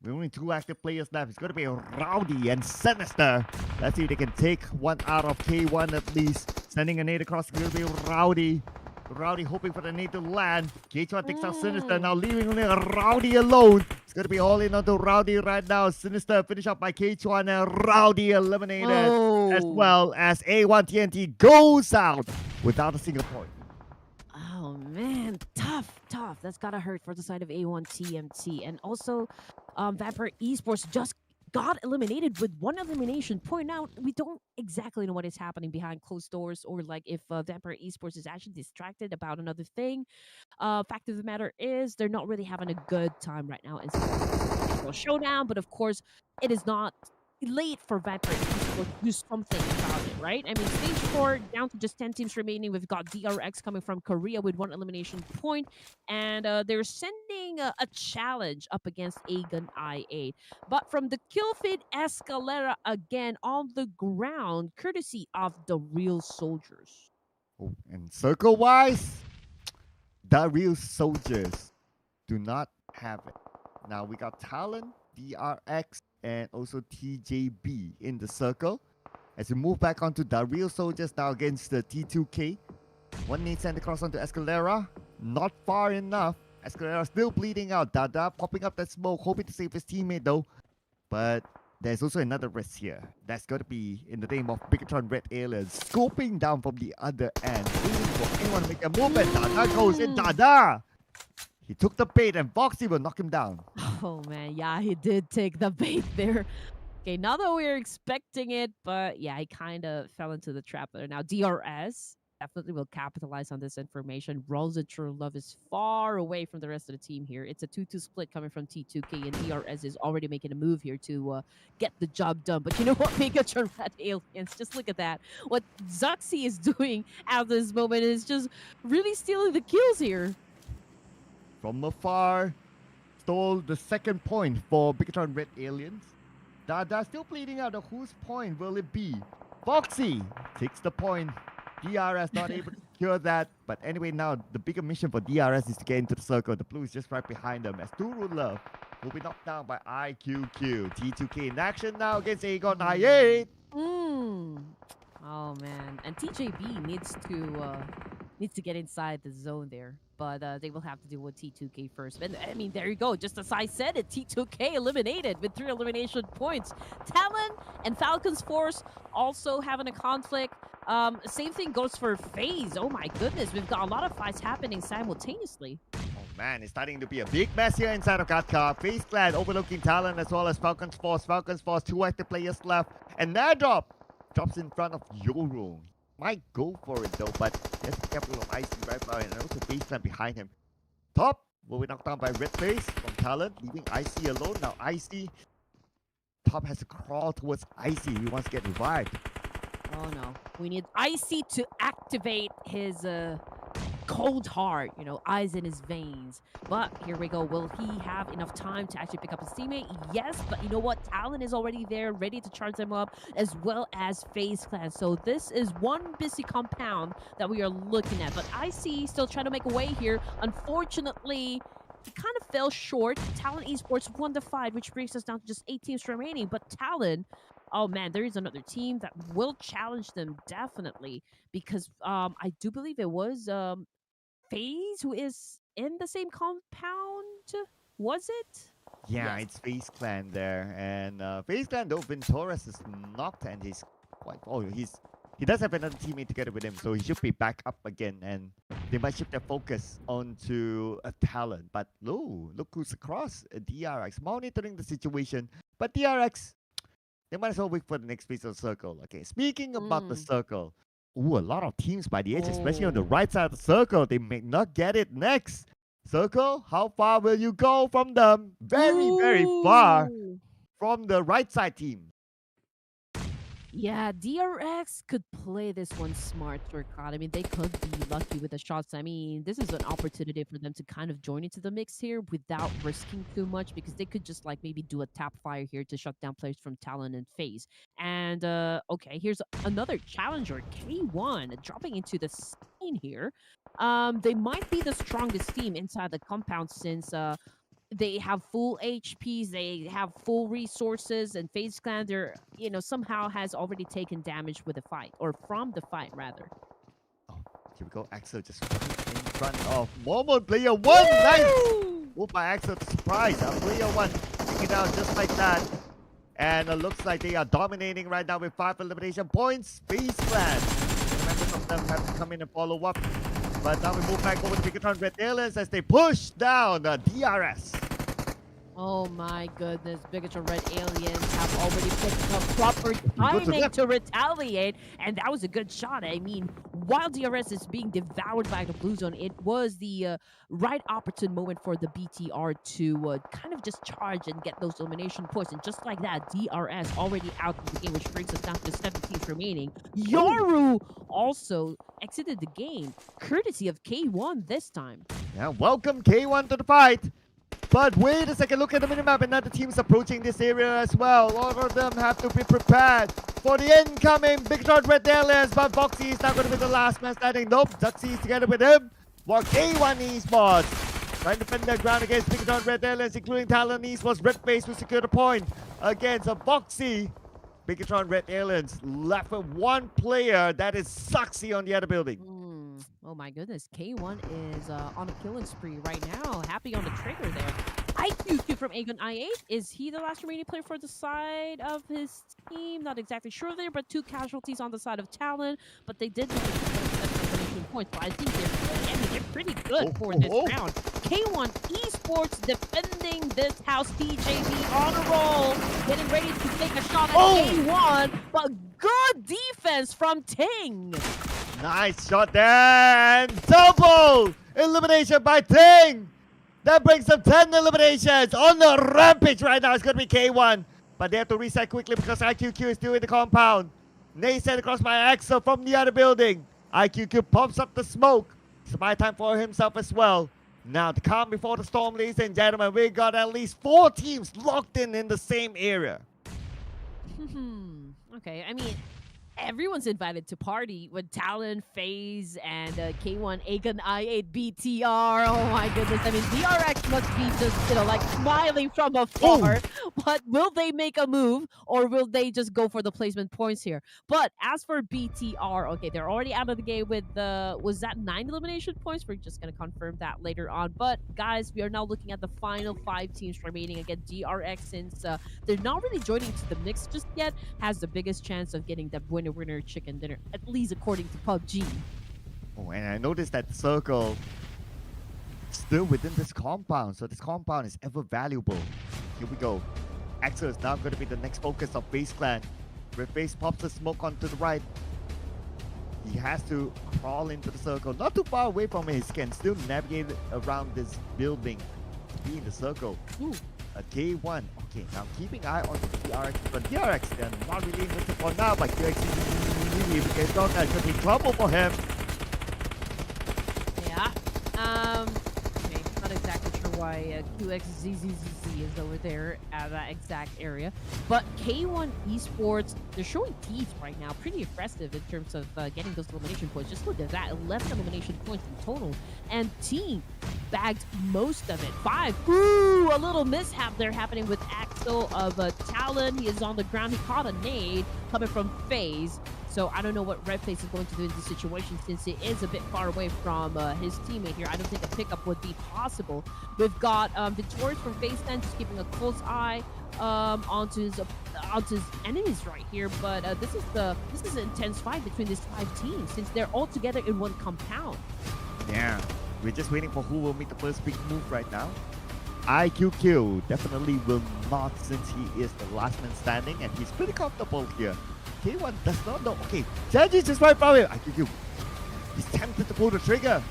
With only 2 active players left. It's going to be Rowdy and Sinister. Let's see if they can take one out of K1 at least. Sending a nade across. It's going to be Rowdy. Rowdy hoping for the nade to land. K1 takes out Sinister. Now leaving only Rowdy alone. It's going to be all in onto Rowdy right now. Sinister finished up by K1 and Rowdy eliminated. As well as A1 TNT goes out without a single point. Oh man, tough. That's gotta hurt for the side of A1 TMT. And also, Vampire Esports just got eliminated with 1 elimination point. Now, we don't exactly know what is happening behind closed doors, or like if Vampire Esports is actually distracted about another thing. Fact of the matter is, they're not really having a good time right now in Showdown, but of course, it is not late for Vampire Esports to do something about it, right? I mean, stage 4 down to just 10 teams remaining. We've got DRX coming from Korea with 1 elimination point, and they're sending a challenge up against Aegon I8. But from the kill feed, Escalera again on the ground, courtesy of the real soldiers. Oh, and circle-wise, the real soldiers do not have it. Now we got Talon, DRX, and also TJB in the circle. As we move back onto the real soldiers now against the T2K. 1 nade sent across onto Escalera. Not far enough. Escalera still bleeding out. Dada popping up that smoke, hoping to save his teammate though. But there's also another risk here. That's got to be in the name of Bigatron Red Aliens. Scoping down from the other end. Waiting for anyone to make a move, and Dada goes in. Dada! He took the bait and Foxy will knock him down. Oh man, yeah, he did take the bait there. Okay, not that we were expecting it, but yeah, he kind of fell into the trap there. Now, DRS definitely will capitalize on this information. Rolls and True Love is far away from the rest of the team here. It's a 2-2 split coming from T2K, and DRS is already making a move here to get the job done. But you know what, Megatron Red Aliens, just look at that. What Zuxi is doing at this moment is just really stealing the kills here. From afar, stole the 2nd point for Bigatron Red Aliens. Dada still bleeding out. Whose point will it be? Foxy takes the point. DRS not able to secure that. But anyway, now the bigger mission for DRS is to get into the circle. The blue is just right behind them as Turu Love will be knocked down by IQQ. T2K in action now against Aegon I8. Oh man, and TJB needs to get inside the zone there, but they will have to deal with T2K first. And I mean, there you go. Just as I said it, T2K eliminated with 3 elimination points. Talon and Falcon's Force also having a conflict. Same thing goes for FaZe. Oh my goodness, we've got a lot of fights happening simultaneously. Oh man, it's starting to be a big mess here inside of Gatka. FaZe Clan overlooking Talon as well as Falcon's Force. Falcon's Force, 2 active players left. And Nardrop drops in front of YOODO. Might go for it though, but there's a couple of Icy right behind, and also FaZe Clan behind him. Top will be knocked down by Red Face from Talon, leaving Icy alone. Now Icy, Top has to crawl towards Icy. He wants to get revived. Oh no, we need Icy to activate his cold heart, you know, eyes in his veins. But here we go. Will he have enough time to actually pick up his teammate? Yes, but you know what? Talon is already there, ready to charge them up, as well as FaZe Clan. So this is one busy compound that we are looking at. But Icy still trying to make a way here. Unfortunately, he kind of fell short. Talon Esports won the fight, which brings us down to just 8 teams remaining. But Talon, oh man, there is another team that will challenge them definitely, because I do believe it was FaZe who is in the same compound. Was it? Yeah, Yes. it's FaZe Clan there, and FaZe Clan though Ventoras is knocked, and he's quite. Oh, he does have another teammate together with him, so he should be back up again, and they might shift their focus onto a Talon. But no, look who's across, DRX monitoring the situation, but DRX, they might as well wait for the next phase of the circle. Okay, speaking about the circle, ooh, a lot of teams by the edge, especially on the right side of the circle. They may not get it next. Circle, how far will you go from them? Very, very far Ooh. from the right side team. Yeah, DRX could play this one smart, Turcot. I mean, they could be lucky with the shots. I mean, this is an opportunity for them to kind of join into the mix here without risking too much because they could just like maybe do a tap fire here to shut down players from Talon and FaZe. And okay, here's another challenger, K1, dropping into the scene here. They might be the strongest team inside the compound since they have full HPs, they have full resources, and FaZe Clan, they're, somehow has already taken damage with the fight, or from the fight, rather. Oh, here we go. Axel just right in front of Momo. Player one. Nice. Move by Axel to surprise. Player one taking it out just like that. And it looks like they are dominating right now with 5 elimination points. FaZe Clan. The members of them have to come in and follow up. But now we move back over to Bigatron Red Aliens as they push down the DRS. Oh my goodness, Bigatron Red Aliens have already picked up proper timing to retaliate, and that was a good shot. I mean, while DRS is being devoured by the blue zone, it was the right opportune moment for the BTR to kind of just charge and get those elimination points. And just like that, DRS already out of the game, which brings us down to the 17th remaining. Yoru also exited the game, courtesy of K1 this time. Yeah, welcome K1 to the fight. But wait a second, look at the minimap. Another team's approaching this area as well. All of them have to be prepared for the incoming Bigatron Red Aliens. But Boxy is not going to be the last man standing. Nope, Duxy is together with him. While K1 Esports trying to defend their ground against Bigatron Red Aliens, including Talon Esports. Red Face will secure the point against a Boxy. Bigatron Red Aliens left with one player, that is Suxy, on the other building. Oh my goodness, K1 is on a killing spree right now. Happy on the trigger there. IQQ from Aegon I8. Is he the last remaining player for the side of his team? Not exactly sure there, but 2 casualties on the side of Talon. But they did make points. So I think they're pretty good for this round. K1 Esports defending this house. TJV on a roll, getting ready to take a shot at K1, but good defense from Ting. Nice shot there, and double elimination by Ting. That brings them 10 eliminations on the rampage right now. It's going to be K1, but they have to reset quickly because IQQ is still in the compound. Nate sent across by Axel from the other building. IQQ pops up the smoke. It's my time for himself as well. Now, the calm before the storm, ladies and gentlemen. We got at least 4 teams locked in the same area. Okay, I mean, everyone's invited to party with Talon, FaZe, and K1 Aegon I8 BTR. Oh my goodness. I mean, DRX must be just, like smiling from afar. But will they make a move or will they just go for the placement points here? But as for BTR, okay, they're already out of the game with was that 9 elimination points? We're just going to confirm that later on. But guys, we are now looking at the final 5 teams remaining. Again, DRX, since they're not really joining to the mix just yet, has the biggest chance of getting that winner chicken dinner, at least according to PUBG. Oh, and I noticed that the circle still within this compound, so this compound is ever valuable. Here we go. Axel is now going to be the next focus of FaZe Clan. Where FaZe pops the smoke onto the right. He has to crawl into the circle, not too far away from it. He can still navigate around this building to be in the circle. A K1. Okay, now keeping eye on the DRX, but DRX, they're not really interested for now, but DRX is really because that could be trouble for him. Yeah. Okay, not exactly sure why QXZZZ is over there at that exact area. But K1 Esports, they're showing teeth right now. Pretty impressive in terms of getting those elimination points. Just look at that, 11 elimination points in total. And Team bagged most of it. 5. Ooh, a little mishap there happening with Axel of Talon. He is on the ground. He caught a nade coming from FaZe. So I don't know what Red Face is going to do in this situation since it is a bit far away from his teammate here. I don't think a pickup would be possible. We've got Victorious from FaZe then just keeping a close eye onto his enemies right here. But this is an intense fight between these 5 teams since they're all together in one compound. Yeah, we're just waiting for who will make the first big move right now. IQQ definitely will not, since he is the last man standing and he's pretty comfortable here. K1 does not know. Okay, Genji's just right from him. IQQ. He's tempted to pull the trigger.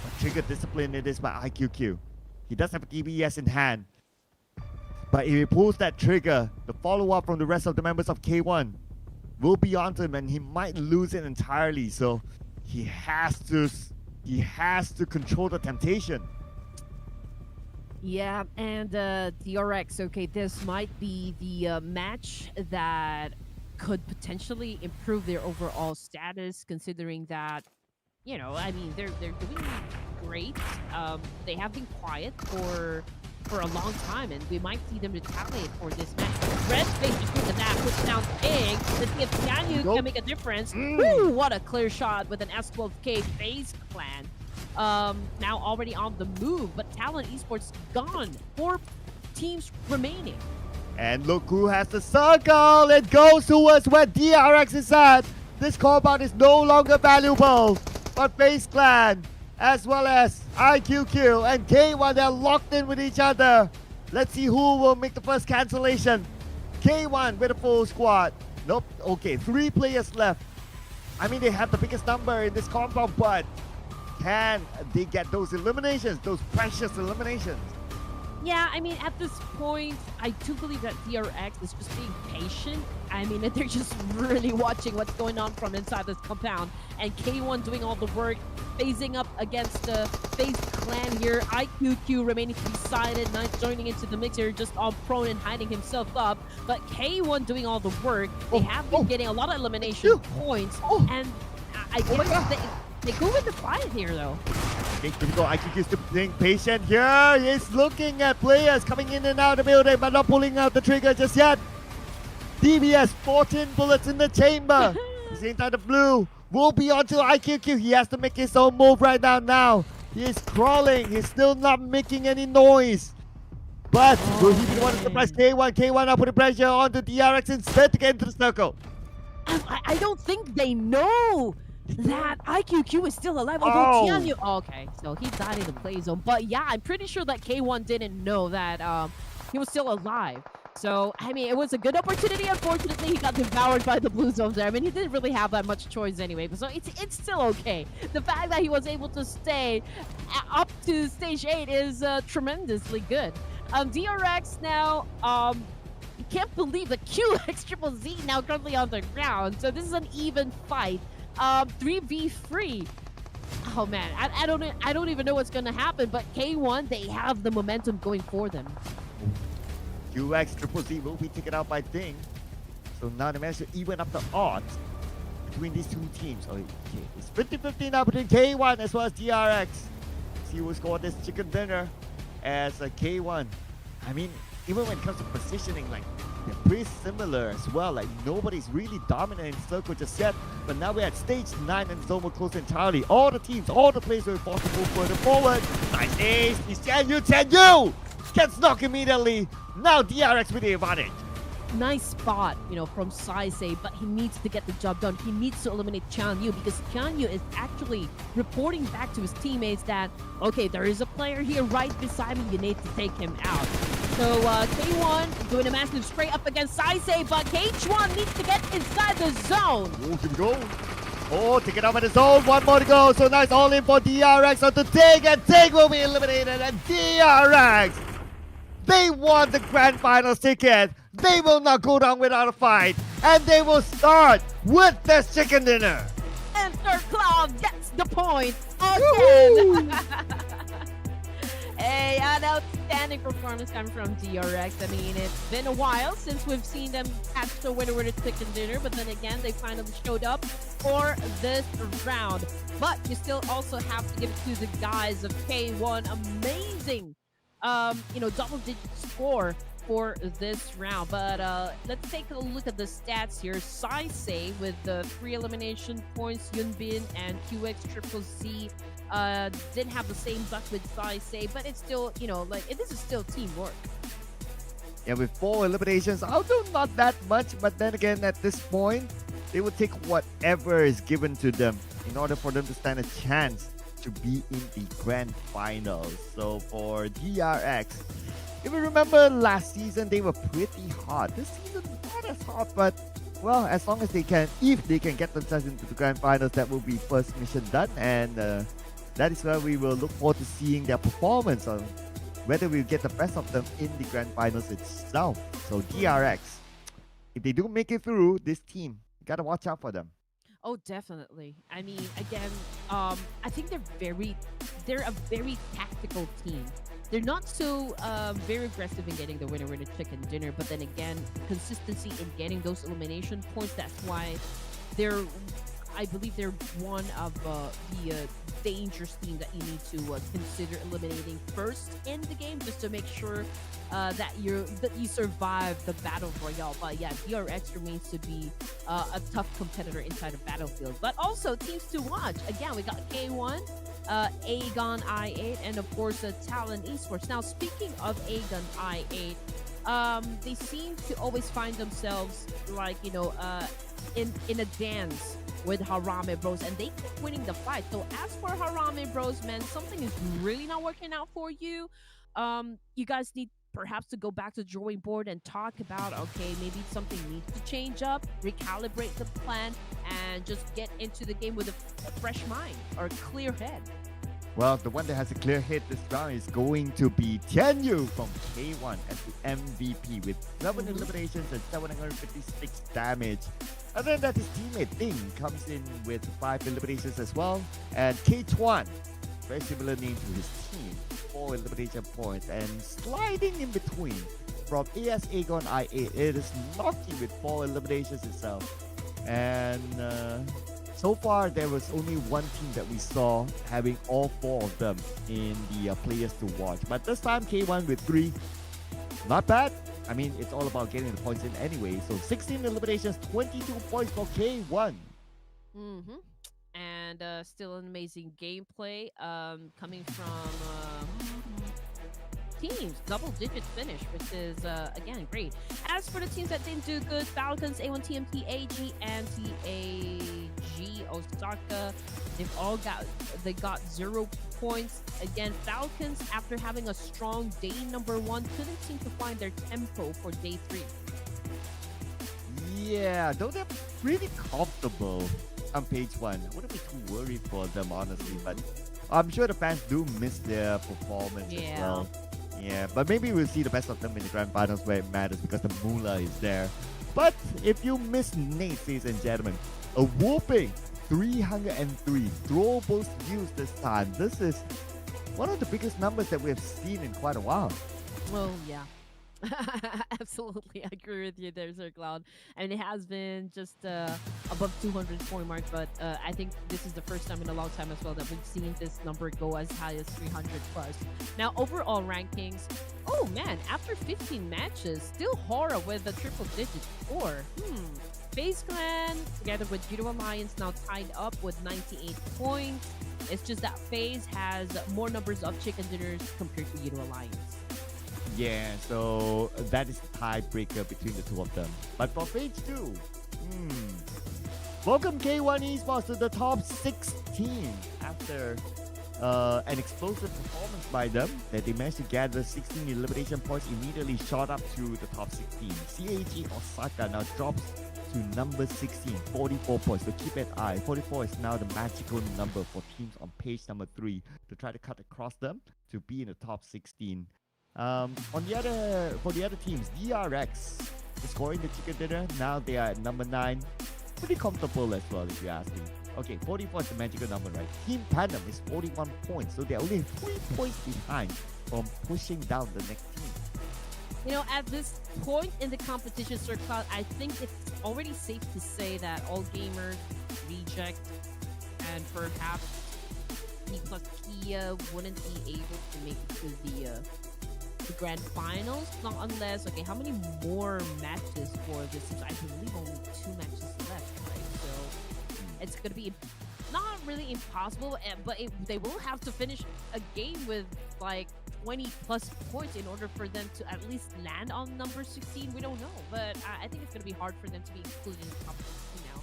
But trigger discipline it is by IQQ. He does have a DBS in hand. But if he pulls that trigger, the follow-up from the rest of the members of K1 will be onto him, and he might lose it entirely. So he has to control the temptation. Yeah, and DRX, okay, this might be the match that could potentially improve their overall status, considering that, you know, I mean, they're doing great. They have been quiet for a long time, and we might see them retaliate for this match. Red Space just doing that, puts down Pig. Let's see if Tianyu can make a difference. Woo, what a clear shot with an S12K FaZe clan. Now already on the move, but Talent Esports gone. 4 teams remaining. And look who has the circle. It goes towards where DRX is at. This compound is no longer valuable. But FaZe Clan, as well as IQQ and K1, they're locked in with each other. Let's see who will make the first cancellation. K1 with a full squad. Nope. Okay, 3 players left. I mean, they have the biggest number in this compound, but can they get those eliminations, those precious eliminations? Yeah, I mean, at this point, I do believe that DRX is just being patient. I mean, they're just really watching what's going on from inside this compound. And K1 doing all the work, phasing up against the FaZe clan here. IQQ remaining to be silent, not joining into the mix here, just all prone and hiding himself up. But K1 doing all the work. They have been getting a lot of elimination points. And I guess they go with the quiet here, though. Okay, here we go. IQQ still being patient here. He's looking at players coming in and out of the building, but not pulling out the trigger just yet. DBS, 14 bullets in the chamber. He's inside the blue. Will be onto IQQ. He has to make his own move right now. He is crawling. He's still not making any noise. But will he be the one to surprise K1? K1 now putting pressure onto DRX instead to get into the circle. I don't think they know that IQQ is still alive. Although Tianyu, okay, so he died in the play zone. But yeah, I'm pretty sure that K1 didn't know that he was still alive. So, I mean, it was a good opportunity. Unfortunately, he got devoured by the blue zones there. I mean, he didn't really have that much choice anyway. But so it's still okay. The fact that he was able to stay up to stage 8 is tremendously good. DRX now, you can't believe the QX Triple Z now currently on the ground. So this is an even fight. 3v3. Oh man, I don't even know what's gonna happen. But K1, they have the momentum going for them. QX Triple Z will be taken out by Ding. So now they managed to even up the odds between these two teams. Okay, it's 50-50 now between K1 as well as DRX. See who scored this chicken dinner as a K1. I mean, even when it comes to positioning, like, they're pretty similar as well. Like, nobody's really dominant in circle just yet. But now we're at stage 9 and zone will close entirely. All the teams, all the players will forced to move further forward. Nice ace. It's Tianyu. Gets knocked immediately. Now DRX with the advantage. Nice spot, you know, from Saisei, but he needs to get the job done. He needs to eliminate Tianyu because Tianyu is actually reporting back to his teammates that, okay, there is a player here right beside me. You need to take him out. So K1 doing a massive spray up against Saisei, but K1 needs to get inside the zone. Oh, here we go. Oh, take it out of the zone. One more to go. So nice all in for DRX on the Tig, and Tig will be eliminated. And DRX, they won the grand finals ticket. They will not go down without a fight. And they will start with this chicken dinner. And Third Cloud gets the point again. Hey, an outstanding performance coming from DRX. I mean, it's been a while since we've seen them catch the winner with a chicken dinner, but then again, they finally showed up for this round. But you still also have to give it to the guys of K1. Amazing, double-digit score for this round. But let's take a look at the stats here. Saisei with the 3 elimination points, Yunbin and QX Triple Z didn't have the same luck with Saisei, but it's still, this is still teamwork. Yeah, with 4 eliminations, although not that much, but then again, at this point, they will take whatever is given to them in order for them to stand a chance to be in the grand finals. So for DRX, if you remember last season, they were pretty hot. This season, not as hot, but well, as long as they can, if they can get themselves into the grand finals, that will be first mission done. And that is where we will look forward to seeing their performance on whether we'll get the best of them in the grand finals itself. So DRX, if they do make it through, this team, Gotta watch out for them. Oh, definitely. I mean, again, I think they're a very tactical team. They're not so very aggressive in getting the winner chicken dinner, but then again, consistency in getting those elimination points. That's why they're, I believe they're one of the dangerous teams that you need to consider eliminating first in the game, just to make sure that you survive the battle royale. But yeah, DRX remains to be a tough competitor inside of Battlefield. But also teams to watch. Again, we got K1, Aegon I8, and of course Talon Esports. Now, speaking of Aegon I8, they seem to always find themselves like in a dance with HARAME Bros, and they keep winning the fight. So as for HARAME Bros, man, something is really not working out for you. You guys need perhaps to go back to the drawing board and talk about, okay, maybe something needs to change up, recalibrate the plan, and just get into the game with a fresh mind or a clear head. Well, the one that has a clear hit this round is going to be Tianyu from K1 as the MVP with 7 eliminations and 756 damage. Other than that, his teammate Ding comes in with 5 eliminations as well. And K1, very similar name to his team, 4 elimination points. And sliding in between from AS Aegon I8, it is Noki with 4 eliminations itself. And so far, there was only one team that we saw having all 4 of them in the players to watch. But this time, K1 with 3. Not bad. I mean, it's all about getting the points in anyway. So 16 eliminations, 22 points for K1. And still an amazing gameplay coming from teams, double-digit finish, which is again great. As for the teams that didn't do good, Falcons, A1 TMT, AG, and TAG Osaka, they got 0 points. Again, Falcons, after having a strong day number 1, couldn't seem to find their tempo for day 3. Yeah, though they're pretty comfortable on page 1. I wouldn't be too worried for them, honestly, but I'm sure the fans do miss their performance as well. Yeah, but maybe we'll see the best of them in the grand finals where it matters because the moolah is there. But if you miss Nate, ladies and gentlemen, a whooping 303 throwable views this time. This is one of the biggest numbers that we have seen in quite a while. Well, yeah. Absolutely, I agree with you there, Sir Cloud. And it has been just above 200 point mark, but I think this is the first time in a long time as well that we've seen this number go as high as 300 plus. Now, overall rankings, oh man, after 15 matches, still HORAA with a triple-digit score. FaZe Clan, together with YOODO Alliance, now tied up with 98 points. It's just that FaZe has more numbers of chicken dinners compared to YOODO Alliance. Yeah, so that is the tiebreaker between the two of them. But for page 2, welcome K1 Esports to the top 16 after an explosive performance by them that they managed to gather 16 elimination points, immediately shot up to the top 16. CAG Osaka now drops to number 16, 44 points. So keep an eye. 44 is now the magical number for teams on page number 3 to try to cut across them to be in the top 16. For the other teams, DRX is scoring the chicken dinner. Now they are at number 9. Pretty comfortable as well, if you ask me. Okay, 44 is the magical number, right? Team Tandem is 41 points, so they're only 3 points behind from pushing down the next team. You know, at this point in the competition, Sir Cloud, I think it's already safe to say that All Gamers, Reject, and perhaps DPLUS Kia wouldn't be able to make it to the grand finals, not unless, okay, how many more matches for this? I believe only 2 matches left, right? So it's going to be not really impossible, but they will have to finish a game with like 20 plus points in order for them to at least land on number 16. We don't know, but I think it's going to be hard for them to be included in the competition now.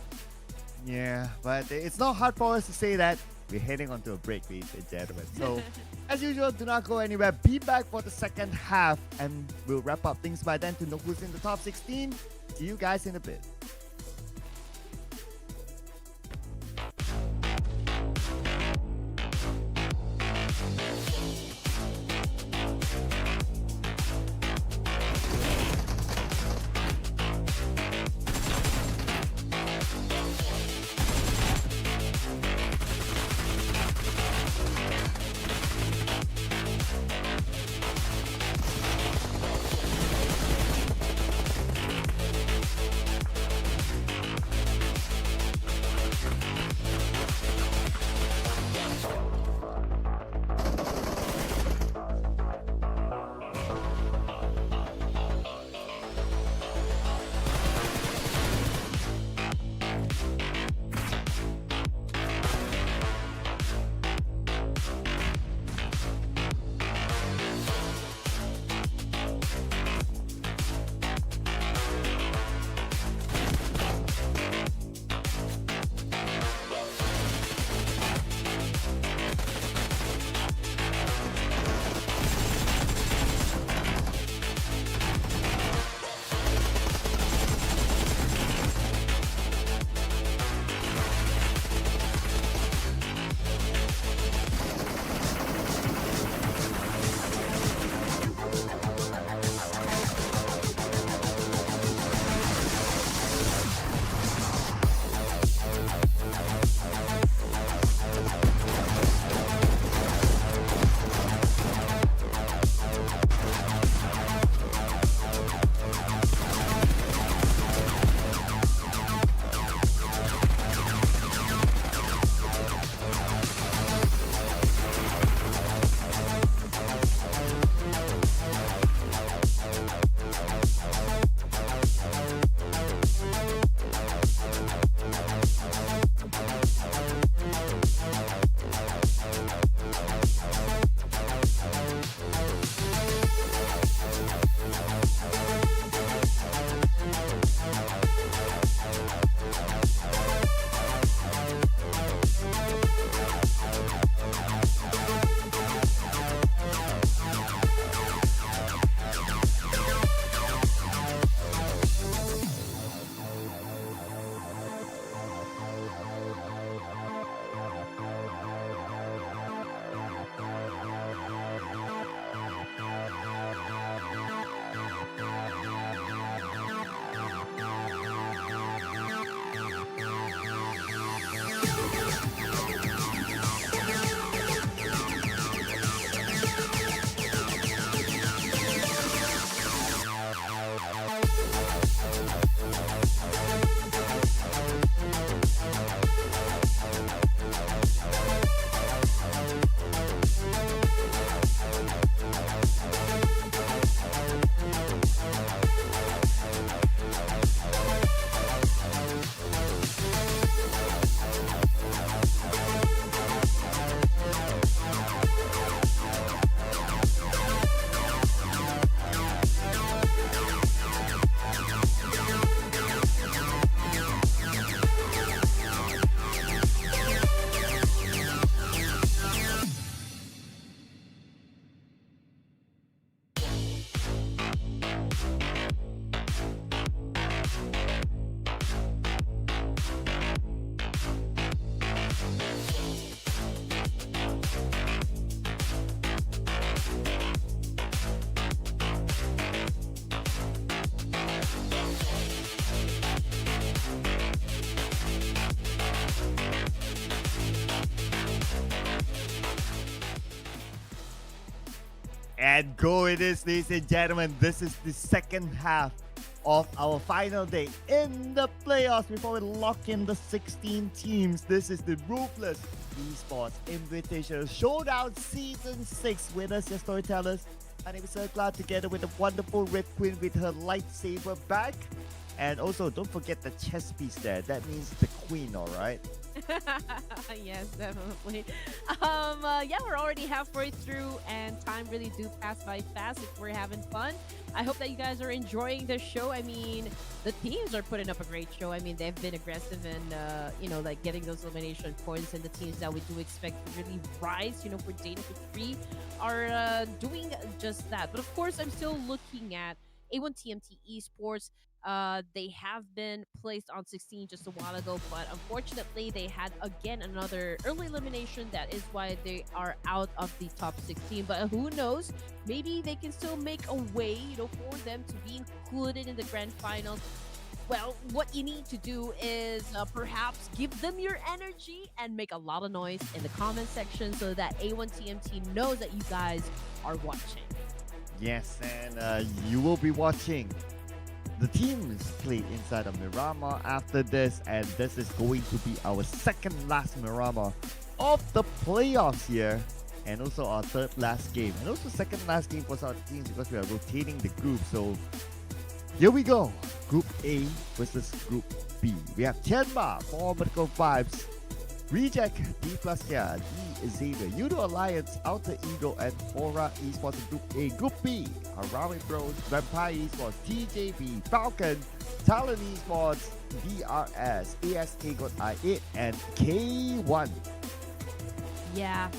Yeah, but it's not hard for us to say that. We're heading on to a break, ladies and gentlemen. So, as usual, do not go anywhere. Be back for the second half, and we'll wrap up things by then to know who's in the top 16. See you guys in a bit. And go it is, ladies and gentlemen. This is the second half of our final day in the playoffs before we lock in the 16 teams. This is the Ruthless Esports Invitational Showdown Season 6. Winners, your storytellers. My name is Cloud, together with the wonderful Red Queen with her lightsaber back. And also, don't forget the chess piece there. That means the queen, alright? Yes, definitely. Yeah, we're already halfway through, and time really do pass by fast if we're having fun. I hope that you guys are enjoying the show. I mean, the teams are putting up a great show. I mean, they've been aggressive and like getting those elimination points, and the teams that we do expect to really rise, for Dana for 3 are doing just that. But of course, I'm still looking at A1TMT Esports. They have been placed on 16 just a while ago, but unfortunately they had again another early elimination. That is why they are out of the top 16. But who knows? Maybe they can still make a way, for them to be included in the grand finals. Well, what you need to do is perhaps give them your energy and make a lot of noise in the comment section so that A1TMT knows that you guys are watching. Yes, and you will be watching the teams play inside of Miramar after this, and this is going to be our second last Miramar of the playoffs here, and also our third last game, and also second last game for our teams because we are rotating the group. So here we go, Group A versus Group B. We have TIANBA, 4 Medical Vibes, Reject, DPLUS, DXAVIER, YOODO Alliance, Outer Ego, and HORAA Esports in Group A. Group B, HARAME Bros, Vampire Esports, TJB, Falcon, Talon Esports, DRS, ASK got I8, and K1. Yeah,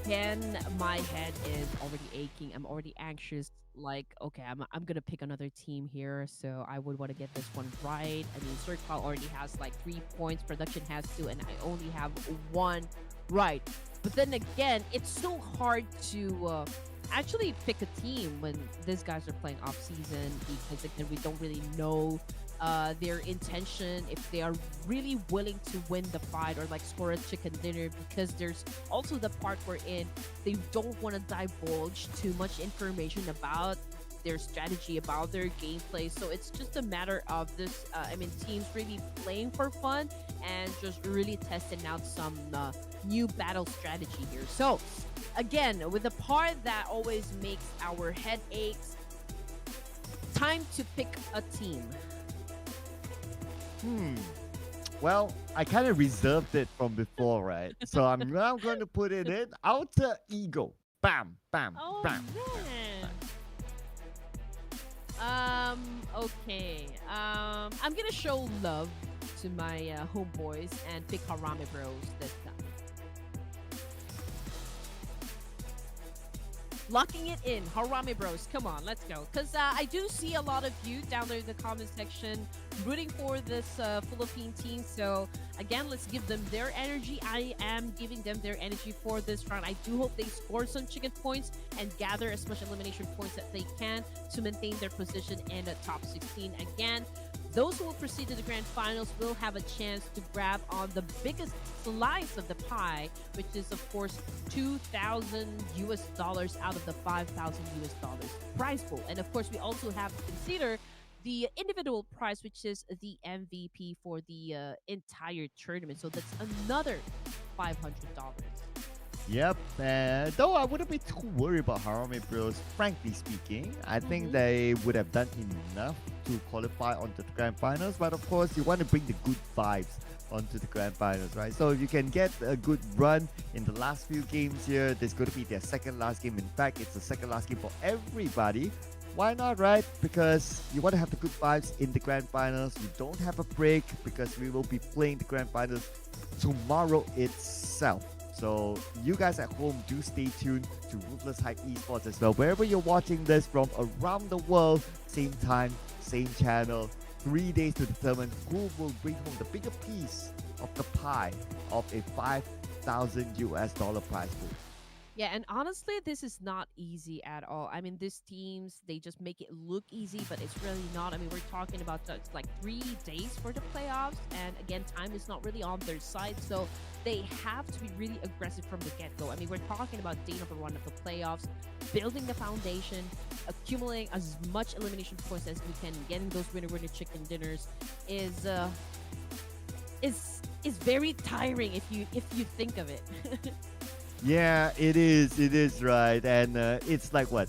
again, my head is already aching. I'm already anxious. Like, okay, I'm gonna pick another team here, so I would want to get this one right. I mean, Circle already has like 3 points, Production has 2, and I only have 1 right. But then again, it's so hard to actually pick a team when these guys are playing off season, because again, we don't really know their intention, if they are really willing to win the fight or like score a chicken dinner, because there's also the part wherein they don't want to divulge too much information about their strategy, about their gameplay. So it's just a matter of this teams really playing for fun and just really testing out some new battle strategy here. So again, with the part that always makes our head aches, time to pick a team. Well, I kind of reserved it from before, right? So I'm now going to put it in Outer Ego. Bam, bam, Oh bam. man. Okay. I'm gonna show love to my homeboys and pick HARAME Bros this time. Locking it in, HARAME Bros. Come on, let's go. Because I do see a lot of you down there in the comment section rooting for this Philippine team. So again, let's give them their energy. I am giving them their energy for this round. I do hope they score some chicken points and gather as much elimination points that they can to maintain their position in the top 16. Again, those who will proceed to the grand finals will have a chance to grab on the biggest slice of the pie, which is of course $2,000 out of the $5,000 prize pool. And of course, we also have to consider the individual prize, which is the MVP for the entire tournament. So that's another $500. Yep, though I wouldn't be too worried about HARAME Bros, frankly speaking. I think they would have done enough to qualify onto the grand finals, but of course you want to bring the good vibes onto the grand finals, right? So if you can get a good run in the last few games here, there's going to be their second last game. In fact, it's the second last game for everybody. Why not, right? Because you want to have the good vibes in the grand finals. You don't have a break because we will be playing the grand finals tomorrow itself. So you guys at home, do stay tuned to Ruthless Hype Esports as well. Wherever you're watching this from around the world, same time, same channel. 3 days to determine who will bring home the bigger piece of the pie of a $5,000 prize pool. Yeah, and honestly, this is not easy at all. I mean, these teams, they just make it look easy, but it's really not. I mean, we're talking about just like 3 days for the playoffs. And again, time is not really on their side. So they have to be really aggressive from the get go. I mean, we're talking about day number 1 of the playoffs, building the foundation, accumulating as much elimination points as we can, getting those winner chicken dinners is is very tiring if you think of it. Yeah, it is. It is right, and it's like what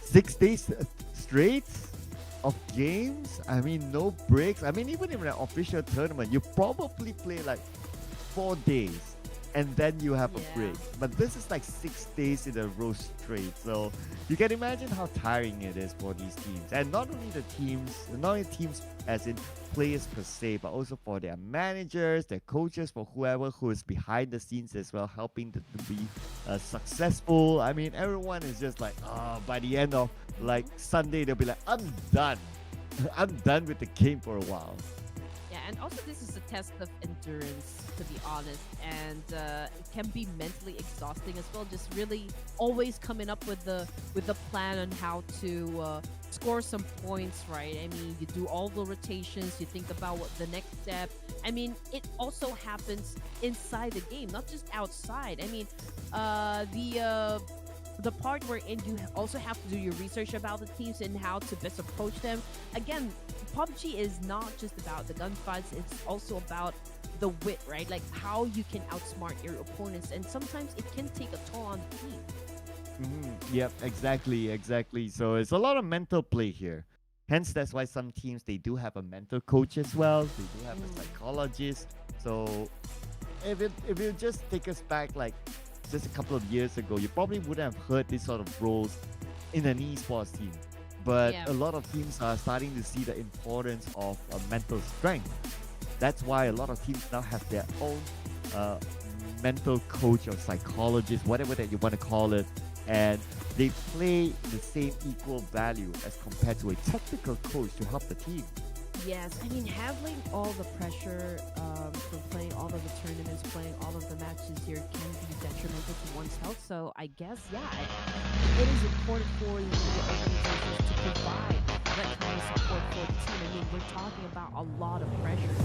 6 days straight of games. I mean, no breaks. I mean, even in an official tournament, you probably play like 4 days, and then you have a Yeah. break. But this is like 6 days in a row straight. So you can imagine how tiring it is for these teams, and not only the teams, not only teams as in players per se, but also for their managers, their coaches, for whoever who is behind the scenes as well, helping them to be successful. I mean, everyone is just like, oh, by the end of like Sunday, they'll be like, I'm done. I'm done with the game for a while. Yeah, and also this is a test of endurance, to be honest, and it can be mentally exhausting as well. Just really always coming up with the plan on how to score some points, right? I mean, you do all the rotations, you think about what the next step. I mean, it also happens inside the game, not just outside. I mean, the part wherein you also have to do your research about the teams and how to best approach them. Again, PUBG is not just about the gunfights, it's also about the wit, right? Like how you can outsmart your opponents, and sometimes it can take a toll on the team. Yep, exactly, exactly. So it's a lot of mental play here. Hence, that's why some teams they do have a mental coach as well. They do have a Mm. psychologist. So if you just take us back like just a couple of years ago, you probably wouldn't have heard these sort of roles in an esports team. But Yeah. a lot of teams are starting to see the importance of mental strength. That's why a lot of teams now have their own uh, mental coach or psychologist, whatever that you want to call it, and they play the same equal value as compared to a technical coach to help the team. Yes, I mean, handling all the pressure from playing all of the tournaments, playing all of the matches here can be detrimental to one's health. So I guess, yeah, it is important for the organizations to provide that kind of support for the team. I mean, we're talking about a lot of pressure.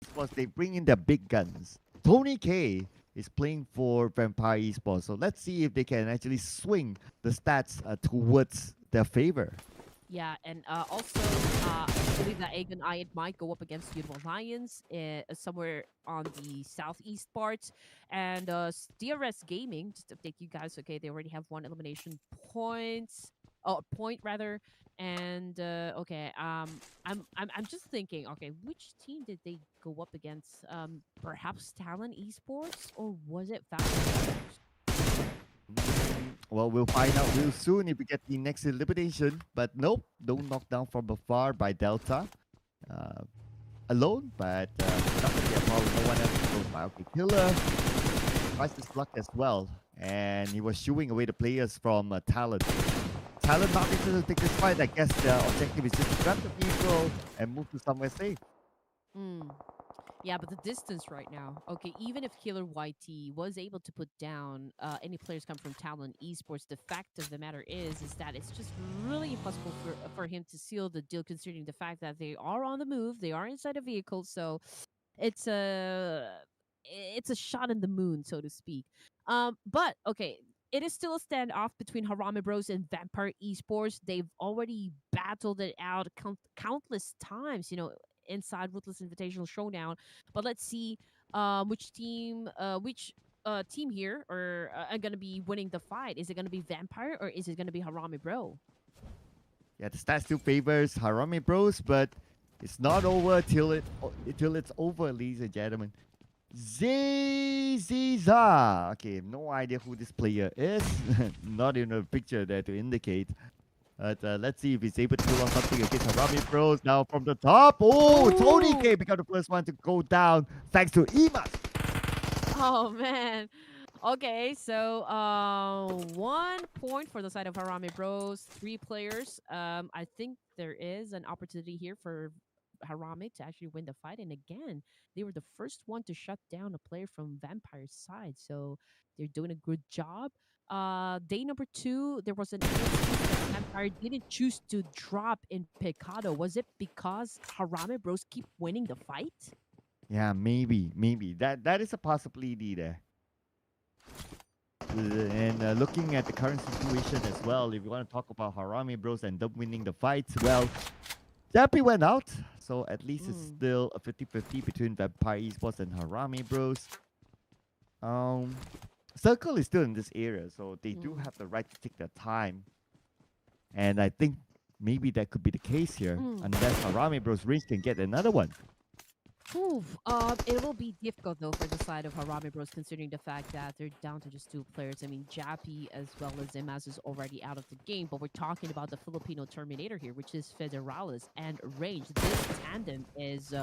Esports, they bring in their big guns. Tony K is playing for Vampire Esports, so let's see if they can actually swing the stats towards their favor. Yeah, and also, I believe that Egg and I might go up against Beautiful Lions somewhere on the southeast part. And DRS Gaming, just to update you guys, okay, they already have 1 elimination point rather. And okay, I'm just thinking, okay, which team did they go up against? Perhaps Talon Esports, or was it Valorant? Well, we'll find out real soon if we get the next elimination. But nope, no knockdown from afar by Delta. Uh, Alone, but not going to be a problem. No one else goes by. Okay, Killer tries his luck as well. And he was shooing away the players from Talon. Talon not able to take this fight. I guess the objective is just to grab the vehicle and move to somewhere safe. Mm. Yeah, but the distance right now. Okay, even if Killer YT was able to put down any players come from Talon Esports, the fact of the matter is that it's just really impossible for him to seal the deal, considering the fact that they are on the move, they are inside a vehicle, so it's a shot in the moon, so to speak. But okay. It is still a standoff between Harame Bros and Vampire Esports. They've already battled it out countless times, inside Ruthless Invitational Showdown. But let's see which team here are going to be winning the fight. Is it going to be Vampire or is it going to be Harame Bro? Yeah, the stat still favors Harame Bros, but it's not over till it's over, ladies and gentlemen. Ziza. Okay, no idea who this player is. Not in a picture there to indicate. But let's see if he's able to pull off something against Harame Bros now from the top. Oh, Tony K become the first one to go down thanks to Emas. Oh man. Okay, so 1 point for the side of Harame Bros. 3 players. I think there is an opportunity here for Harame to actually win the fight. And again, they were the first one to shut down a player from Vampire's side, so they're doing a good job. Day number 2, there was an instance that Vampire didn't choose to drop in Picado. Was it because Harame Bros keep winning the fight? Yeah, maybe that is a possibility there. And looking at the current situation as well, if you want to talk about Harame Bros and them winning the fights, well, Zappy went out, so at least it's still a 50-50 between Vampire Esports and Harame Bros. Circle is still in this area, so they do have the right to take their time. And I think maybe that could be the case here, unless Harame Bros Range can get another one. It will be difficult though for the side of Harame Bros, considering the fact that they're down to just 2 players. I mean, Jappy as well as Imaz is already out of the game, but we're talking about the Filipino Terminator here, which is Federalis and Range. This tandem is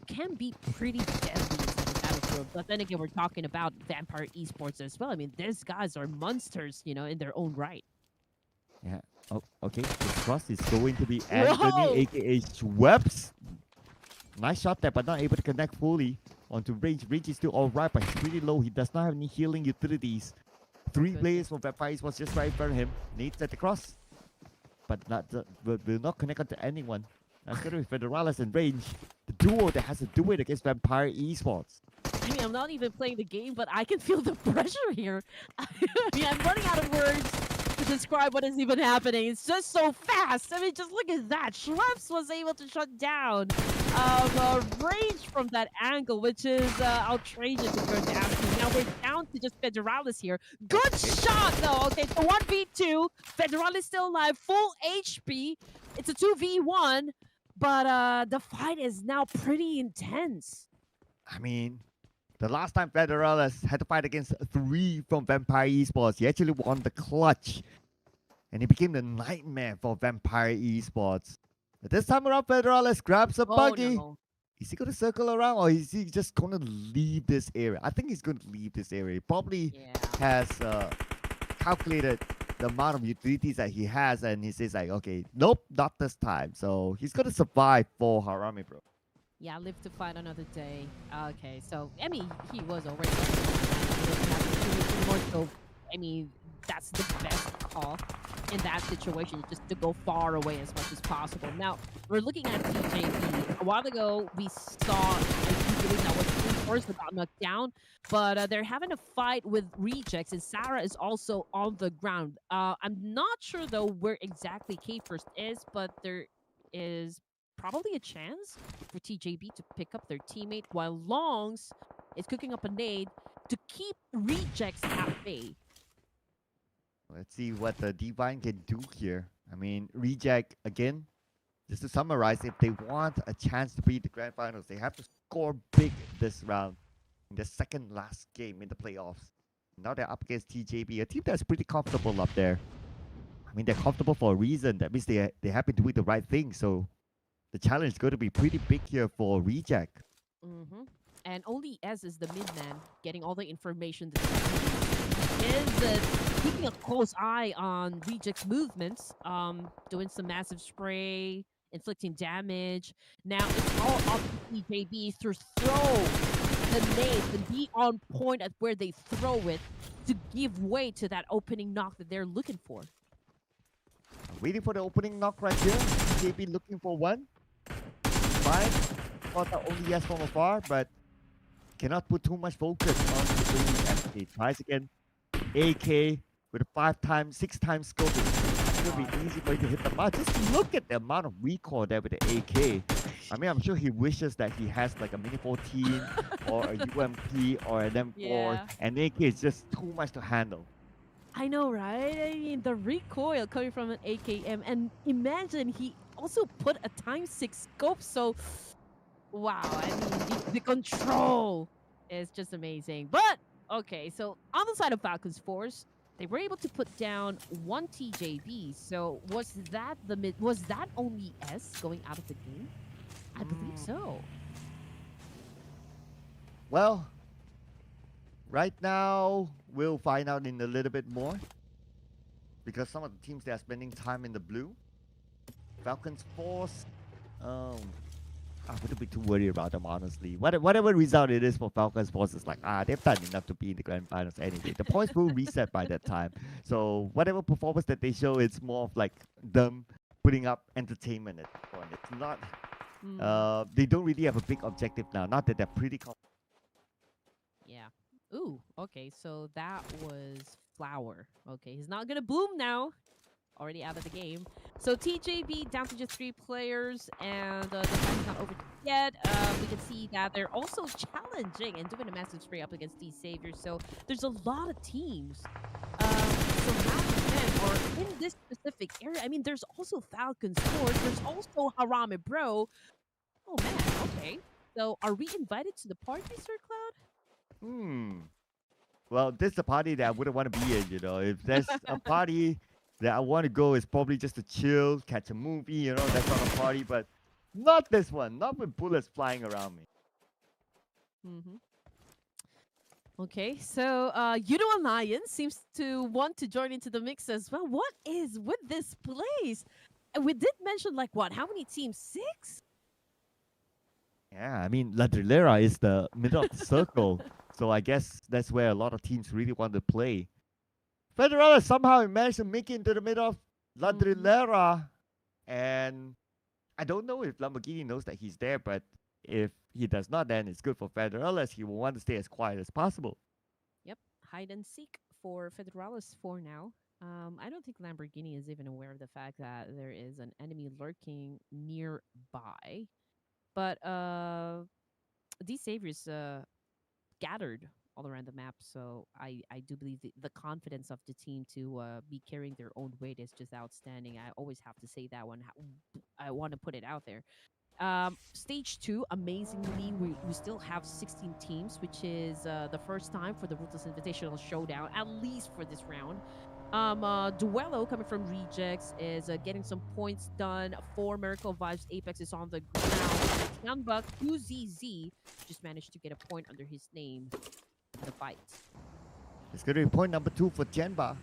can be pretty deadly inside the battlefield. But then again, we're talking about Vampire Esports as well. I mean, these guys are monsters, in their own right. Yeah. Oh, okay. The cross is going to be Anthony, aka Schweppes. Nice shot there, but not able to connect fully onto Range. Range is still alright, but he's pretty low. He does not have any healing utilities. 3 players from Vampire was just right in front of him. Needs at the cross, but will not connect onto anyone. That's going to be Federalis and Range, the duo that has to do it against Vampire Esports. I mean, I'm not even playing the game, but I can feel the pressure here. I mean, I'm running out of words to describe what is even happening. It's just so fast. I mean, just look at that. Schweppes was able to shut down Range from that angle, which is outrageous if you're to ask me. Now we're down to just Federalis here. Good shot, though. Okay, it's a 1v2. Federalis still alive, full HP. It's a 2v1, but the fight is now pretty intense. I mean, the last time Federalis had to fight against 3 from Vampire Esports, he actually won the clutch. And he became the nightmare for Vampire Esports. But this time around, Federalis grabs a buggy. No. Is he going to circle around or is he just going to leave this area? I think he's going to leave this area. He probably has calculated the amount of utilities that he has and he says like, okay, nope, not this time. So he's going to survive for Harame Bro. Yeah, live to fight another day. Okay, so, I mean, he was already more, so, I mean, that's the best call in that situation, just to go far away as much as possible. Now, we're looking at TJP. A while ago, we saw a video that was reinforced about knocked down, but they're having a fight with rejects, and Sarah is also on the ground. I'm not sure, though, where exactly K-First is, but there is probably a chance for TJB to pick up their teammate, while Longs is cooking up a nade to keep rejects at bay. Let's see what the Divine can do here. I mean, Reject, again, just to summarize, if they want a chance to beat the Grand Finals, they have to score big this round in the second last game in the playoffs. Now they're up against TJB, a team that's pretty comfortable up there. I mean, they're comfortable for a reason. That means they have been doing the right thing. So the challenge is going to be pretty big here for Reject. Mm-hmm. And only S is the mid-man, getting all the information that he is keeping a close eye on Reject's movements, doing some massive spray, inflicting damage. Now it's all up to TJB to throw the nades and be on point at where they throw it to give way to that opening knock that they're looking for. Waiting for the opening knock right here. TJB looking for one. Fine. Thought that only yes from afar, but cannot put too much focus on the lead. He tries again. AK with a 5 times, 6 times scope. It's going to be easy for him to hit the mark. Just look at the amount of recoil there with the AK. I mean, I'm sure he wishes that he has like a Mini 14 or a UMP or an M4. Yeah. And AK is just too much to handle. I know, right? I mean, the recoil coming from an AKM. And imagine he also put a ×6 scope. So, wow. I mean, the control is just amazing. But, okay. So, on the side of Falcons Force, they were able to put down one TJB. So, was that only S going out of the game? I believe so. Well, right now, we'll find out in a little bit more. Because some of the teams that are spending time in the blue. Falcons Force, I wouldn't be too worried about them, honestly. Whatever result it is for Falcons Force, is like, they've done enough to be in the grand finals anyway. The points will reset by that time. So whatever performance that they show, it's more of like them putting up entertainment at this point. It's not, they don't really have a big objective now. Not that they're pretty Yeah. Ooh, okay, so that was Flower. Okay, he's not gonna bloom now. Already out of the game. So TJB down to just 3 players, and the time is not over yet. We can see that they're also challenging and doing a massive spray up against DXAVIER. So there's a lot of teams. So now them are in this specific area. I mean, there's also Falcons Force. There's also HARAME Bro. Oh man, okay. So are we invited to the party, Sir Cloud? Well, this is a party that I wouldn't want to be in, you know. If there's a party that I want to go, it's probably just to chill, catch a movie, you know, that sort of party. But not this one. Not with bullets flying around me. Okay, so YOODO Alliance seems to want to join into the mix as well. What is with this place? And we did mention, like, what? How many teams? 6? Yeah, I mean, La Drillera is the middle of the circle. So I guess that's where a lot of teams really want to play. Federales somehow managed to make it into the middle of La Drillera. And I don't know if Lamborghini knows that he's there, but if he does not, then it's good for Federales. He will want to stay as quiet as possible. Yep, hide and seek for Federales for now. I don't think Lamborghini is even aware of the fact that there is an enemy lurking nearby. But DXAVIER's scattered all around the map, so I do believe the confidence of the team to be carrying their own weight is just outstanding. I always have to say that one. I want to put it out there. Stage 2, amazingly, we still have 16 teams, which is the first time for the Ruthless Invitational Showdown, at least for this round. Duello coming from Rejects is getting some points done for Miracle Vibes. Apex is on the ground. TIANBA QZZ just managed to get a point under his name in the fight. It's going to be point number 2 for TIANBA.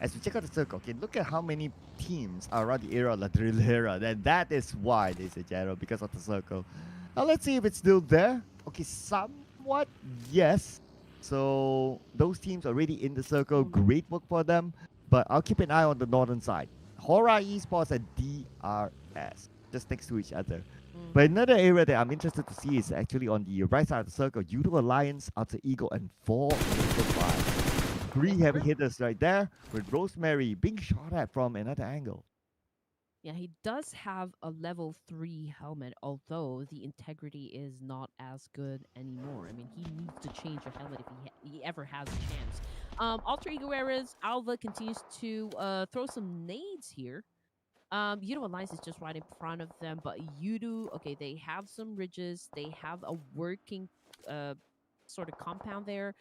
As we check out the circle, okay, look at how many teams are around the area of La Drillera. And that is why, ladies and gentlemen, because of the circle. Now let's see if it's still there. Okay, somewhat, yes. So those teams already in the circle. Great work for them. But I'll keep an eye on the northern side. HORAA Esports and DRS, just next to each other. But another area that I'm interested to see is actually on the right side of the circle. YOODO Alliance, Alter Ego, and 4 Five. 3 heavy hitters right there, with Rosemary being shot at from another angle. Yeah, he does have a level 3 helmet, although the integrity is not as good anymore. I mean, he needs to change a helmet if he ever has a chance. Alter Ego Eras, Alva continues to throw some nades here. YOODO Alliance is just right in front of them, but YOODO, okay, they have some ridges. They have a working sort of compound there.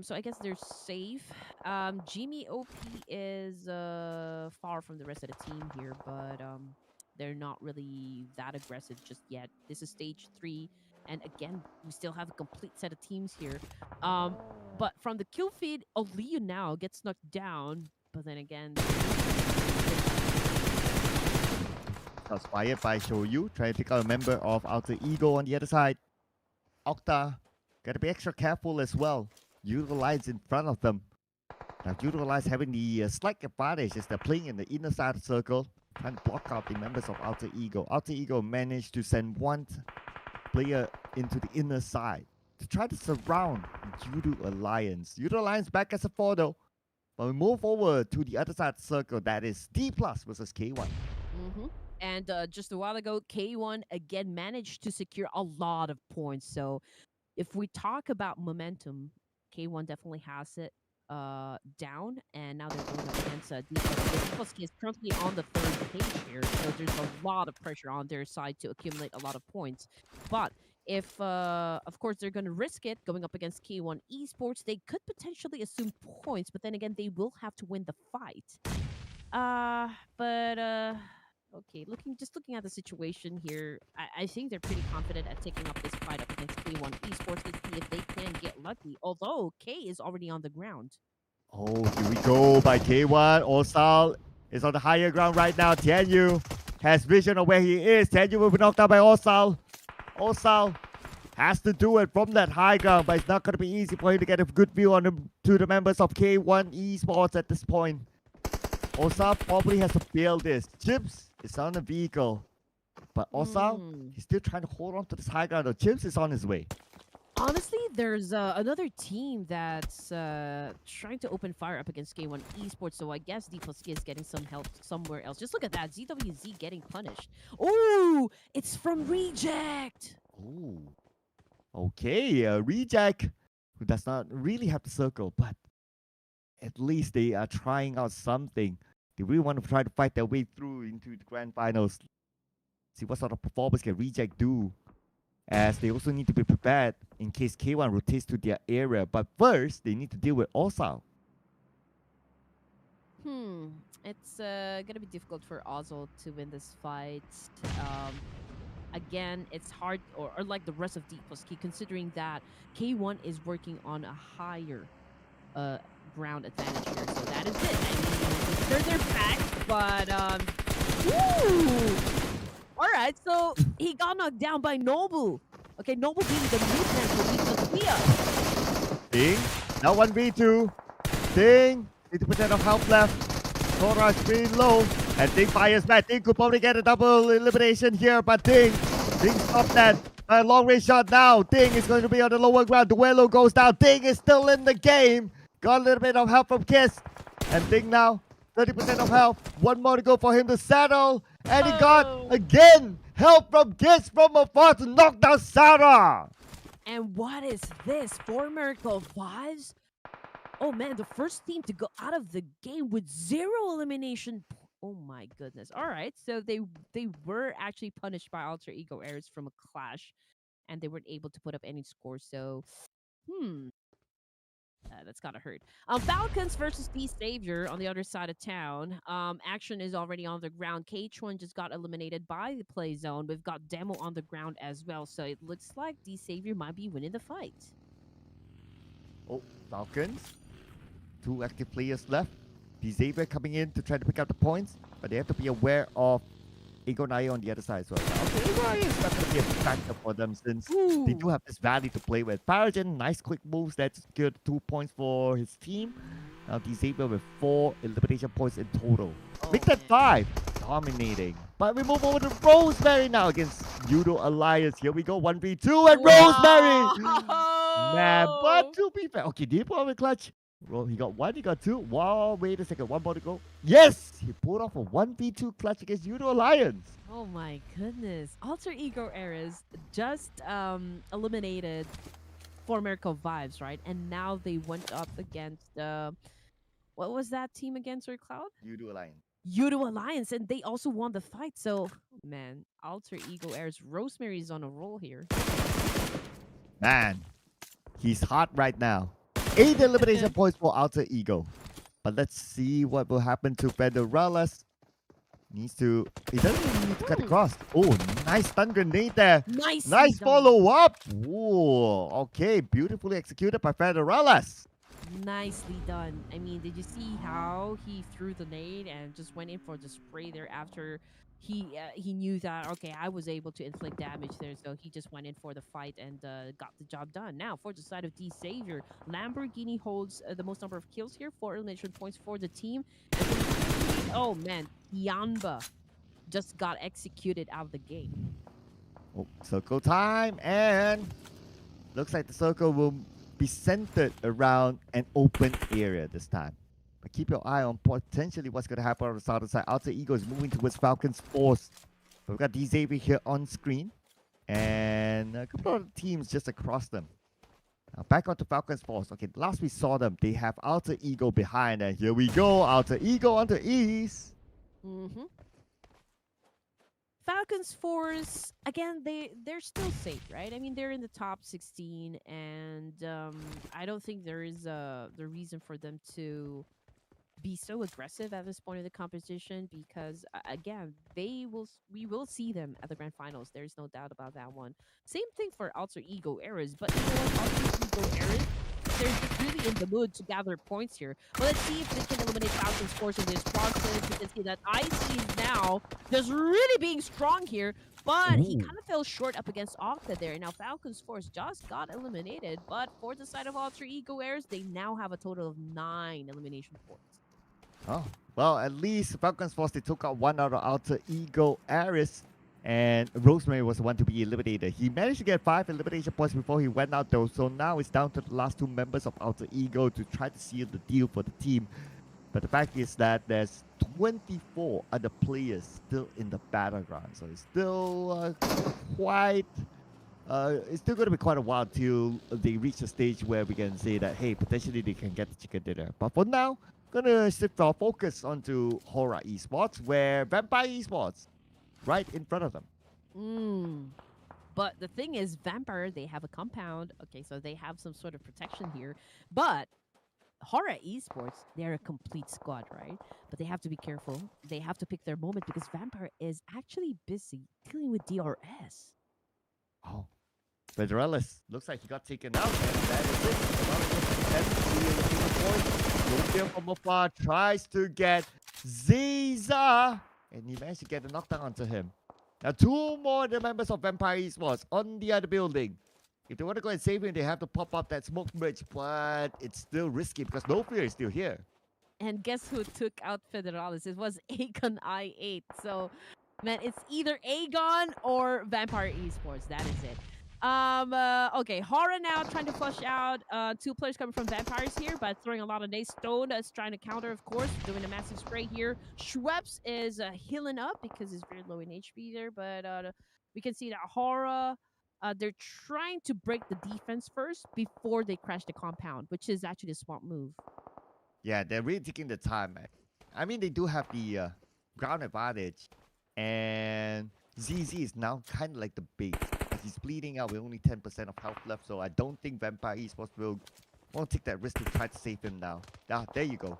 So I guess they're safe. Jimmy OP is far from the rest of the team here, but they're not really that aggressive just yet. This is stage 3, and again, we still have a complete set of teams here. But from the kill feed, Oliu now gets knocked down, but then again, Shots fired by Shoyu, trying to pick out a member of Alter Ego on the other side. Octa, gotta be extra careful as well. YOODO Alliance in front of them. Now YOODO Alliance having the slight advantage as they're playing in the inner side of the circle, trying to block out the members of Alter Ego. Alter Ego managed to send one player into the inner side to try to surround YOODO Alliance. YOODO Alliance back as a 4 though. But we move over to the other side of the circle, that is DPLUS versus K1. mm-hmm. And just a while ago, K1 again managed to secure a lot of points. So if we talk about momentum, K1 definitely has it down, and now they're going up against DPLUS. DPLUS is currently on the 3rd page here, so there's a lot of pressure on their side to accumulate a lot of points. But if, of course, they're going to risk it going up against K1 Esports, they could potentially assume points, but then again, they will have to win the fight. Okay, looking at the situation here, I think they're pretty confident at taking up this fight up against K1 Esports. Let's see if they can get lucky. Although K is already on the ground. Oh, here we go by K1. Osal is on the higher ground right now. Tianyu has vision of where he is. Tianyu will be knocked out by Osal. Osal has to do it from that high ground, but it's not going to be easy for him to get a good view on to the members of K1 Esports at this point. Osal probably has to fail this. Chips is on the vehicle, but Osal, he's still trying to hold on to this high ground. Chips is on his way. Honestly, there's another team that's trying to open fire up against K1 Esports, so I guess DPLUS is getting some help somewhere else. Just look at that, ZWZ getting punished. Oh, it's from Reject! Oh, okay, Reject, who does not really have the circle, but at least they are trying out something. They really want to try to fight their way through into the grand finals. See what sort of performance can Reject do, as they also need to be prepared in case K1 rotates to their area. But first, they need to deal with Osal. It's gonna be difficult for Ozil to win this fight. Again, it's hard, or like the rest of DPLUS, considering that K1 is working on a higher ground advantage here. So that is it. I mean, they're back, but all right, so he got knocked down by Nobu. Okay, Nobu being the new man for Sophia. Ding, now 1v2. Ding, 50% of health left. HORAA is pretty low, and Ding fires back. Ding could probably get a double elimination here, but Ding stopped that. A long range shot now. Ding is going to be on the lower ground. Duelo goes down. Ding is still in the game. Got a little bit of help from Kiss. And Ding now, 30% of health. One more to go for him to settle. And he got, again, help from Kiss from afar to knock down Sarah. And what is this? 4 Miracle Vibes? Oh man, the first team to go out of the game with 0 elimination. Oh my goodness. All right, so they were actually punished by Alter Ego errors from a clash, and they weren't able to put up any score. So, that's gotta hurt. Falcons versus DXAVIER on the other side of town. Action is already on the ground. K1 just got eliminated by the play zone. We've got Demo on the ground as well, so it looks like DXAVIER might be winning the fight. Oh, Falcons. 2 active players left. DXAVIER coming in to try to pick up the points, but they have to be aware of Ego Naya on the other side as well. Okay, Ego Naya is not going to be a factor for them since they do have this value to play with. Paragen, nice quick moves. That's good. 2 points for his team. Now DXAVIER with 4 elimination points in total. Make that 5. Dominating. But we move over to Rosemary now against YOODO Alliance. Here we go. 1v2 and Rosemary! Man, but to be fair. Okay, did he pull off a clutch? Well, he got 1, he got 2. Wow, wait a second. 1 more to go. Yes! He pulled off a 1v2 clutch against YOODO Alliance. Oh my goodness. Alter Ego Eras just eliminated 4 Miracle Vibes, right? And now they went up against, what was that team against, Sir Cloud? YOODO Alliance. YOODO Alliance, and they also won the fight. So, man, Alter Ego Eras. Rosemary's on a roll here. Man, he's hot right now. 8 elimination points for Alter Ego. But let's see what will happen to Federales. He doesn't even need to cut across. Oh, nice stun grenade there. Nicely Nice done. follow up. Ooh, okay, beautifully executed by Federales. Nicely done. I mean, did you see how he threw the nade and just went in for the spray there after he knew that, okay, I was able to inflict damage there, so he just went in for the fight and got the job done. Now, for the side of DXAVIER, Lamborghini holds the most number of kills here, 4 elimination points for the team. And oh man, TIANBA just got executed out of the gate. Oh, circle time, and looks like the circle will be centered around an open area this time. But keep your eye on potentially what's going to happen on the southern side. Alter Ego is moving towards Falcon's Force. We've got DXAVIER here on screen, and a couple of teams just across them. Now back onto Falcon's Force. Okay, last we saw them, they have Alter Ego behind, and here we go. Alter Ego onto East. Mm-hmm. Falcons Force, again, they're still safe, right? I mean, they're in the top 16, and I don't think there is the reason for them to be so aggressive at this point of the competition, because again, we will see them at the grand finals. There's no doubt about that one. Same thing for Alter Ego Eras, but you know what, Alter Ego Eras, they're just really in the mood to gather points here. But let's see if they can eliminate Falcons Force in this process. You can see that Icy is now just really being strong here, but he kind of fell short up against Octa there. Now Falcons Force just got eliminated, but for the side of Alter Ego Eras, they now have a total of 9 elimination points. Oh, well, at least Falcon's Force, they took out one out of Alter Ego Aris, and Rosemary was the one to be eliminated. He managed to get 5 elimination points before he went out though, so now it's down to the last 2 members of Alter Ego to try to seal the deal for the team. But the fact is that there's 24 other players still in the battleground, so it's still it's still going to be quite a while till they reach a stage where we can say that, hey, potentially they can get the chicken dinner. But for now, gonna shift our focus onto HORAA Esports, where Vampire Esports right in front of them. But the thing is, Vampire, they have a compound. Okay, so they have some sort of protection here. But HORAA Esports, they're a complete squad, right? But they have to be careful. They have to pick their moment because Vampire is actually busy dealing with DRS. Oh, Federales looks like he got taken out, and that is it. Lumpia from afar tries to get Ziza, and he managed to get a knockdown onto him. Now 2 more the members of Vampire Esports on the other building. If they want to go and save him, they have to pop up that smoke bridge, but it's still risky because No Fear is still here. And guess who took out Federales? It was Aegon I8. So, man, it's either Aegon or Vampire Esports. That is it. Okay, HORAA now trying to flush out 2 players coming from Vampires here, but throwing a lot of nades. Stone is trying to counter, of course, doing a massive spray here. Schweppes is healing up because he's very low in HP there, but we can see that HORAA, they're trying to break the defense first before they crash the compound, which is actually a smart move. Yeah, they're really taking the time, man. I mean, they do have the ground advantage, and ZZ is now kind of like the bait. He's bleeding out with only 10% of health left, so I don't think Vampire Esports won't take that risk to try to save him now. Ah, there you go.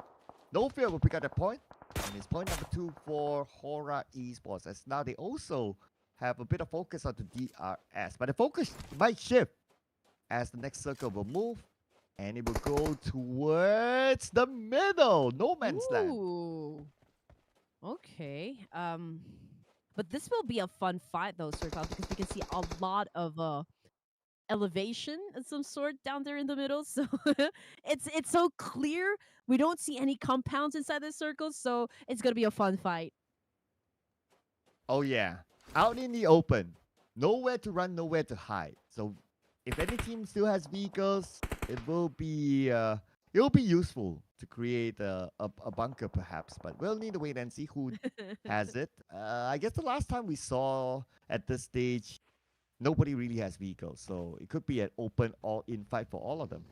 No Fear will pick up that point, and it's point number 2 for HORAA Esports, as now they also have a bit of focus on the DRS, but the focus might shift as the next circle will move, and it will go towards the middle, no man's land. Ooh. Okay. But this will be a fun fight, though, Circle, because we can see a lot of elevation of some sort down there in the middle. So it's so clear. We don't see any compounds inside the circle, so it's gonna be a fun fight. Oh yeah, out in the open, nowhere to run, nowhere to hide. So if any team still has vehicles, it will be useful to create a bunker perhaps, but we'll need to wait and see who has it. I guess the last time we saw at this stage, nobody really has vehicles, so it could be an open all-in fight for all of them.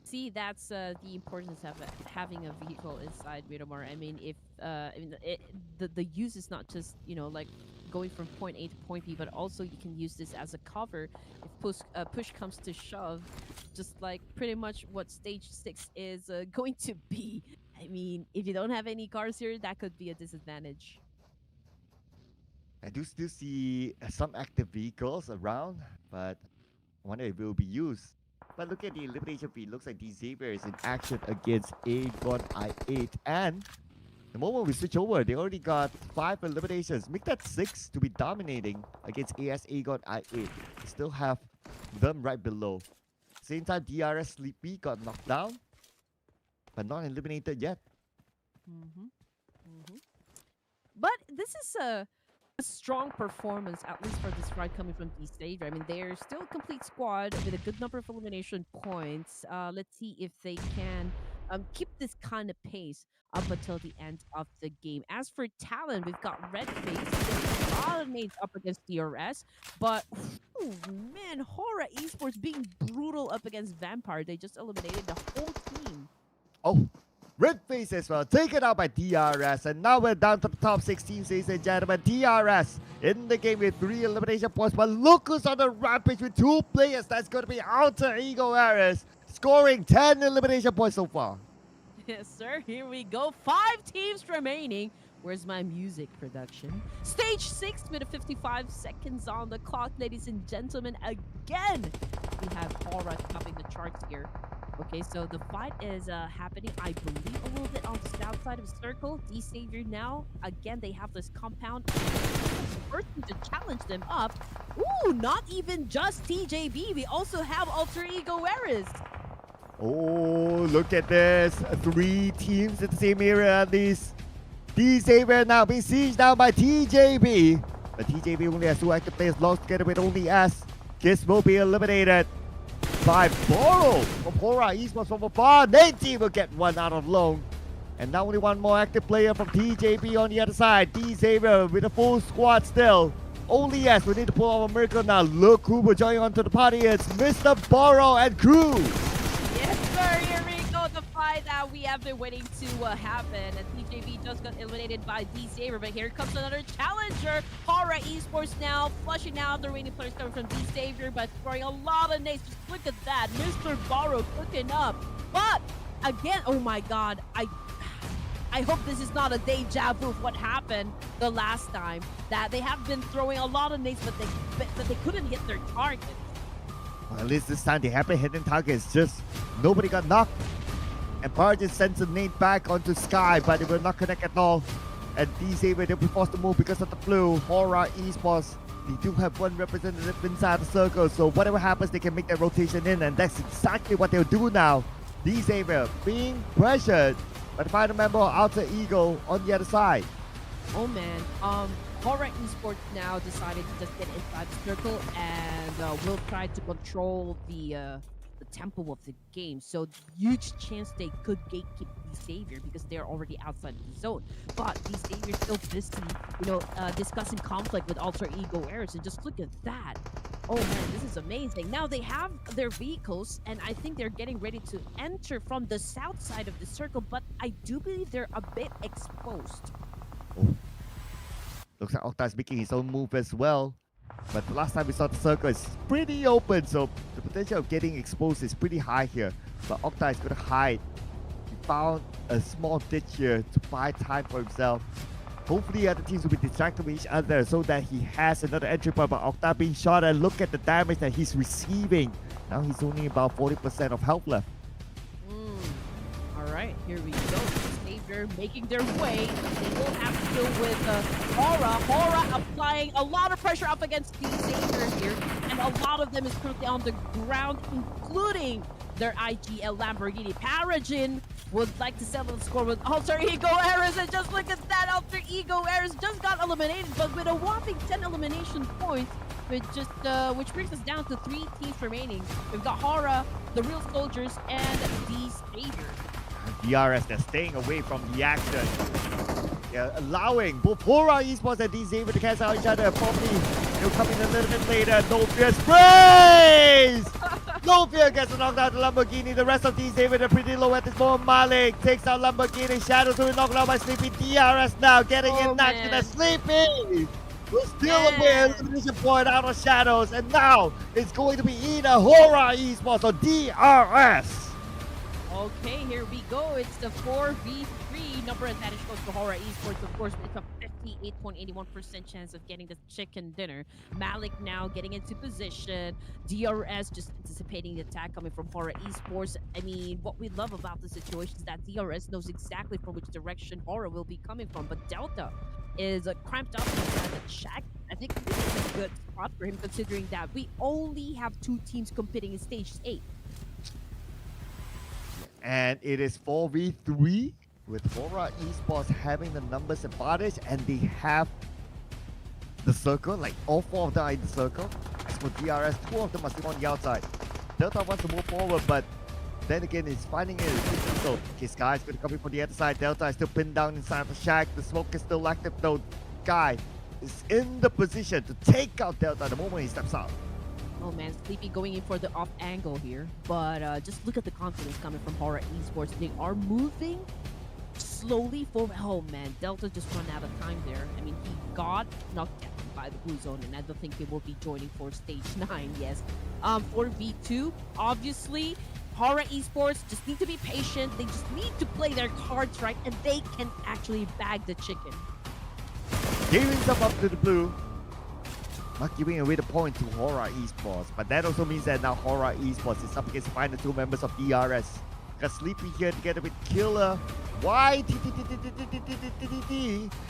See, that's the importance of having a vehicle inside Miramar. I mean, if the use is not just, you know, like going from point A to point B, but also you can use this as a cover if push comes to shove, just like pretty much what stage 6 is going to be. I mean, if you don't have any cars here, that could be a disadvantage. I do still see some active vehicles around, but I wonder if it will be used. But look at the elimination feed. Looks like DXAVIER is in action against Aegon I8. And the moment we switch over, they already got 5 eliminations. Make that 6 to be dominating against AS Aegon I8. They still have them right below. Same time, DRS Sleepy got knocked down, but not eliminated yet. But this is a strong performance, at least for this ride coming from DXAVIER. I mean, they're still a complete squad with a good number of elimination points. Let's see if they can keep this kind of pace up until the end of the game. As for talent, we've got RedFaZe, a lot of nades up against DRS, but oh man, HORAA Esports being brutal up against Vampire. They just eliminated the whole team. Oh, RedFaZe as well, taken out by DRS, and now we're down to the top 6 teams, ladies and gentlemen. DRS in the game with 3 elimination points, but look who's on the rampage with 2 players. That's going to be Alter Ego Ares, scoring 10 elimination points so far. Yes, sir. Here we go. 5 teams remaining. Where's my music production? Stage 6 with 55 seconds on the clock, ladies and gentlemen. Again, we have HORAA topping the charts here. Okay, so the fight is happening, I believe, a little bit on the south side of the circle. DXAVIER now, again, they have this compound. First to challenge them up. Ooh, not even just TJB. We also have Alter Ego Ares. Oh, look at this. 3 teams in the same area at least. DXAVIER now being sieged down by TJB. But TJB only has 2 active players lost together with only S. Kiss will be eliminated by Borrow from HORAA Esports from afar. Nate will get 1 out of lone. And now only 1 more active player from TJB on the other side. DXAVIER with a full squad still. Only yes, we need to pull off a miracle now. Look who will join onto the party. It's Mr. Borrow and crew. Yes, sir. Here we go. The fight that we have been waiting to happen. And TJB just got eliminated by DXAVIER. But here comes another challenger. HORAA Esports now flushing out the remaining players coming from DXAVIER by throwing a lot of nades. Just look at that. Mr. Borrow cooking up. But again, oh my god, I hope this is not a deja vu of what happened the last time. That they have been throwing a lot of nades, but they couldn't hit their target. Well, at least this time they have been hitting targets. Just nobody got knocked. And Pubg sends a nade back onto Sky, but they will not connect at all. And DXAVIER, they'll be forced to move because of the blue. HORAA Esports, they do have 1 representative inside the circle, so whatever happens, they can make that rotation in, and that's exactly what they'll do now. DXAVIER being pressured by the final member of Alter Ego on the other side. Oh man, HORAA Esports now decided to just get inside the circle and will try to control the tempo of the game. So huge chance they could gatekeep DXAVIER because they're already outside the zone. But DXAVIER still busy, discussing conflict with Alter Ego Ares, and just look at that. Oh man, this is amazing. Now they have their vehicles, and I think they're getting ready to enter from the south side of the circle, but I do believe they're a bit exposed. Oh. Looks like Octa is making his own move as well. But the last time we saw the circle is pretty open, so the potential of getting exposed is pretty high here. But Octa is going to hide. He found a small ditch here to buy time for himself. Hopefully other teams will be distracted with each other so that he has another entry point. But Octa being shot, and look at the damage that he's receiving. Now he's only about 40% of health left. Alright, here we go. DXAVIER making their way. They will have to deal with HORAA. HORAA applying a lot of pressure up against DXAVIER here. And a lot of them is currently on the ground, including their IGL Lamborghini. Paragin would like to settle the score with Alter Ego Ares, and just look at that. Alter Ego Ares just got eliminated, but with a whopping 10 elimination points, which brings us down to 3 teams remaining. We've got HORAA, the Real Soldiers, and DXAVIER. DRS, they're staying away from the action. Yeah, allowing both HORAA Esports and DXAVIER to cancel out each other. Probably they'll come in a little bit later. No Fear sprays! No Fear gets to knock down the Lamborghini. The rest of DXAVIER are pretty low at this moment. Malik takes out Lamborghini. Shadows will be knocked out by Sleepy. DRS now getting in action as Sleepy. will steal away an Man. elimination point out of shadows, and now it's going to be either HORAA Esports or DRS. Okay, here we go. It's the 4v3. Number advantage goes to HORAA Esports. Of course, it's a 58.81% chance of getting the chicken dinner. Malik now getting into position. DRS just anticipating the attack coming from HORAA Esports. I mean, what we love about the situation is that DRS knows exactly from which direction HORAA will be coming from. But Delta is cramped up inside the shack. I think this is a good spot for him considering that we only have 2 teams competing in stage 8. And it is 4v3 with HORAA Esports having the numbers advantage, and they have the circle, like all 4 of them are in the circle. As for DRS, 2 of them are still on the outside. Delta wants to move forward, but then again, he's finding it difficult. Okay, Sky is going to come in from the other side. Delta is still pinned down inside of the shack. The smoke is still active though. Sky is in the position to take out Delta the moment he steps out. Oh man, Sleepy going in for the off angle here. But just look at the confidence coming from HORAA Esports. They are moving slowly forward. Oh man, Delta just run out of time there. I mean, he got knocked down by the blue zone, and I don't think he will be joining for stage 9. Yes. 4v2, obviously, HORAA Esports just need to be patient. They just need to play their cards right, and they can actually bag the chicken. Giving stuff up to the blue. Not giving away the point to HORAA Esports, but that also means that now HORAA Esports is up against the final 2 members of DRS. Got Sleepy here together with Killer,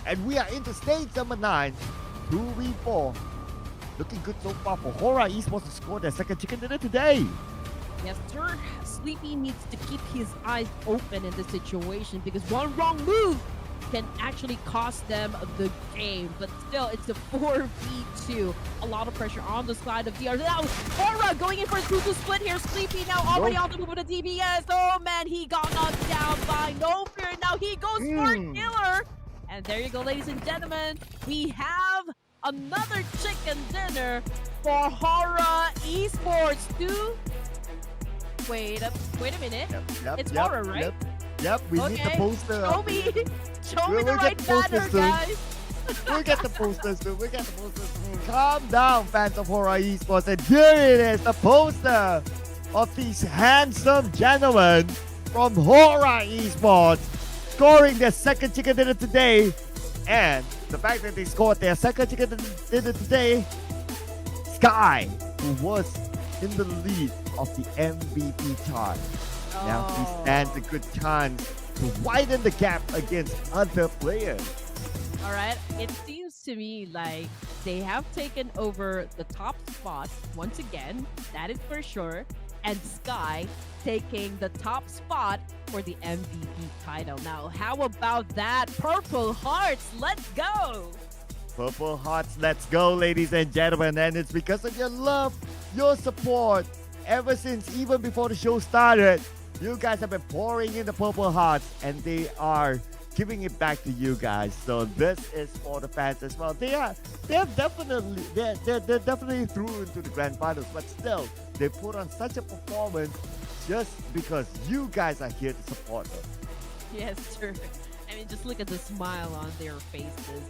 and we are into stage number 9, 2v4. Looking good so far for HORAA Esports to score their second chicken dinner today. Yes, sir. Sleepy needs to keep his eyes open in this situation because one wrong move can actually cost them the game. But still, it's a 4v2. A lot of pressure on the side of DRS. Now, HORAA going in for a 2-2 split here. Sleepy now already on the move with a DBS. Oh man, he got knocked down by No Fear. Now he goes for a killer. And there you go, ladies and gentlemen. We have another chicken dinner for HORAA Esports. Wait a minute. It's HORAA, right? Yep, we need the poster. Show me the right banner, guys. We'll get the posters soon. Calm down, fans of HORAA Esports. And here it is, the poster of these handsome gentlemen from HORAA Esports scoring their second chicken dinner today. And the fact that they scored their second chicken dinner today, Sky, who was in the lead of the MVP chart. Now he stands a good chance to widen the gap against other players. All right, it seems to me like they have taken over the top spot once again, that is for sure, and Sky taking the top spot for the MVP title. Now, how about that? Purple Hearts, let's go! Purple Hearts, let's go, ladies and gentlemen. And it's because of your love, your support, ever since even before the show started. You guys have been pouring in the Purple Hearts, and they are giving it back to you guys. So this is for the fans as well. They're definitely through into the grand finals, but still they put on such a performance just because you guys are here to support them. Yes, sir. I mean, just look at the smile on their faces.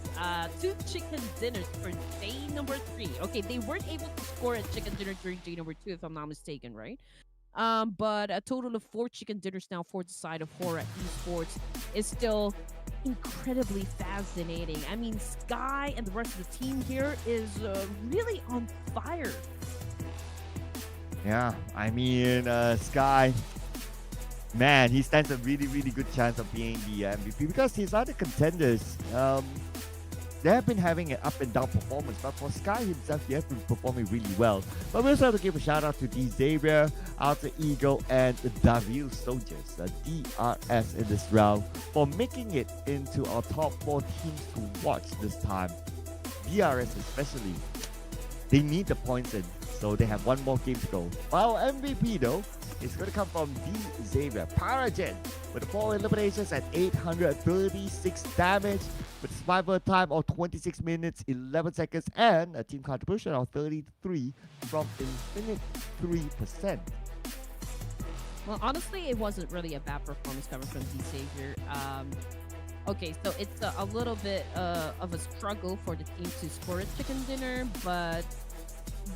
2 chicken dinners for day number 3. Okay, they weren't able to score a chicken dinner during day number 2, if I'm not mistaken, right? But a total of 4 chicken dinners now for the side of HORAA Esports is still incredibly fascinating. I mean, Sky and the rest of the team here is really on fire. Yeah, I mean, Sky, man, he stands a really, really good chance of being the MVP because his other contenders, they have been having an up and down performance, but for Sky himself, he has been performing really well. But we also have to give a shout out to DXAVIER, Alter Ego, and the DPLUS Soldiers, DRS in this round, for making it into our top 4 teams to watch this time. DRS especially, they need the points in, so they have 1 more game to go. While MVP though, is going to come from DXAVIER, Paragen, with 4 eliminations at 836 damage, with a survival time of 26 minutes, 11 seconds, and a team contribution of 33 from infinite 3%. Well, honestly, it wasn't really a bad performance coming from DXAVIER. Okay, so it's a little bit of a struggle for the team to score a chicken dinner, but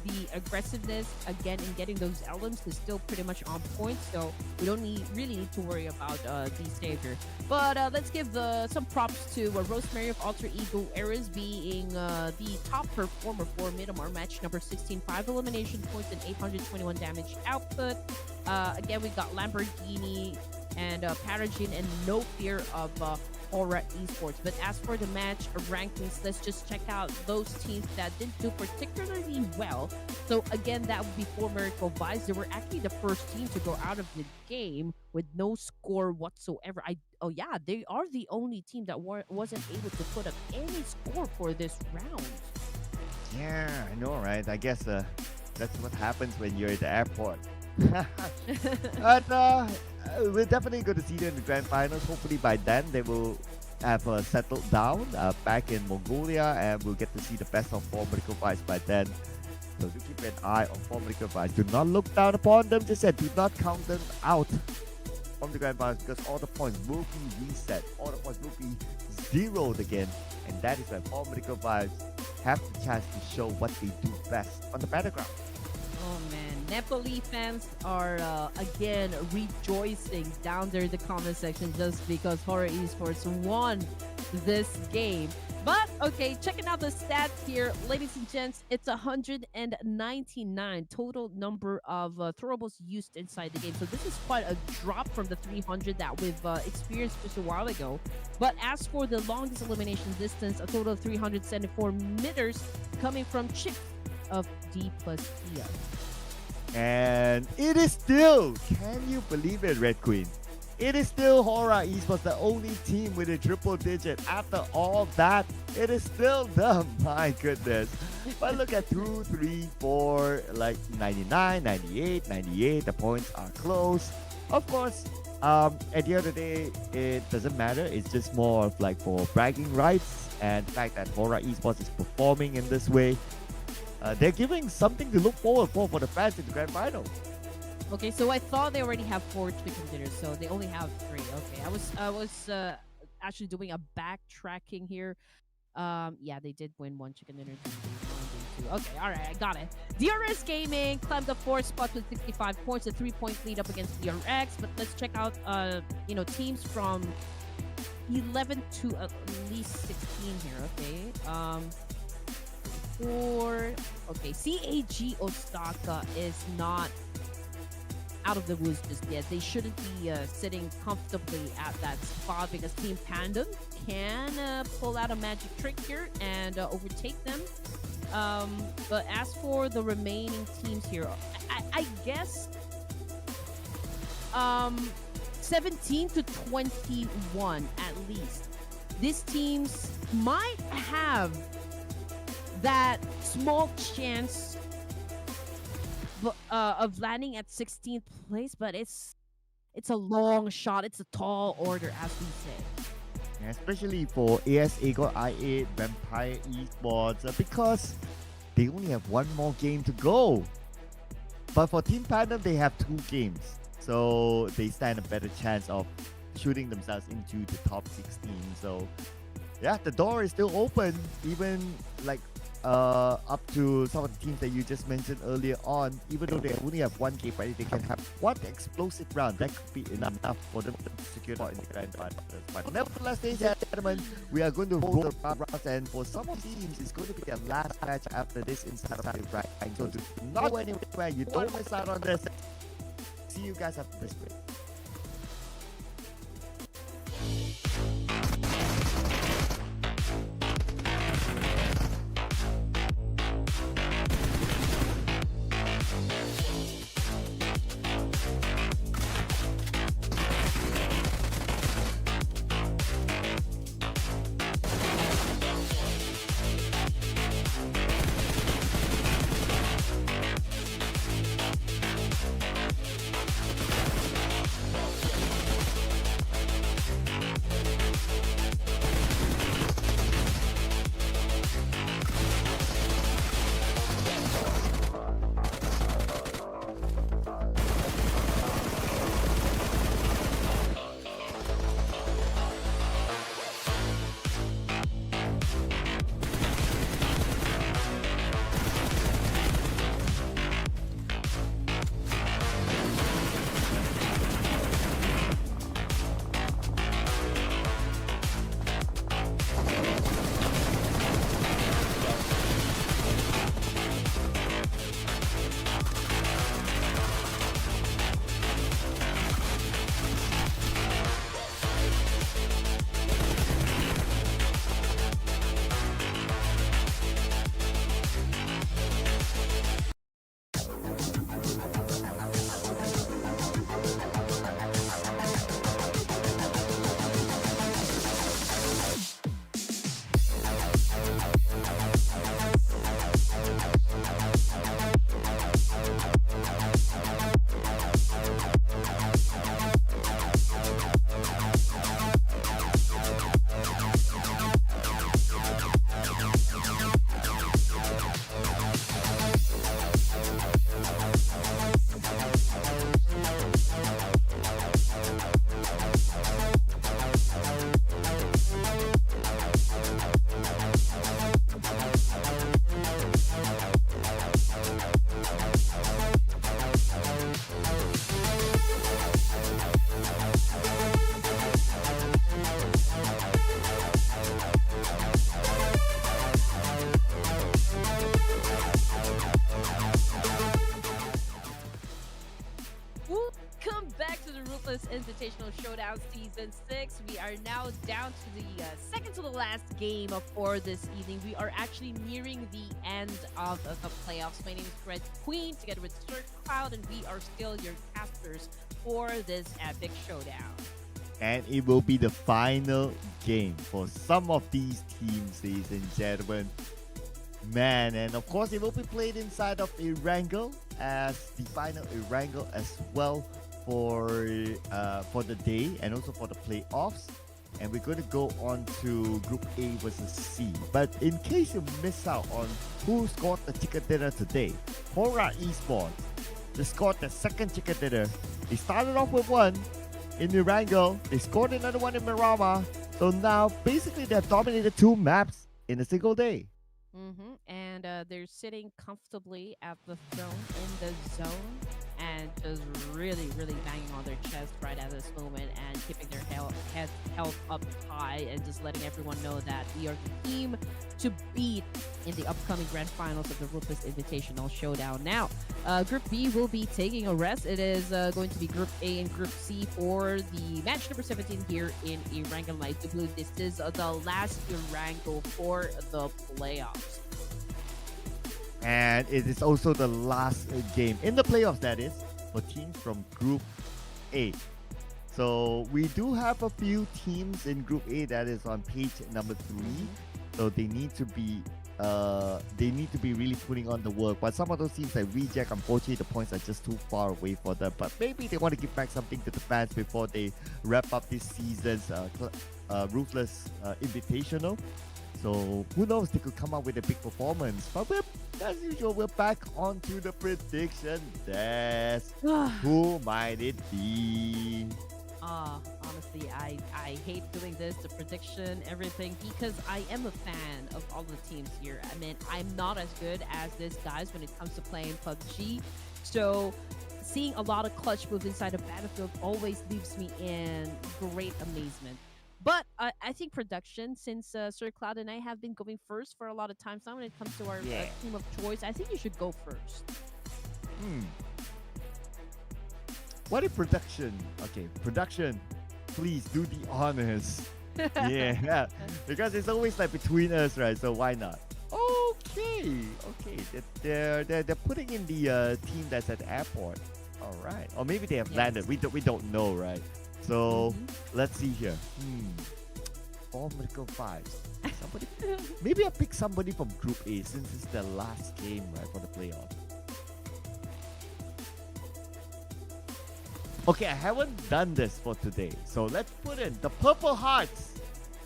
the aggressiveness again in getting those elements is still pretty much on point. So we don't really need to worry about DXAVIER. But let's give some props to Rosemary of Alter Ego Eras being the top performer for Miramar match number 16, 5 elimination points and 821 damage output. Again, we got Lamborghini and Paragin and No Fear of HORAA Esports. But as for the match rankings, let's just check out those teams that didn't do particularly well. So again, that would be for Miracle Vibes. They were actually the first team to go out of the game with no score whatsoever. Oh yeah, they are the only team that wasn't able to put up any score for this round. Yeah, I know, right? I guess that's what happens when you're at the airport. But we're definitely going to see them in the grand finals. Hopefully by then they will have settled down back in Mongolia, and we'll get to see the best of four Miracle Vibes by then. So do keep an eye on four Miracle Vibes. Do not look down upon them. Just said, do not count them out from the grand finals, because all the points will be reset. All the points will be zeroed again, and that is when four Miracle Vibes have the chance to show what they do best on the battleground. Oh man, Nepali fans are again rejoicing down there in the comment section just because HORAA Esports won this game. But okay, checking out the stats here, ladies and gents, it's 199 total number of throwables used inside the game. So this is quite a drop from the 300 that we've experienced just a while ago. But as for the longest elimination distance, a total of 374 meters coming from Chip of DPLUS. And it is still, can you believe it, Red Queen? It is still HORAA Esports, the only team with a triple digit. After all that, it is still them. My goodness. But look at 2, 3, 4, like 99, 98, 98. The points are close. Of course, at the end of the day, it doesn't matter. It's just more of like for bragging rights, and the fact that HORAA Esports is performing in this way. They're giving something to look forward for the fans in the grand final. Okay, so I thought they already have 4 chicken dinners, so they only have 3. Okay, I was actually doing a backtracking here. Yeah, they did win 1 chicken dinner. Okay, all right, I got it. DRS Gaming climbed the 4th spot with 65 points, a 3-point lead up against DRX. But let's check out, teams from 11 to at least 16 here. Okay. Okay, CAG Osaka is not out of the woods just yet. They shouldn't be sitting comfortably at that spot, because Team Pandem can pull out a magic trick here and overtake them. But as for the remaining teams here, I guess 17 to 21 at least. These teams might have that small chance of landing at 16th place, but it's a long shot. It's a tall order, as we say. Yeah, especially for AS Eagle I8 Vampire Esports, because they only have 1 more game to go. But for Team Pandem, they have 2 games, so they stand a better chance of shooting themselves into the top 16. So yeah, the door is still open, even like up to some of the teams that you just mentioned earlier on. Even though they only have 1 game ready, they can have 1 explosive round. That could be enough for them to secure the grand finals. But nevertheless, ladies and gentlemen, we are going to roll the rounds, and for some of the teams, it's going to be their last match after this inside rank. So do not go anywhere. You don't miss out on this. See you guys after this break. Invitational Showdown Season 6. We are now down to the second to the last game for this evening. We are actually nearing the end of the playoffs. My name is Red Queen, together with Sir Cloud, and we are still your casters for this epic showdown. And it will be the final game for some of these teams, ladies and gentlemen. Man, and of course it will be played inside of ERANGEL as the final ERANGEL as well for the day and also for the playoffs. And we're going to go on to Group A versus C. But in case you miss out on who scored the chicken dinner today, HORAA Esports, they scored the second chicken dinner. They started off with one in ERANGEL. They scored another one in Miramar. So now basically they've dominated two maps in a single day. And they're sitting comfortably at the throne in the zone and just really banging on their chest right at this moment and keeping their head held up high and just letting everyone know that we are the team to beat in the upcoming grand finals of the RUTHLESS Invitational Showdown. Now, Group B will be taking a rest. It is going to be Group A and Group C for the match number 17 here in ERANGEL Light Blue. This is the last ERANGEL for the playoffs. And it is also the last game in the playoffs, that is, for teams from Group A. So we do have a few teams in Group A that is on page number 3. So they need to be really putting on the work. But some of those teams like Reject, unfortunately, the points are just too far away for them. But maybe they want to give back something to the fans before they wrap up this season's Ruthless Invitational. So who knows, they could come up with a big performance. But as usual, we're back onto the prediction desk. Who might it be? Honestly, I hate doing this, the prediction, everything, because I am a fan of all the teams here. I mean, I'm not as good as these guys when it comes to playing PUBG. So seeing a lot of clutch moves inside of Battlefield always leaves me in great amazement. But I think production, since Sir Cloud and I have been going first for a lot of times now when it comes to our team of choice, I think you should go first. What if production? Okay, production, please do the honors. Yeah, because it's always like between us, right? So why not? Okay. They're putting in the team that's at the airport. All right, or maybe they have landed. We don't know, right? So let's see here. All medical fives. Somebody, maybe I pick somebody from Group A since it's the last game, right, for the playoff. Okay, I haven't done this for today, so let's put in the Purple Hearts.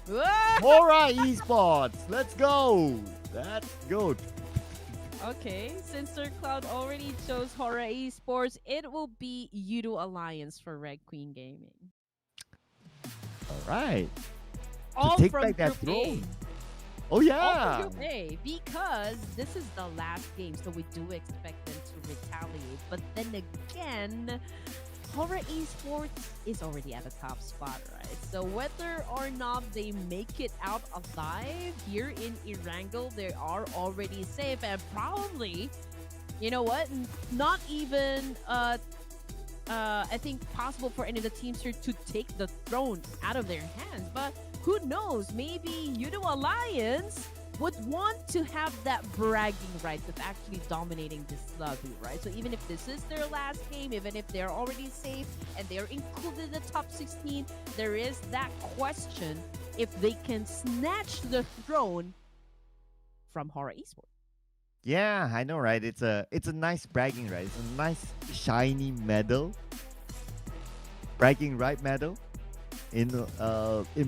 HORAA Esports. Let's go. That's good. Okay, since Sir Cloud already chose HORAA Esports, it will be YOODO Alliance for Red Queen Gaming. All right. All to take from back that Group A. throne. Oh yeah. All from Group A, because this is the last game, so we do expect them to retaliate. But then again, HORAA Esports is already at the top spot, right? So whether or not they make it out alive here in ERANGEL, they are already safe, and probably, you know what, not even I think possible for any of the teams here to take the throne out of their hands. But who knows, maybe YOODO Alliance would want to have that bragging rights of actually dominating this lobby, right? So even if this is their last game, even if they're already safe and they're included in the top 16, there is that question if they can snatch the throne from HORAA Esports. Yeah, I know, right? It's a nice bragging right. It's a nice shiny medal, bragging right medal in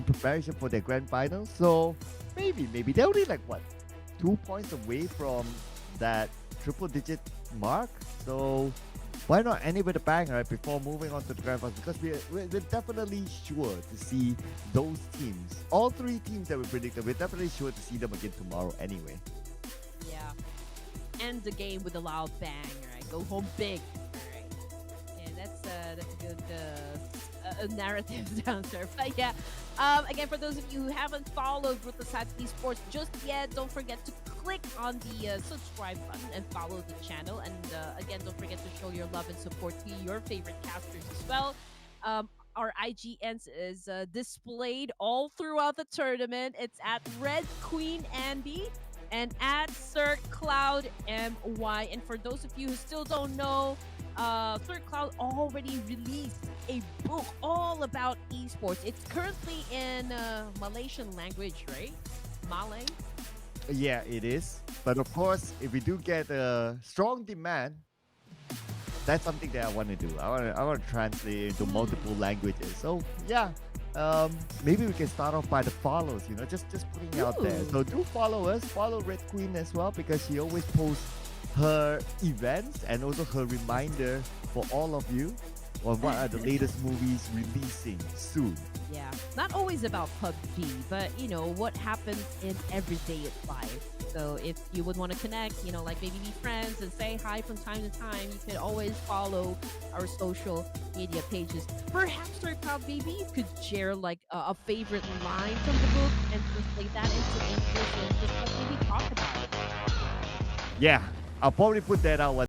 preparation for their grand finals. So maybe they're only like what, 2 points away from that triple digit mark. So why not end it with a bang, right? Before moving on to the grand finals, because we're definitely sure to see those teams, all 3 teams that we predicted. We're definitely sure to see them again tomorrow anyway. Yeah. End the game with a loud bang, right? Go home big, right? Yeah, that's a good narrative down there. But yeah, again, for those of you who haven't followed RUTHLESS Esports just yet, don't forget to click on the subscribe button and follow the channel. And again, don't forget to show your love and support to your favorite casters as well. our IGNs is displayed all throughout the tournament. It's at Red Queen Andy and at Sir Cloud MY. And for those of you who still don't know, Sir Cloud already released a book all about esports. It's currently in Malaysian language, right? Malay. Yeah, it is. But of course, if we do get a strong demand, that's something that I want to do. I want to translate it into multiple languages. So yeah, maybe we can start off by the follows. You know, just putting out there. Ooh. So do follow us. Follow Red Queen as well because she always posts her events and also her reminder for all of you on what are the latest movies releasing soon. Yeah, not always about PUBG, but you know what happens in everyday life. So if you would want to connect, you know, like maybe be friends and say hi from time to time, you can always follow our social media pages. Perhaps Sir Cloud, maybe you could share like a favorite line from the book and translate that into English and just like maybe talk about it. Yeah, I'll probably put that out when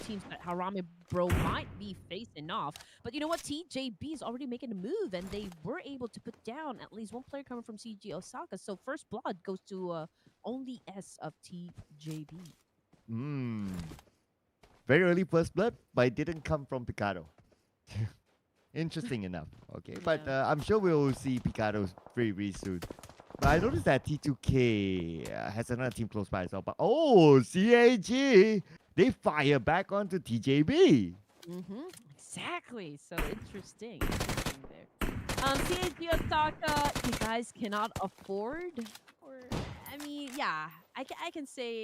teams that Harame Bro might be facing off. But you know what? TJB is already making a move, and they were able to put down at least one player coming from CG Osaka. So first blood goes to only S of TJB. Hmm. Very early first blood, but it didn't come from Picado. Interesting enough. Okay, but Yeah. I'm sure we'll see Picado very, very soon. But I noticed that T2K has another team close by as well. But oh, CAG, they fire back onto TJB. Exactly. So interesting. Interesting there. CAG Osaka, you guys cannot afford, or I mean, yeah, I can say,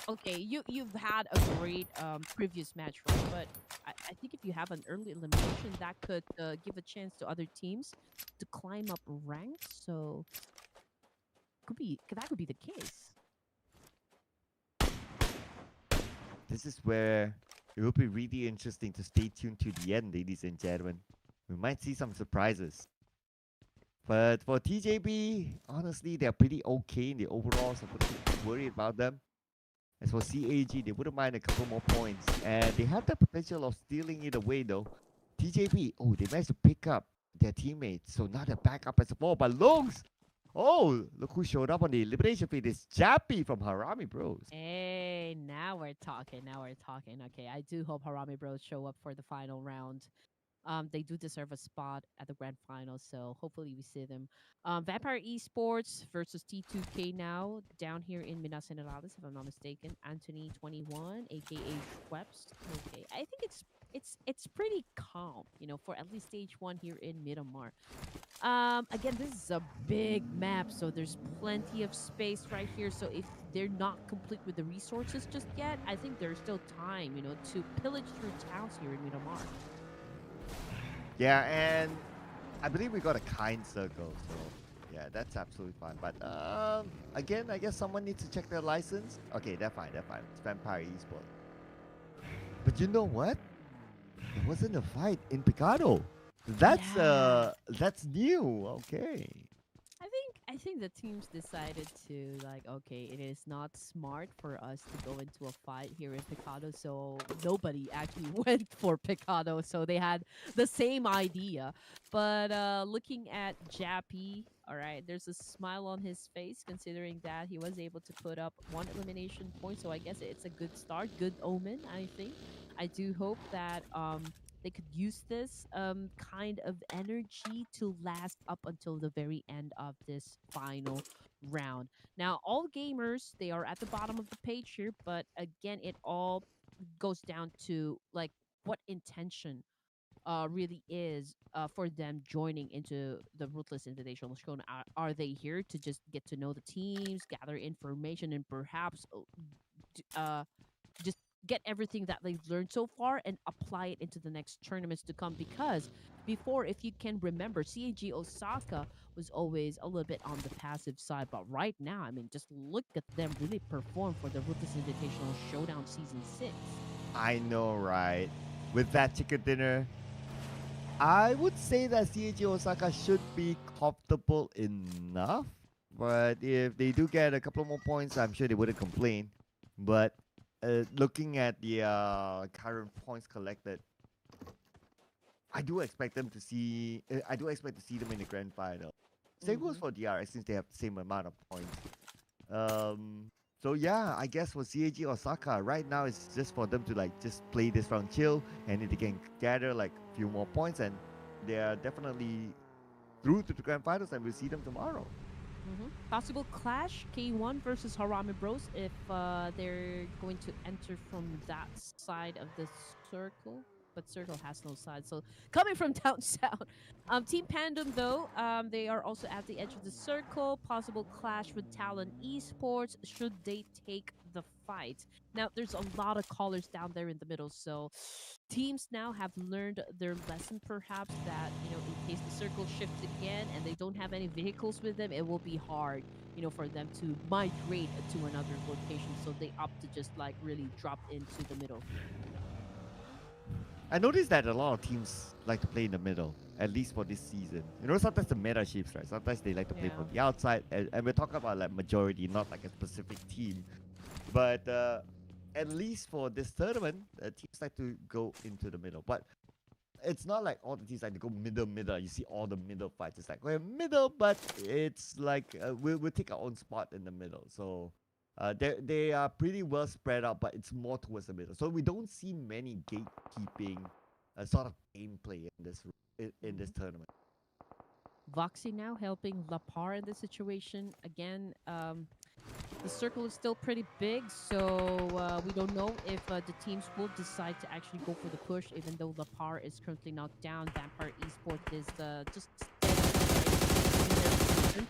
okay, you've had a great previous match run, but I think if you have an early elimination, that could give a chance to other teams to climb up ranks. So that could be the case. This is where it will be really interesting to stay tuned to the end, ladies and gentlemen. We might see some surprises. But for TJB, honestly, they're pretty okay in the overall, so I'm not too worried about them. As for CAG, they wouldn't mind a couple more points. And they have the potential of stealing it away, though. TJB, oh, they managed to pick up their teammates. So now they're back up as a 4. But Lungs, oh, look who showed up on the elimination feed. It's Jappy from Harame Bros. Hey, now we're talking. Now we're talking. Okay, I do hope Harame Bros show up for the final round. They do deserve a spot at the grand final, so hopefully we see them. Vampire Esports versus T2K now down here in Minas Generales, if I'm not mistaken. Anthony 21, aka Schweppes. Okay, I think it's pretty calm, you know, for at least stage 1 here in Miramar. Again, this is a big map, so there's plenty of space right here. So if they're not complete with the resources just yet, I think there's still time, you know, to pillage through towns here in Miramar. Yeah, and I believe we got a kind circle, so yeah, that's absolutely fine. But again, I guess someone needs to check their license. Okay, they're fine, they're fine. It's Vampire Esports. But you know what? It wasn't a fight in Picado. That's new. Okay. I think the teams decided to, like, okay, it is not smart for us to go into a fight here in Picado, so nobody actually went for Picado, so they had the same idea. But looking at Jappy, all right, there's a smile on his face considering that he was able to put up 1 elimination point, so I guess it's a good start, good omen, I think. I do hope that they could use this kind of energy to last up until the very end of this final round. Now, all gamers, they are at the bottom of the page here, but again, it all goes down to like what intention really is for them joining into the Ruthless Invitational Showdown. Are they here to just get to know the teams, gather information, and perhaps just get everything that they've learned so far and apply it into the next tournaments to come? Because before, if you can remember, CAG Osaka was always a little bit on the passive side, but right now, I mean, just look at them really perform for the Ruthless Invitational Showdown Season 6. I know, right? With that chicken dinner, I would say that CAG Osaka should be comfortable enough. But if they do get a couple more points, I'm sure they wouldn't complain. But looking at the current points collected, I do expect them to see. I do expect to see them in the grand final. Same goes for DRX since they have the same amount of points. So yeah, I guess for CAG Osaka right now it's just for them to like just play this round chill, and if they can gather like a few more points, and they are definitely through to the grand finals, and we'll see them tomorrow. Possible clash, K1 versus Harame Bros, if they're going to enter from that side of the circle. But circle has no side, so coming from down south. Team Pandem, though, they are also at the edge of the circle. Possible clash with Talon Esports should they take the fight. Now, there's a lot of callers down there in the middle, so teams now have learned their lesson, perhaps, that, you know, in case the circle shifts again and they don't have any vehicles with them, it will be hard, you know, for them to migrate to another location, so they opt to just like really drop into the middle. I noticed that a lot of teams like to play in the middle, at least for this season. You know, sometimes the meta shifts, right? Sometimes they like to play from the outside, and we're talking about like majority, not like a specific team. But at least for this tournament, teams like to go into the middle. But it's not like all the teams like to go middle. You see all the middle fights. It's like we're middle, but it's like we'll take our own spot in the middle. So they are pretty well spread out, but it's more towards the middle. So we don't see many gatekeeping sort of gameplay in this tournament. Voxy now helping Lapar in this situation. Again, the circle is still pretty big, so we don't know if the teams will decide to actually go for the push, even though Lapar is currently knocked down. Vampire Esports is just steady.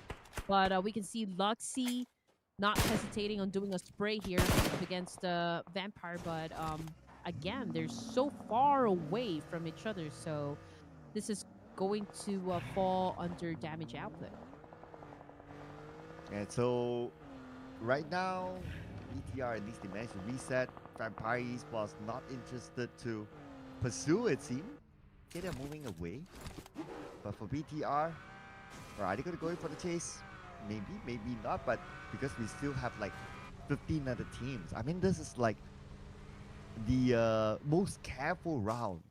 But we can see Luxy not hesitating on doing a spray here against Vampire, but again, they're so far away from each other, so this is going to fall under damage output. And so right now, ETR, at least they managed to reset. Vampire Esports not interested to pursue, it seems. Okay, they're moving away. But for BTR, are they going to go in for the chase? Maybe, maybe not. But because we still have like 15 other teams. I mean, this is like the most careful round,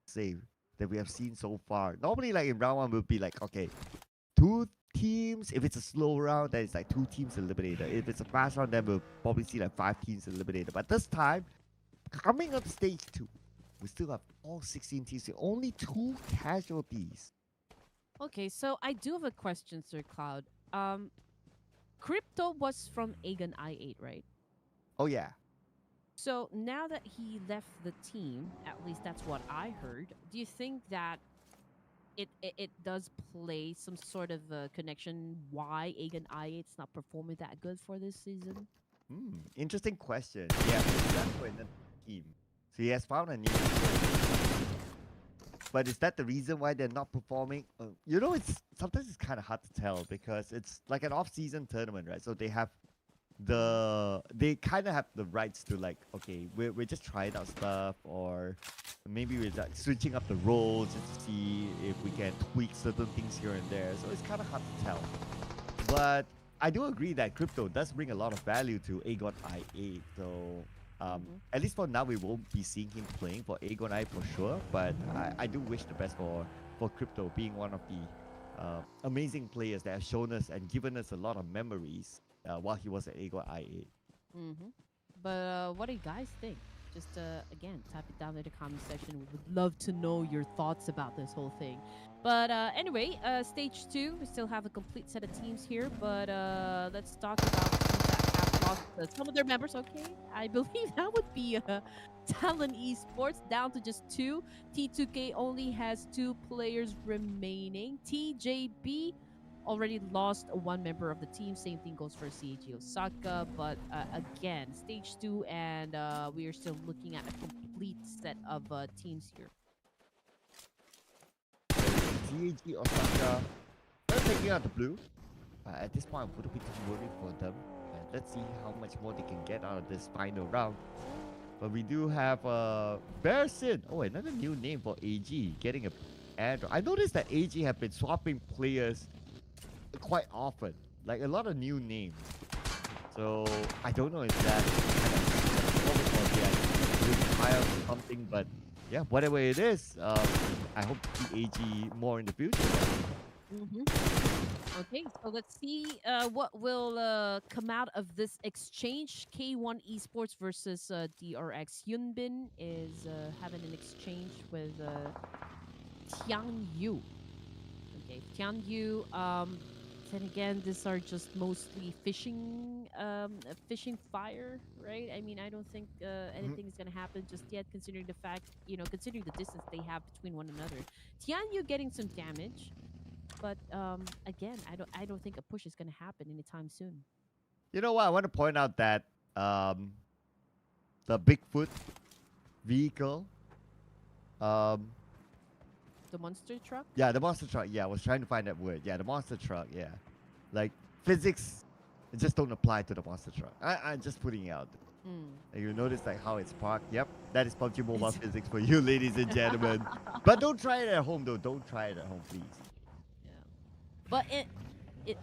say, that we have seen so far. Normally, like in round one, we'll be like, okay, 2 teams. If it's a slow round, then it's like 2 teams eliminated. If it's a fast round, then we'll probably see like 5 teams eliminated. But this time, coming up stage 2, we still have all 16 teams. Only 2 casualties. Okay, so I do have a question, Sir Cloud. Crypto was from Aegon I8, right? Oh yeah. So now that he left the team, at least that's what I heard, do you think that it does play some sort of connection why Aegon I8's not performing that good for this season? Interesting question. Yeah, he's left for another team. So he has found a new team. But is that the reason why they're not performing? You know, sometimes it's kind of hard to tell because it's like an off-season tournament, right? So they kind of have the rights to like, okay, we're just trying out stuff, or maybe we're like switching up the roles just to see if we can tweak certain things here and there. So it's kind of hard to tell. But I do agree that crypto does bring a lot of value to Aegon I8. So at least for now, we won't be seeing him playing for Aegon I for sure. But I do wish the best for crypto, being one of the amazing players that have shown us and given us a lot of memories while he was at Aegon I8. But what do you guys think? Just again, type it down in the comment section. We would love to know your thoughts about this whole thing. But anyway, stage 2, we still have a complete set of teams here. But let's talk about teams that have lost some of their members. Okay, I believe that would be Talon Esports, down to just 2. T2K only has 2 players remaining. TJB already lost 1 member of the team. Same thing goes for CAG Osaka. But again, stage 2, and we are still looking at a complete set of teams here. CAG Osaka, they're taking out the blue. At this point, I wouldn't be too worried for them. Let's see how much more they can get out of this final round. But we do have Bearsin. Oh, another new name for AG. Getting a Android. I noticed that AG have been swapping players quite often. Like a lot of new names. So I don't know if that kind of something, but yeah, whatever it is, I hope to see AG more in the future. Okay, so let's see what will come out of this exchange. K1 Esports versus DRX. Yunbin is having an exchange with Tianyu. Okay, Tianyu. Then again, these are just mostly fishing fire, right? I mean, I don't think anything is gonna happen just yet, considering the fact, considering the distance they have between one another. Tianyu getting some damage. But again, I don't think a push is gonna happen anytime soon. You know what? I want to point out that the Bigfoot vehicle, the monster truck. Yeah, the monster truck. Yeah, I was trying to find that word. Yeah, the monster truck. Yeah, like physics just don't apply to the monster truck. I'm just putting it out. And you notice like how it's parked. Yep, that is PUBG Mobile physics for you, ladies and gentlemen. But don't try it at home, though. Don't try it at home, please. But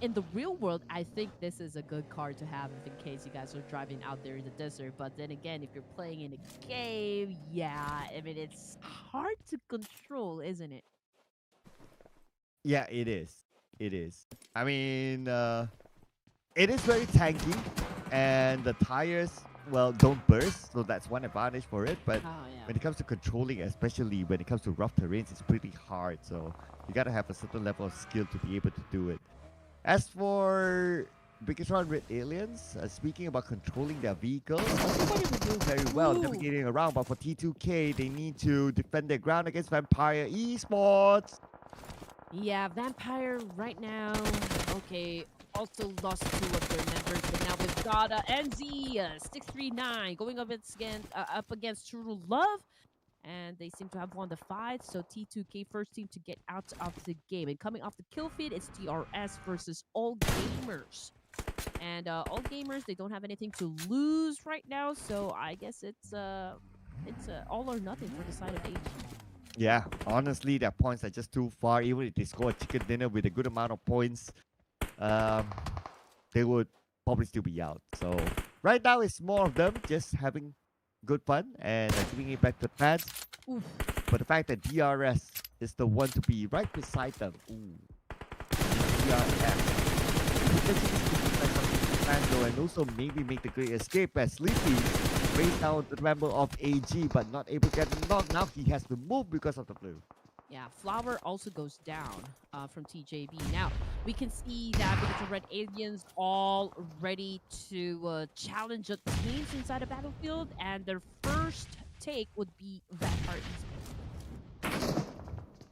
in the real world, I think this is a good car to have if in case you guys are driving out there in the desert. But then again, if you're playing in a game, yeah, I mean it's hard to control, isn't it? Yeah, it is. It is. I mean, it is very tanky, and the tires, well, don't burst, so that's one advantage for it. But Oh yeah. when it comes to controlling, especially when it comes to rough terrains, it's pretty hard. So you gotta have a certain level of skill to be able to do it. As for Bigatron Red Aliens, speaking about controlling their vehicles, everybody was doing very well Ooh. navigating around. But for T2K, they need to defend their ground against Vampire Esports. Yeah, Vampire right now. Okay, also lost two of their members, but now we've got NZ 639 going up against True Love, and they seem to have won the fight. So T2K first team to get out of the game, and coming off the kill feed, it's TRS versus All Gamers. And All Gamers, they don't have anything to lose right now, so I guess it's all or nothing for the side of AG. Yeah, honestly, their points are just too far. Even if they score a chicken dinner with a good amount of points, um, they would probably still be out. So right now, it's more of them just having good fun and giving it back to the fans. Oof. But the fact that DRS is the one to be right beside them. Ooh. DRS. And also maybe make the great escape as Sleepy raised down the member of AG, but not able to get knocked. Now he has to move because of the blue. Yeah, Flower also goes down from TJB. Now, we can see that because the Red Aliens all ready to challenge the teams inside the battlefield, and their first take would be Vampire Esports.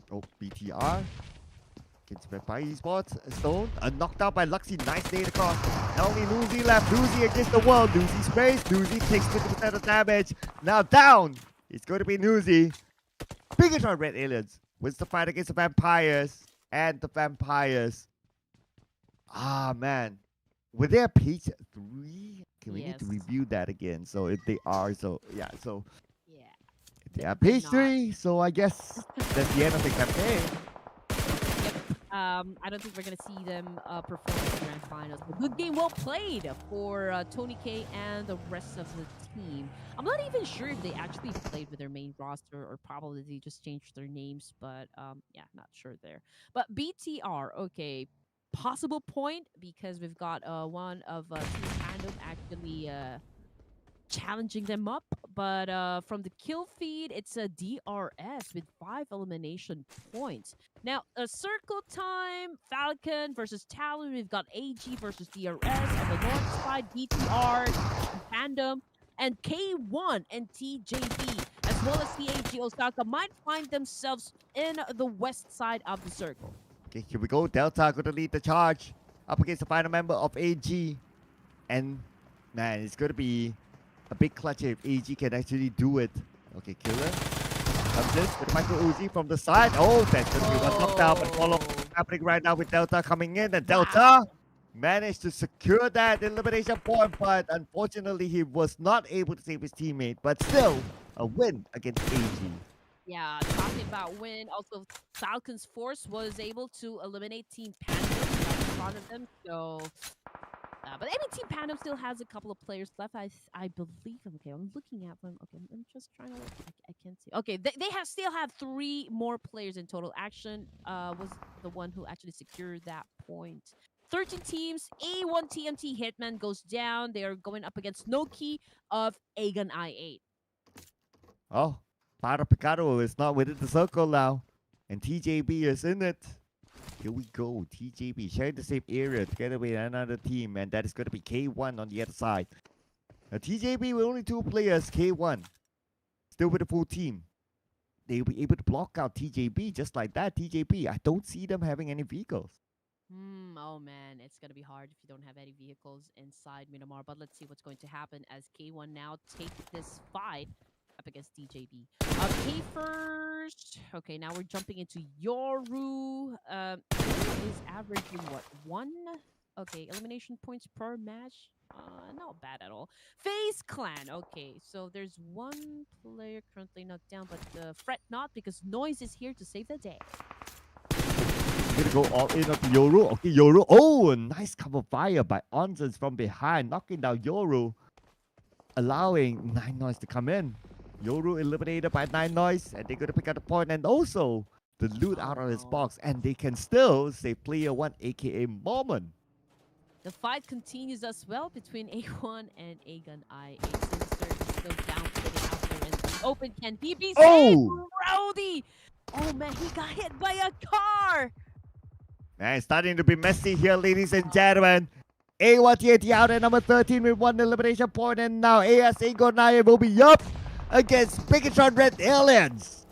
Oh, BTR. Against Vampire Esports. Stone, knocked out by Luxy. Nice nade across. Now only Nuzi left. Nuzi against the wall. Nuzi sprays. Nuzi takes 50% of damage. Now down. It's going to be Nuzi. Bigatron Red Aliens wins the fight against the Vampires. And the Vampires. Ah, man. Were they a page 3? Okay, we need to Yes. review that again. So if they are, so yeah, so Yeah. if they are They're page not. 3, so I guess that's the end of the campaign. I don't think we're gonna see them perform in the grand finals. But good game, well played for Tony K and the rest of the team. I'm not even sure if they actually played with their main roster or probably they just changed their names. But yeah, not sure there. But BTR, okay, possible point because we've got one of Team Fandom actually challenging them up. But from the kill feed, it's a DRS with 5 elimination points. Now, a circle time, Falcon versus Talon. We've got AG versus DRS. On the north side, BTR, Fandom, and K1 and TJB, as well as CAG Osaka, might find themselves in the west side of the circle. Okay, here we go. Delta going to lead the charge up against the final member of AG. And, man, it's going to be a big clutch if AG can actually do it. Okay, Killer comes in with Michael Uzi from the side. Oh, that's going to be one knocked out. But follow happening right now with Delta coming in. And Delta managed to secure that elimination point. But unfortunately, he was not able to save his teammate. But still, a win against AG. Yeah, talking about win. Also, Falcon's Force was able to eliminate Team Panda right in front of them. So, but I mean, Team Panda still has a couple of players left. I believe. Okay, I'm looking at them. Okay, I'm just trying to look. I can't see. Okay, they still have 3 more players in total. Action was the one who actually secured that point. 13 teams. A1 TMT Hitman goes down. They are going up against Noki of Aegon I8. Oh, Para Picado is not within the circle now. And TJB is in it. Here we go. TJB sharing the same area together with another team. And that is going to be K1 on the other side. Now, TJB with only 2 players. K1 still with a full team. They'll be able to block out TJB just like that. TJB, I don't see them having any vehicles. Oh man, it's gonna be hard if you don't have any vehicles inside Miramar. But let's see what's going to happen as K1 now take this fight up against DJB. K first. Okay, now we're jumping into Yoru. Yoru is averaging what, 1? Okay, elimination points per match. Not bad at all. FaZe Clan. Okay, so there's 1 player currently knocked down, but fret not because Noise is here to save the day. gonna go all in on Yoru. Okay, Yoru. Oh, a nice cover fire by Onsens from behind, knocking down Yoru, allowing Nine Noise to come in. Yoru eliminated by Nine Noise, and they're gonna pick up the point and also the loot out of his box, and they can still save player one, aka Moment. The fight continues as well between A1 and Agun IA. Sinister is still down, putting out there in the open. Can he be saved? Rowdy! Oh man, he got hit by a car! Man, it's starting to be messy here, ladies and gentlemen. A1 TAT out at number 13 with 1 elimination point, and now AS Agon IA will be up against Bigatron Red Aliens.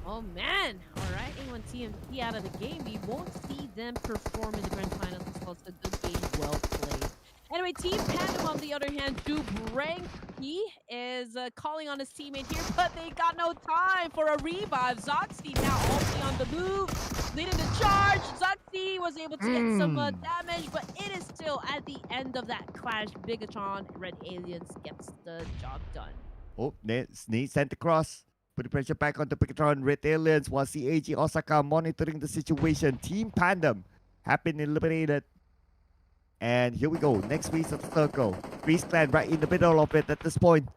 Oh man! Alright, A1 TMT out of the game. We won't see them perform in the grand finals as well. It's a good game, well played. Anyway, Team Pandem on the other hand, Dubranki is calling on his teammate here, but they got no time for a revive. Zoxy now also on the move, leading the charge. Zoxy was able to get some damage, but it is still at the end of that clash. Bigatron Red Aliens gets the job done. Oh, Sneak sent across. Put the pressure back on the Bigatron Red Aliens while CAG Osaka monitoring the situation. Team Pandem have been eliminated. And here we go. Next phase of the circle. FaZe Clan right in the middle of it at this point.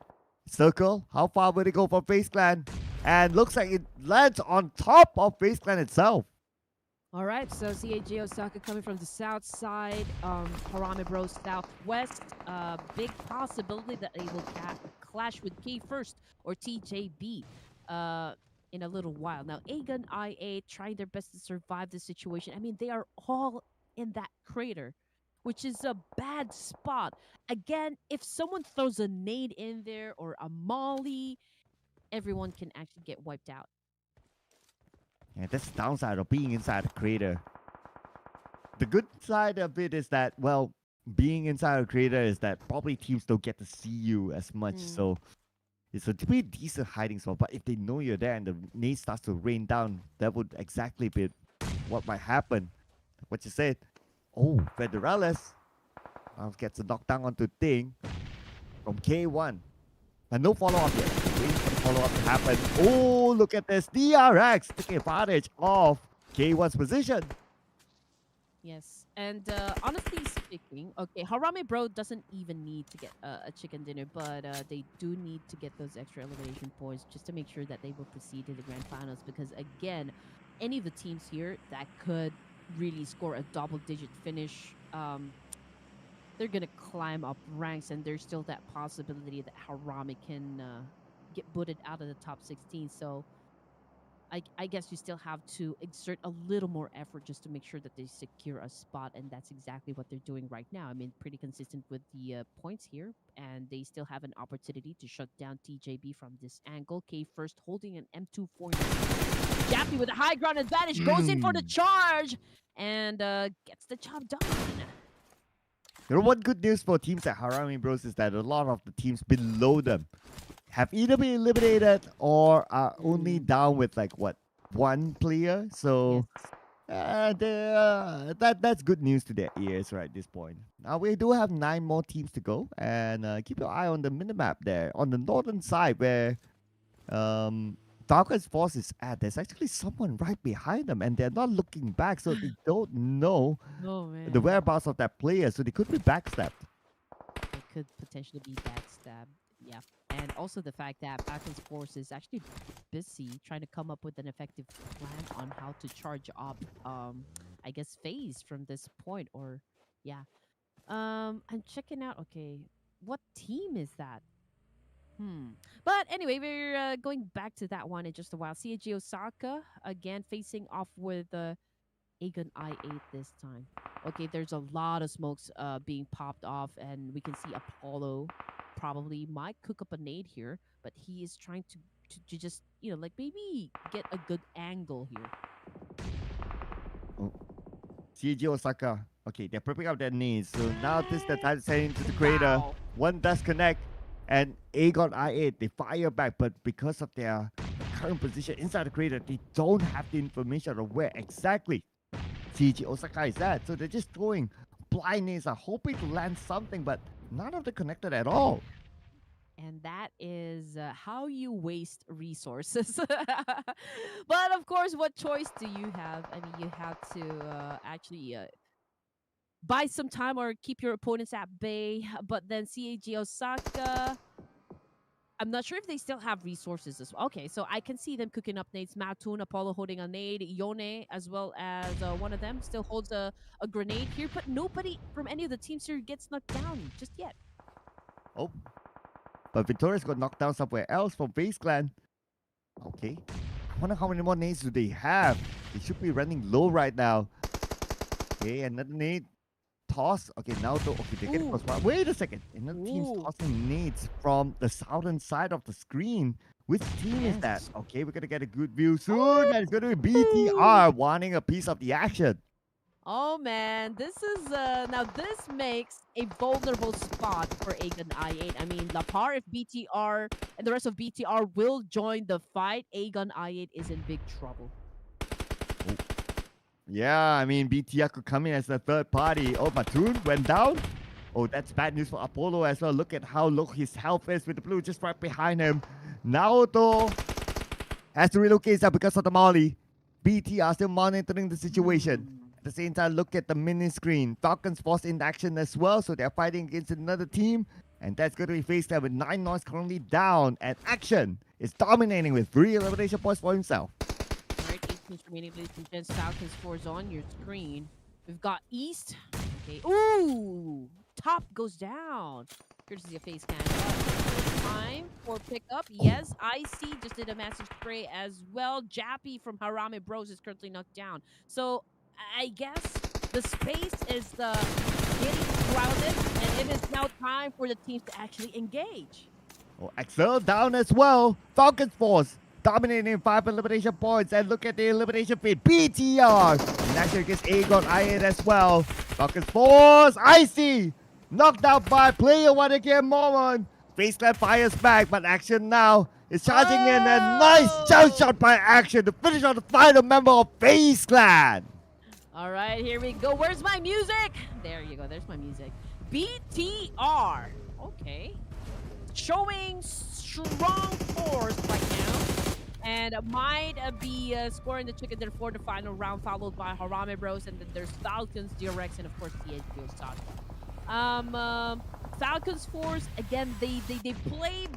Circle. How far will it go from FaZe Clan? And looks like it lands on top of FaZe Clan itself. All right, so CAG Osaka coming from the south side, HARAME Bros southwest. Big possibility that they will clash with K First or TJB in a little while. Now, Agun IA trying their best to survive the situation. I mean, they are all in that crater, which is a bad spot. Again, if someone throws a nade in there or a molly, everyone can actually get wiped out. Yeah, that's the downside of being inside a crater. The good side of it is that, well, being inside a crater is that probably teams don't get to see you as much. So it's a pretty decent hiding spot. But if they know you're there and the nade starts to rain down, that would exactly be what might happen. What you said. Oh, Federales now gets a knockdown onto Ting from K1. And no follow-up yet. Waiting for the follow-up to happen. Oh, look at this. DRX taking advantage of K1's position. Yes, and honestly speaking, okay, HARAME Bro doesn't even need to get a chicken dinner, but they do need to get those extra elimination points just to make sure that they will proceed to the grand finals. Because again, any of the teams here that could really score a double-digit finish, they're gonna climb up ranks, and there's still that possibility that HARAME can get booted out of the top 16. So I guess you still have to exert a little more effort just to make sure that they secure a spot, and that's exactly what they're doing right now. I mean, pretty consistent with the points here, and they still have an opportunity to shut down TJB from this angle. K First holding an M249. Jappy with a high ground advantage goes in for the charge and gets the job done. You know what good news for teams like HARAME Bros is that a lot of the teams below them have either been eliminated or are only down with like what, one player. So that's good news to their ears right at this point. Now we do have 9 more teams to go, and keep your eye on the minimap there on the northern side where Falcon's force is at. There's actually someone right behind them, and they're not looking back, so they don't know the whereabouts of that player, so they could be backstabbed. They could potentially be backstabbed, yeah. And also the fact that Falcon's force is actually busy trying to come up with an effective plan on how to charge up, I guess, FaZe from this point, or, yeah. I'm checking out, okay, what team is that? But anyway, we're going back to that one in just a while. CAG Osaka, again, facing off with Agun I8 this time. Okay, there's a lot of smokes being popped off, and we can see Apollo probably might cook up a nade here, but he is trying to just, you know, like maybe get a good angle here. Oh. CAG Osaka. Okay, they're prepping up their nades. So now this is the time to send into the crater. One does connect. And Agon I8, they fire back, but because of their current position inside the crater, they don't have the information of where exactly CG Osaka is at. So they're just throwing blind nades, are hoping to land something, but none of them connected at all. And that is how you waste resources. But of course, what choice do you have? I mean, you have to actually buy some time or keep your opponents at bay. But then CAG Osaka, I'm not sure if they still have resources as well. Okay, so I can see them cooking up nades. Matun, Apollo holding a nade, Yone as well as one of them still holds a grenade here, but nobody from any of the teams here gets knocked down just yet. Oh, but Victoria's got knocked down somewhere else from FaZe Clan. Okay. I wonder how many more nades do they have? They should be running low right now. Okay, another nade. Toss. Okay, now though. Okay, they're getting close. Wait a second. Another team's tossing nades from the southern side of the screen. Which team is that? Okay, we're gonna get a good view soon. And it's gonna be BTR wanting a piece of the action. Oh man, this is now this makes a vulnerable spot for Aegon I8. I mean, Lapar, if BTR and the rest of BTR will join the fight, Aegon I8 is in big trouble. Oh. Yeah, I mean, BTR could come in as the third party. Oh, Matun went down. Oh, that's bad news for Apollo as well. Look at how low his health is with the blue just right behind him. Naoto has to relocate that because of the molly. BTR still monitoring the situation. At the same time, look at the mini screen. Falcons forced in action as well, so they're fighting against another team. And that's going to be FaZe Clan with 9 noise currently down. And Action is dominating with 3 elimination points for himself. Alright, 8 teams remaining, ladies and gents. Falcons 4 is on your screen. We've got East. Okay. Ooh! Top goes down. Courtesy of FaZe Clan. Time for pickup. Yes, IC just did a massive spray as well. Jappy from Harame Bros is currently knocked down. So I guess the space is getting crowded, and it is now time for the teams to actually engage. Oh, Axel down as well. Falcons Force dominating 5 elimination points. And look at the elimination feed. BTR in action against Aegon I8 as well. Falcons Force. IC knocked out by player one again. Moment. FaZe Clan fires back, but Action now is charging in. A nice jump shot by Action to finish on the final member of FaZe Clan. All right, here we go. Where's my music? There you go. There's my music. BTR. Okay. Showing strong force right now. And might be scoring the chicken dinner for the final round, followed by Harame Bros. And then there's Falcons, DRX, and of course THQ Osaka. Falcons Force, again, they played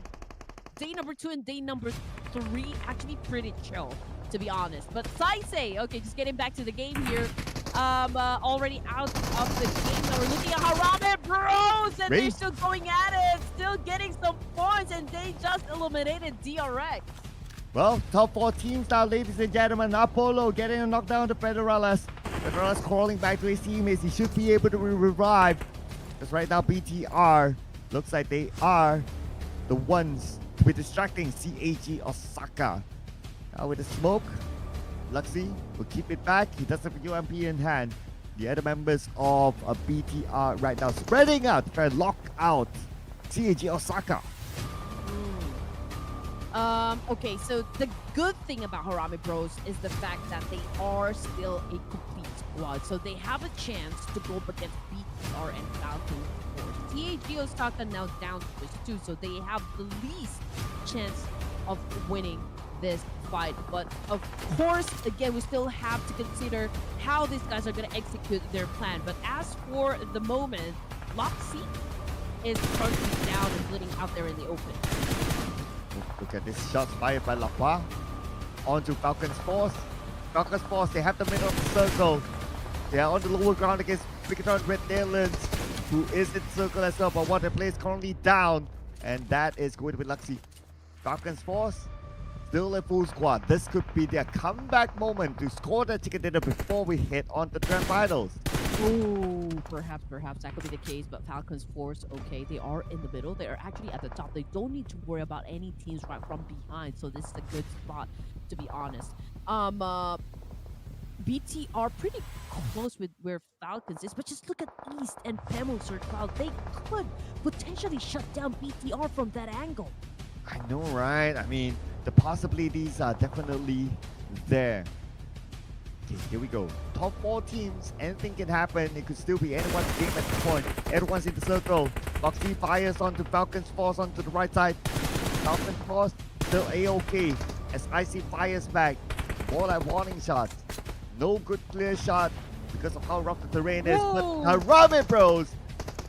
day number 2 and day number 3 actually pretty chill, to be honest. But Saisei, okay, just getting back to the game here. Already out of the game. Now we're looking at Harame Bros, and they're still going at it, still getting some points, and they just eliminated DRX. Well, top 4 teams now, ladies and gentlemen. Apollo getting a knockdown to Federalis. Federalis crawling back to his teammates. He should be able to revive. Because right now, BTR looks like they are the ones to be distracting CAG Osaka. Now with the smoke, Luxy will keep it back. He does have a UMP in hand. The other members of BTR right now spreading out to try to lock out CAG Osaka. Okay, so the good thing about Harame Bros is the fact that they are still a complete squad. So they have a chance to go up against BTR and Falcons. TAG Osaka now down to this 2, so they have the least chance of winning this fight. But of course, again, we still have to consider how these guys are going to execute their plan. But as for the moment, Loxy is currently down and bleeding out there in the open. Look at this shot fired by Lapa onto Falcons Force. Falcons Force, they have the middle of the circle. They are on the lower ground against Victor Red Netherlands, who is in circle as well, but what the play is currently down, and that is going to be Luxy. Falcons Force, still a full squad. This could be their comeback moment to score the chicken dinner before we hit on the grand finals. Ooh, perhaps that could be the case, but Falcons Force, okay, they are in the middle. They are actually at the top. They don't need to worry about any teams right from behind, so this is a good spot, to be honest. BT are pretty close with where Falcons is, but just look at East and Pemel Search Cloud. They could potentially shut down BTR from that angle. I know, right? I mean, the possibilities are definitely there. Okay, here we go. Top 4 teams, anything can happen. It could still be anyone's game at this point. Everyone's in the circle. Foxy fires onto Falcon's Force onto the right side. Falcon's Force still A-OK as Icy fires back. More like warning shots. No good clear shot because of how rough the terrain is. But HARAME Bros.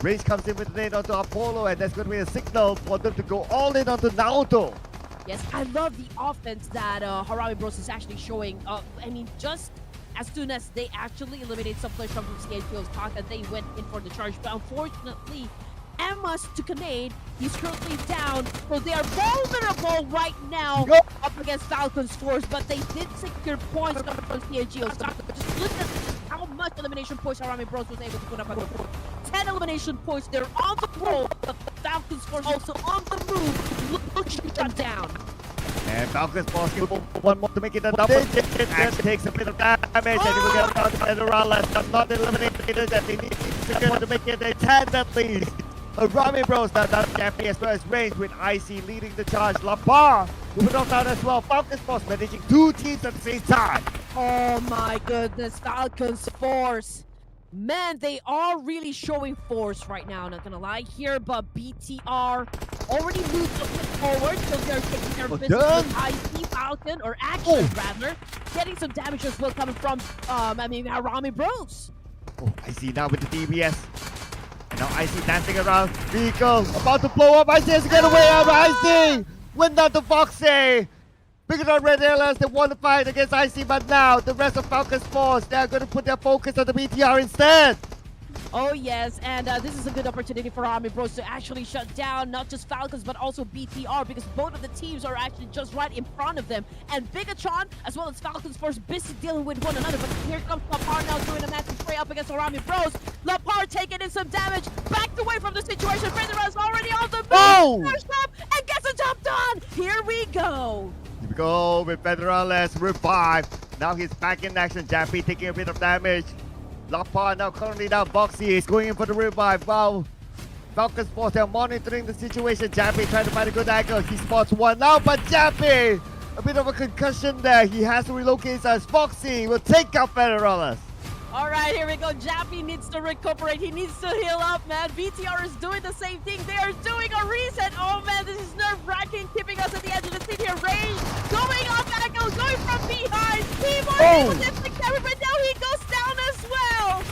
Rage comes in with the nade onto Apollo, and that's going to be a signal for them to go all in onto Naoto. Yes, I love the offense that HARAME Bros is actually showing. I mean, just as soon as they actually eliminate some players from Skate-Kills, thought that they went in for the charge, but unfortunately, Emma's to Kanade, he's currently down, so they are vulnerable right now up against Falcon's Force, but they did secure points coming from CAGO. Just look at how much elimination points HARAME Bros was able to put up on the board. 10 elimination points, they're on the roll, but Falcon's Force also on the move, looking to shut down. And Falcon's Force can one more to make it a double. Axe takes a bit of damage, and he will get down to Endurance. Not eliminated, that they need to make it a 10 at least. HARAME Bros down Japanese as well as range with Icy leading the charge. Lapar moving off down as well. Falcon's Force managing 2 teams at the same time. Oh my goodness, Falcon's Force. Man, they are really showing force right now, not gonna lie here, but BTR already moved a bit forward, so they're taking their business with Icy Falcon, or Action rather, getting some damage as well coming from, HARAME Bros. Oh, Icy now with the DBS. And now Icy dancing around. Vehicle about to blow up. Icy has to get away out of Icy. Went down to Foxy. Bigger on Red Airlines, they want to fight against Icy, but now the rest of Falcon's Force, they're going to put their focus on the BTR instead. Oh yes, and this is a good opportunity for HARAME Bros to actually shut down not just Falcons but also BTR, because both of the teams are actually just right in front of them. And Bigatron as well as Falcons Force busy dealing with one another, but here comes Lapar now doing a massive spray up against HARAME Bros. Lapar taking in some damage, backed away from the situation. Federer is already on the move, and gets a job done. Here we go. Here we go with Federales revive. Now he's back in action. Jappy taking a bit of damage. Lapar now currently down. Boxy is going in for the revive. Wow. Falcon's Force, they're monitoring the situation. Jappy trying to find a good angle. He spots one now, but Jappy, a bit of a concussion there. He has to relocate as Foxy will take out Federales. All right, here we go. Jappy needs to recuperate. He needs to heal up, man. BTR is doing the same thing. They are doing a reset. Oh, man, this is nerve-wracking, keeping us at the edge of the seat here. Range going up angle, going from behind. He was able to hit the camera, but now he goes down as well.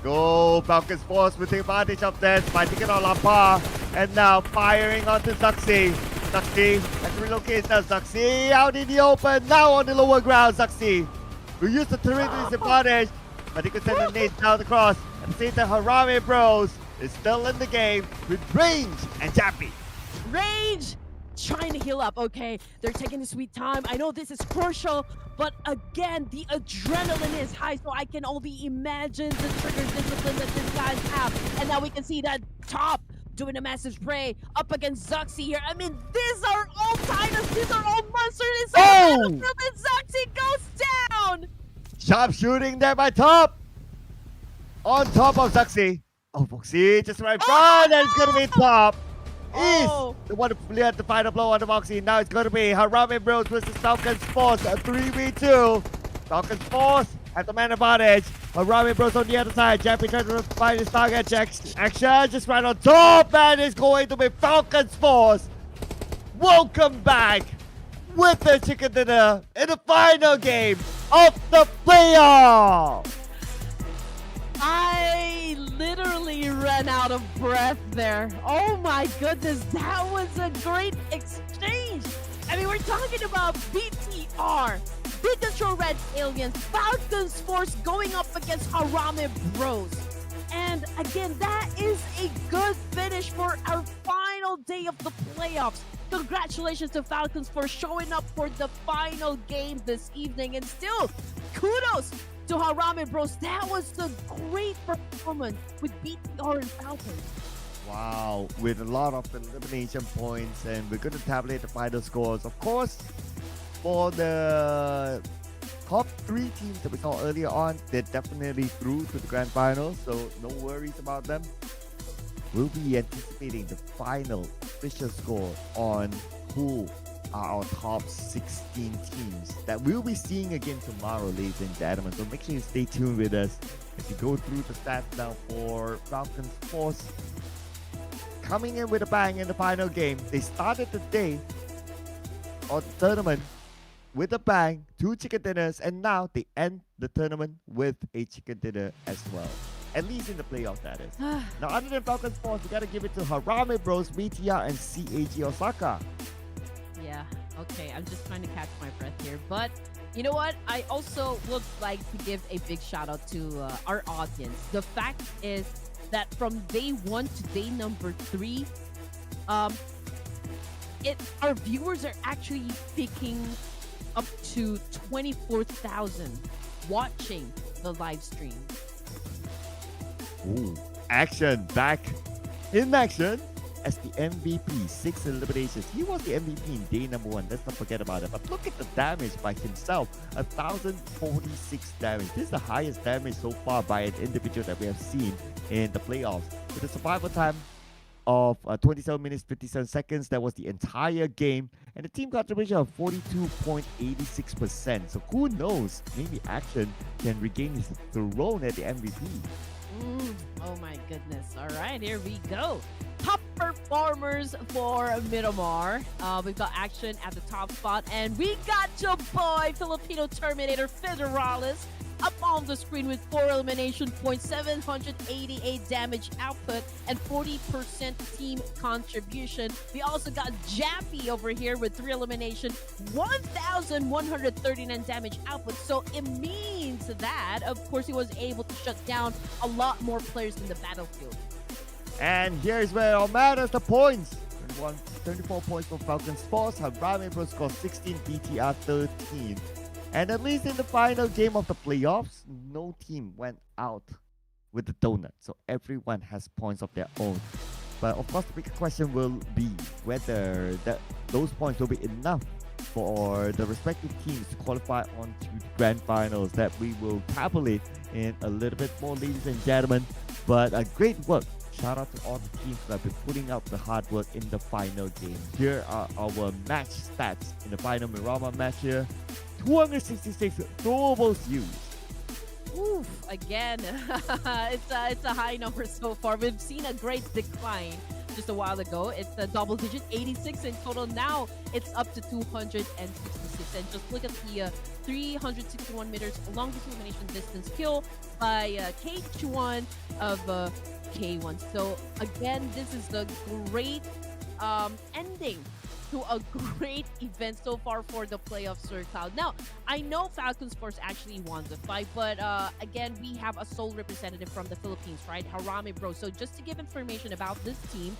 Go, Falcon's Force with the advantage of that by taking on Lapar. And now firing onto Zuxi. Zuxi has to relocate now. Zuxi out in the open. Now on the lower ground, Zuxi. We use the terrain to his advantage, but he could send the nades down across. At the same time, HARAME Bros is still in the game with Range and Jappy. Range trying to heal up. Okay, they're taking the sweet time. I know this is crucial, but again, the adrenaline is high, so I can only imagine the trigger discipline that these guys have. And now we can see that top doing a massive spray up against Zuxi here. I mean, these are all Titans, these are all monsters. It's and Zuxi goes down. Sharp shooting there by Top. On top of Zuxi. Oh, Foxy just right in front, and it's going to be Top. Is the one who cleared the final blow on the Foxy. Now it's going to be HARAME Bros versus Falcon's Force, a 3v2. Falcon's Force have the man advantage. HARAME Bros on the other side. Jappy trying to find his target. Action just right on top. That is going to be Falcon's Force. Welcome back with the chicken dinner in the final game of the playoff. I literally ran out of breath there. Oh my goodness, that was a great exchange. I mean, we're talking about BTR, Big Control Red Aliens, Falcon's Force going up against HARAME Bros. And again, that is a good finish for our final day of the playoffs. Congratulations to Falcons for showing up for the final game this evening. And still, kudos to HARAME Bros. That was a great performance with BTR and Falcons. Wow, with a lot of elimination points, and we're going to tabulate the final scores. Of course, for the top 3 teams that we saw earlier on, they're definitely through to the grand final, so no worries about them. We'll be anticipating the final official score on who are our top 16 teams that we'll be seeing again tomorrow, ladies and gentlemen. So make sure you stay tuned with us as we go through the stats now for Falcon's Force. coming in with a bang in the final game. They started the day or the tournament with a bang, 2 chicken dinners, and now they end the tournament with a chicken dinner as well. At least in the playoff, that is. Now, other than Falcon Sports, we gotta give it to HARAME Bros, BTR, and CAG Osaka. Yeah, okay, I'm just trying to catch my breath here. But you know what? I also would like to give a big shout out to our audience. The fact is that from day 1 to day number 3, our viewers are actually picking up to 24,000 watching the live stream. Ooh, action back in action as the MVP, 6 eliminations. He was the MVP in day number 1. Let's not forget about it. But look at the damage by himself, 1,046 damage. This is the highest damage so far by an individual that we have seen in the playoffs. With a survival time of 27 minutes 57 seconds, that was the entire game, and the team contribution of 42.86%. So who knows, maybe Action can regain his throne at the MVP. Oh my goodness. All right, here we go. Top performers for Miramar. We've got Action at the top spot, and we got your boy, Filipino Terminator Federalis, up on the screen with 4 elimination points, 788 damage output, and 40% team contribution. We also got Jappy over here with 3 elimination, 1,139 damage output. So it means that, of course, he was able to shut down a lot more players in the battlefield. And here's where it all matters, the points. 34 points for Falcon Sports. HARAME Bros scored 16, BTR 13. And at least in the final game of the playoffs, no team went out with the donut. So everyone has points of their own. But of course, the bigger question will be whether those points will be enough for the respective teams to qualify onto the grand finals, that we will tabulate in a little bit more, ladies and gentlemen. But great work. Shout out to all the teams that have been putting out the hard work in the final game. Here are our match stats in the final Miramar match here. 266 throwables used. Oof, again, it's a high number so far. We've seen a great decline just a while ago. It's a double digit, 86 in total. Now it's up to 266. And just look at the 361 meters longest elimination distance kill by KH1 of K1. So again, this is the great ending to a great event so far for the playoff circle. Now, I know Falcon Sports actually won the fight, but again, we have a sole representative from the Philippines, right? HARAME Bros. So just to give information about this team,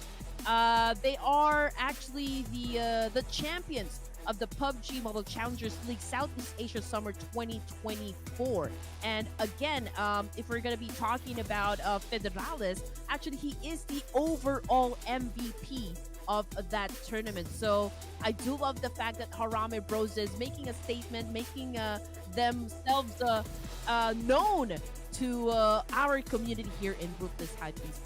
they are actually the champions of the PUBG Mobile Challengers League Southeast Asia Summer 2024. And again, if we're going to be talking about Federalis, actually he is the overall MVP of that tournament. So I do love the fact that HARAME Bros is making a statement, making themselves known to our community here in Ruthless Esports.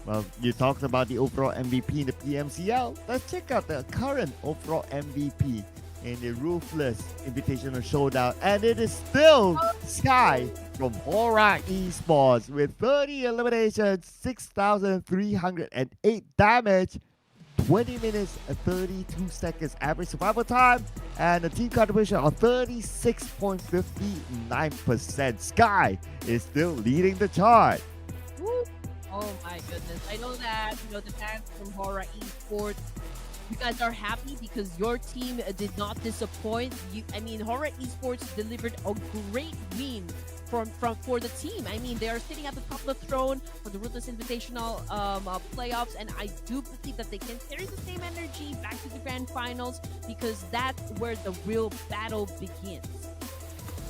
Well, you talked about the overall MVP in the PMCL. Let's check out the current overall MVP in the Ruthless Invitational Showdown. And it is still Sky from HORAA Esports with 30 eliminations, 6,308 damage, 20 minutes and 32 seconds average survival time, and a team contribution of 36.59%. Sky is still leading the chart. Woo. Oh my goodness. I know that, the fans from HORAA Esports, you guys are happy because your team did not disappoint. HORAA Esports delivered a great win for the team. They are sitting at the top of the throne for the Ruthless Invitational playoffs, and I do believe that they can carry the same energy back to the grand finals, because that's where the real battle begins.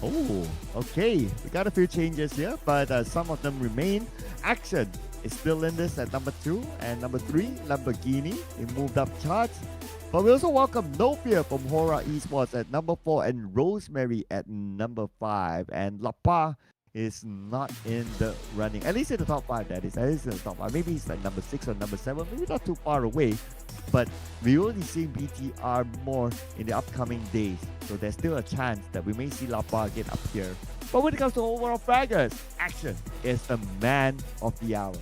Oh, okay. We got a few changes here, but some of them remain. Action is still in this at number 2, and number 3, Lamborghini. They moved up charts. But we also welcome No Fear from HORAA Esports at number 4, and Rosemary at number 5. And Lapa is not in the running, at least in the top 5, that is. At least in the top 5. Maybe it's like number 6 or number 7, maybe not too far away. But we only see BTR more in the upcoming days. So there's still a chance that we may see Lapa again up here. But when it comes to overall fraggers, Action is the man of the hour.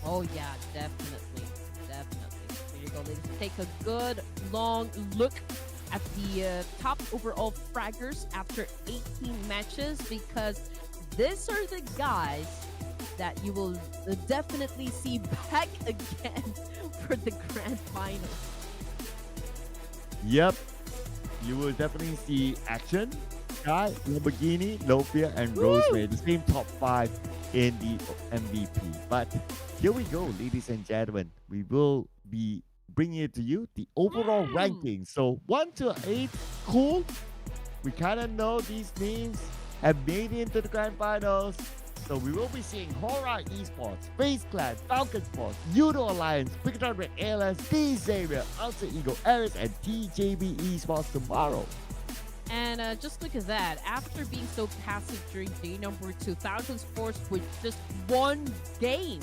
Oh yeah, definitely. let's take a good long look at the top overall fraggers after 18 matches, because these are the guys that you will definitely see back again for the grand final. Yep, you will definitely see Action, Sky, Lamborghini, Lofia, and Rosemary, the same top 5 in the MVP. But here we go, ladies and gentlemen. We will be bringing it to you, the overall ranking. So 1 to 8, cool. We kind of know these names have made it into the grand finals. So we will be seeing HORAA Esports, FaZe Clan, Falcon Sports, YOODO Alliance, Picketon Red ALS, DXAVIER, Alter Ego, Ares, and TJB Esports tomorrow. And just look at that. After being so passive during day number 2, Falcon Sports with just one game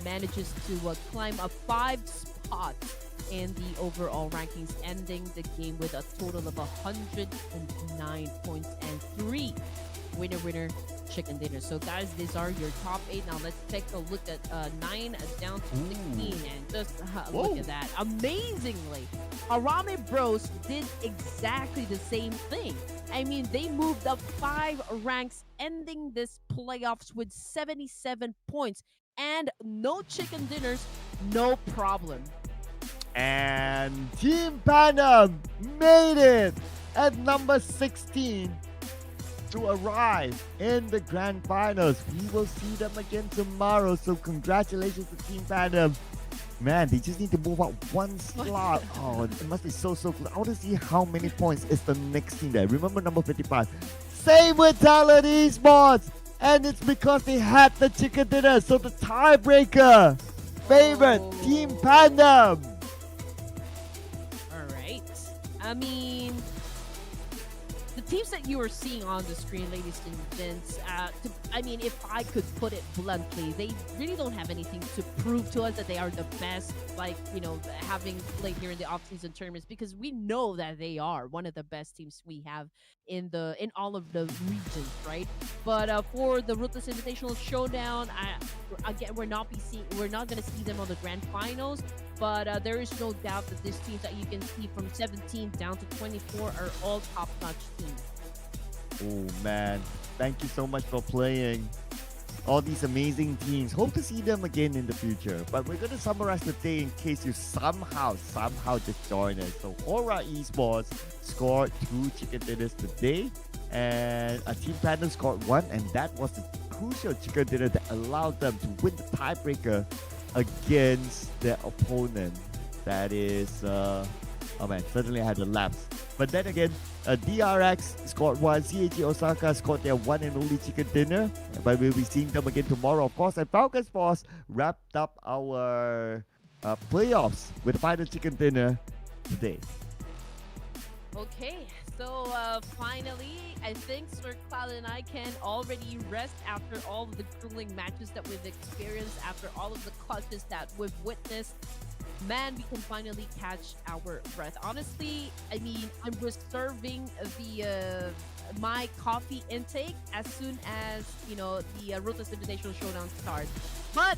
manages to climb up 5 spots in the overall rankings, ending the game with a total of 109 points and 3 winner chicken dinners. So guys, these are your top 8. Now let's take a look at 9 down to 16, and just look at that. Amazingly, Harame Bros did exactly the same thing. I mean, they moved up 5 ranks, ending this playoffs with 77 points and no chicken dinners, no problem. And Team Panam made it at number 16 to arrive in the grand finals. We will see them again tomorrow, so congratulations to Team Panam. Man, they just need to move up one slot. Oh, it must be so close. I want to see how many points is the next team there. Remember number 55. Same with Talent Esports. And it's because they had the chicken dinner. So the tiebreaker favorite Team Panam. Alright. I mean, the teams that you are seeing on the screen, ladies and gents, I mean, if I could put it bluntly, they really don't have anything to prove to us that they are the best, like, you know, having played here in the off-season tournaments, because we know that they are one of the best teams we have in all of the regions, right? But for the Ruthless Invitational Showdown, again, we're not going to see them on the grand finals, but there is no doubt that these teams that you can see from 17 down to 24 are all top-notch teams. Oh man, thank you so much for playing all these amazing teams. Hope to see them again in the future. But we're going to summarize the day in case you somehow just joined us. So HORAA Esports scored 2 chicken dinners today, and a Team Panam scored 1, and that was the crucial chicken dinner that allowed them to win the tiebreaker against their opponent. That is, oh man, certainly had a lapse. But then again, DRX scored 1, CAG Osaka scored their one and only chicken dinner, but we'll be seeing them again tomorrow, of course. And Falcon Sports wrapped up our playoffs with final chicken dinner today. Okay, so finally, I think Sir Cloud and I can already rest after all of the grueling matches that we've experienced, after all of the clutches that we've witnessed. Man, we can finally catch our breath. Honestly, I mean, I'm reserving the my coffee intake as soon as, you know, the Ruthless Invitational Showdown starts. But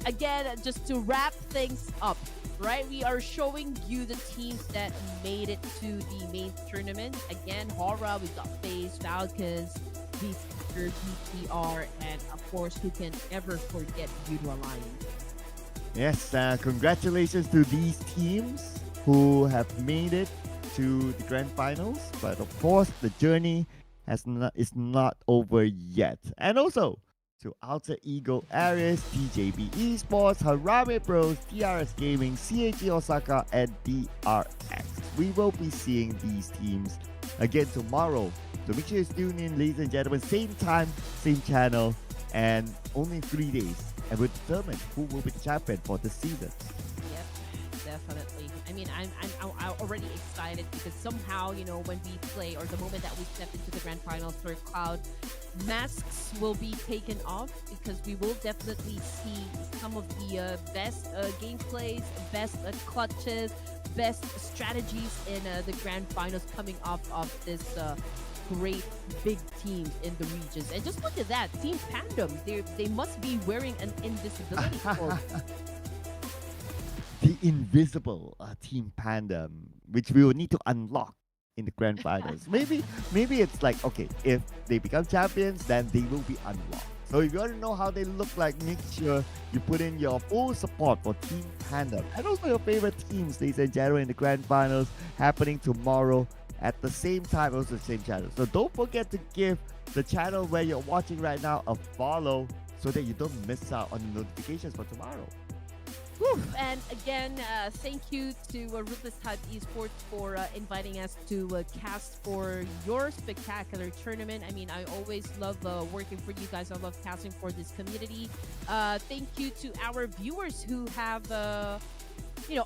again, just to wrap things up, right? We are showing you the teams that made it to the main tournament. Again, HORAA, we've got FaZe, Falcons, VCR, DPR, and of course, who can ever forget YOODO Alliance. Yes, congratulations to these teams who have made it to the grand finals. But of course, the journey is not over yet. And also to Alter Ego Ares, TJB Esports, Harame Bros, TRS Gaming, CAG Osaka, and DRX. We will be seeing these teams again tomorrow. So make sure you tune in, ladies and gentlemen. Same time, same channel, and only 3 days. And we'll determine who will be the champion for this season. Yep, definitely. I mean, I'm already excited because somehow, you know, when we play, or the moment that we step into the grand finals for Cloud, masks will be taken off, because we will definitely see some of the best gameplays, best clutches, best strategies in the grand finals coming off of this great big teams in the regions. And just look at that, Team Panam, they must be wearing an invisibility cloak. The the invisible Team Panda, which we will need to unlock in the grand finals. Maybe it's like, okay, if they become champions, then they will be unlocked. So if you want to know how they look like, make sure you put in your full support for Team Panda and also your favorite teams, ladies and gentlemen, in the grand finals happening tomorrow at the same time, also the same channel. So don't forget to give the channel where you're watching right now a follow so that you don't miss out on the notifications for tomorrow. Whew. And again, thank you to Ruthless Esports for inviting us to cast for your spectacular tournament. I mean, I always love working for you guys. I love casting for this community. Thank you to our viewers who have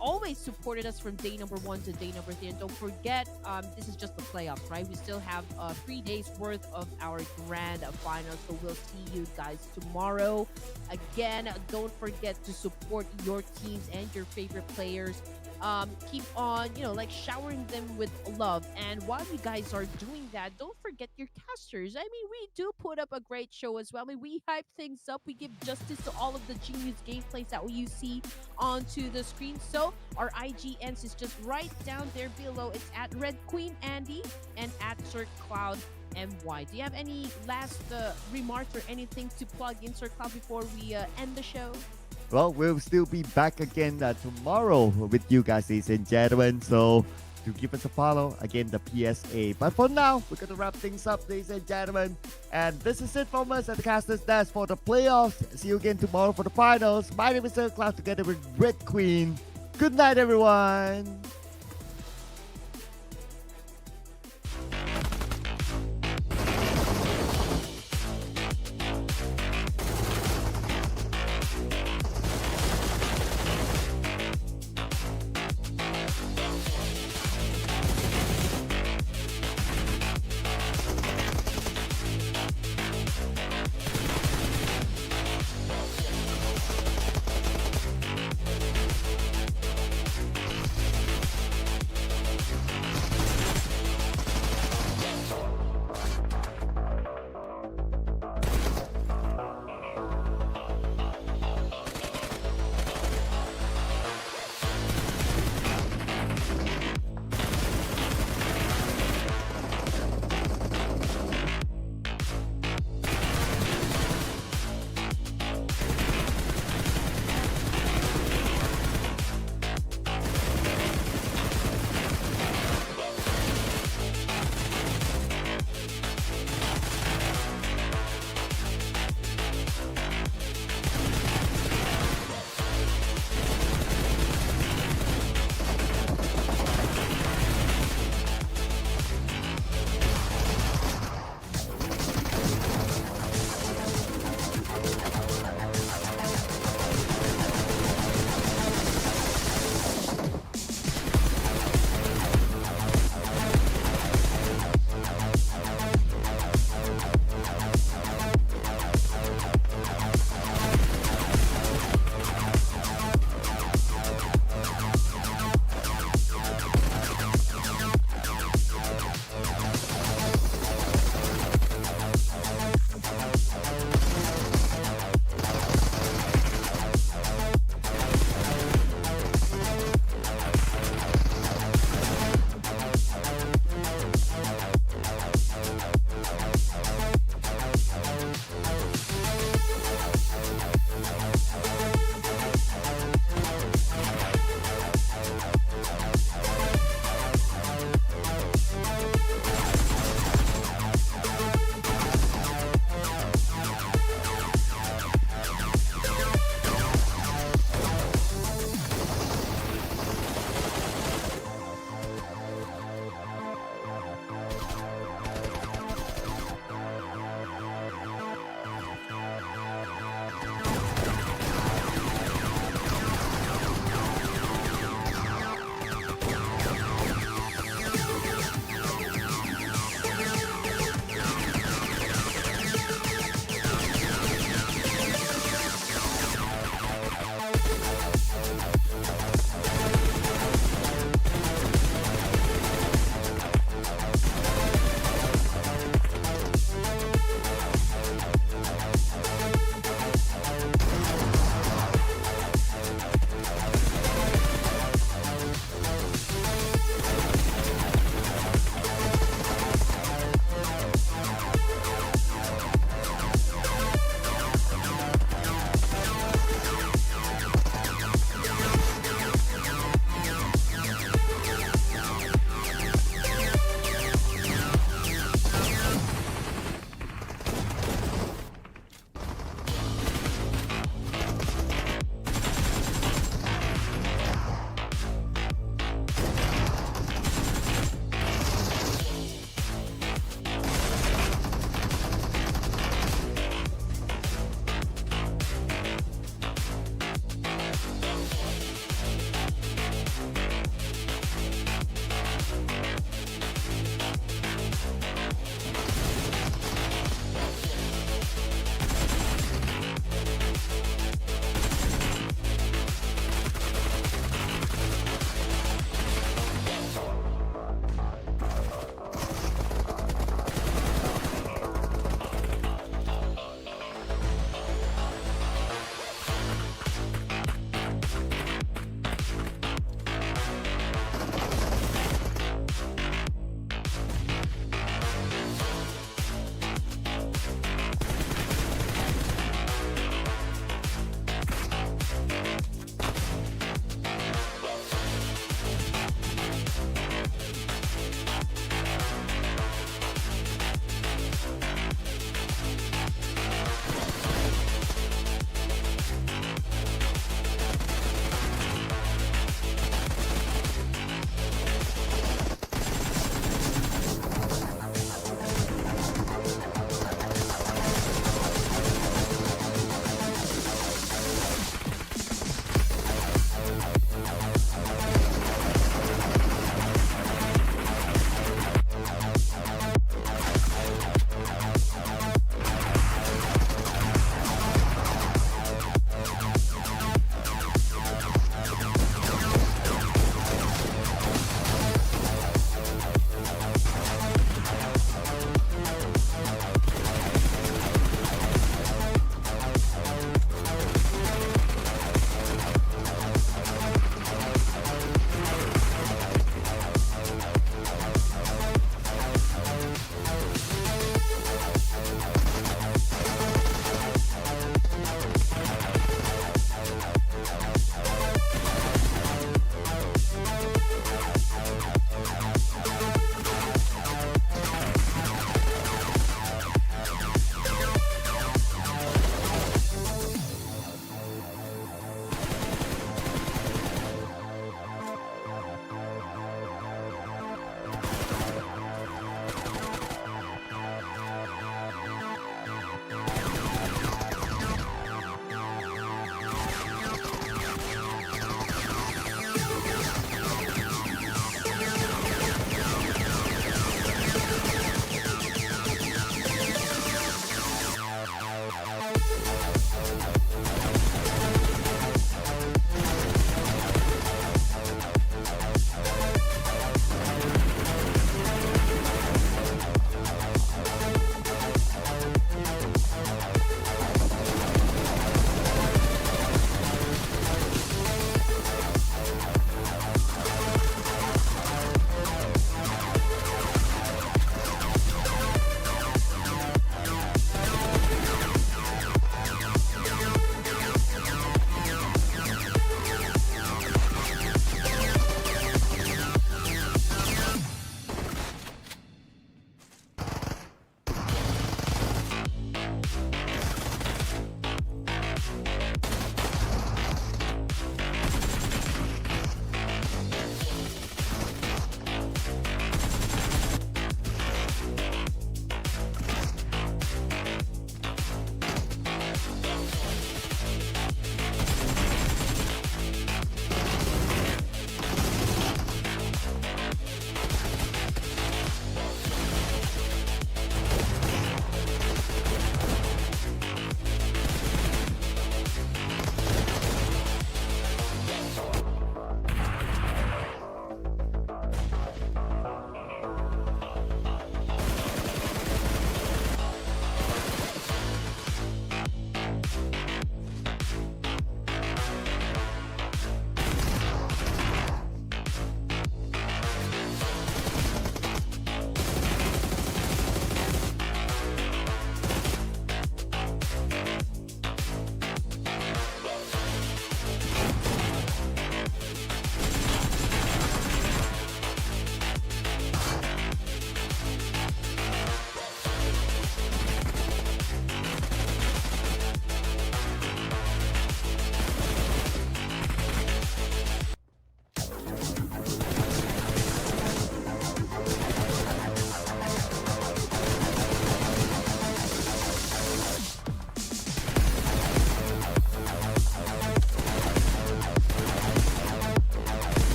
always supported us from day number 1 to day number 3. And don't forget, this is just the playoffs, right? We still have 3 days worth of our grand final. So we'll see you guys tomorrow. Again, don't forget to support your teams and your favorite players. Keep on, showering them with love. And while you guys are doing that, don't forget your casters. I mean, we do put up a great show as well. I mean, we hype things up. We give justice to all of the genius gameplays that you see onto the screen. So our IGNs is just right down there below. It's at Red Queen Andy and at Sir Cloud MY. Do you have any last remarks or anything to plug in, Sir Cloud, before we end the show? Well, we'll still be back again tomorrow with you guys, ladies and gentlemen. So do give us a follow, again, the PSA. But for now, we're going to wrap things up, ladies and gentlemen. And this is it from us at the Casters Desk for the playoffs. See you again tomorrow for the finals. My name is Sir Cloud together with Red Queen. Good night, everyone.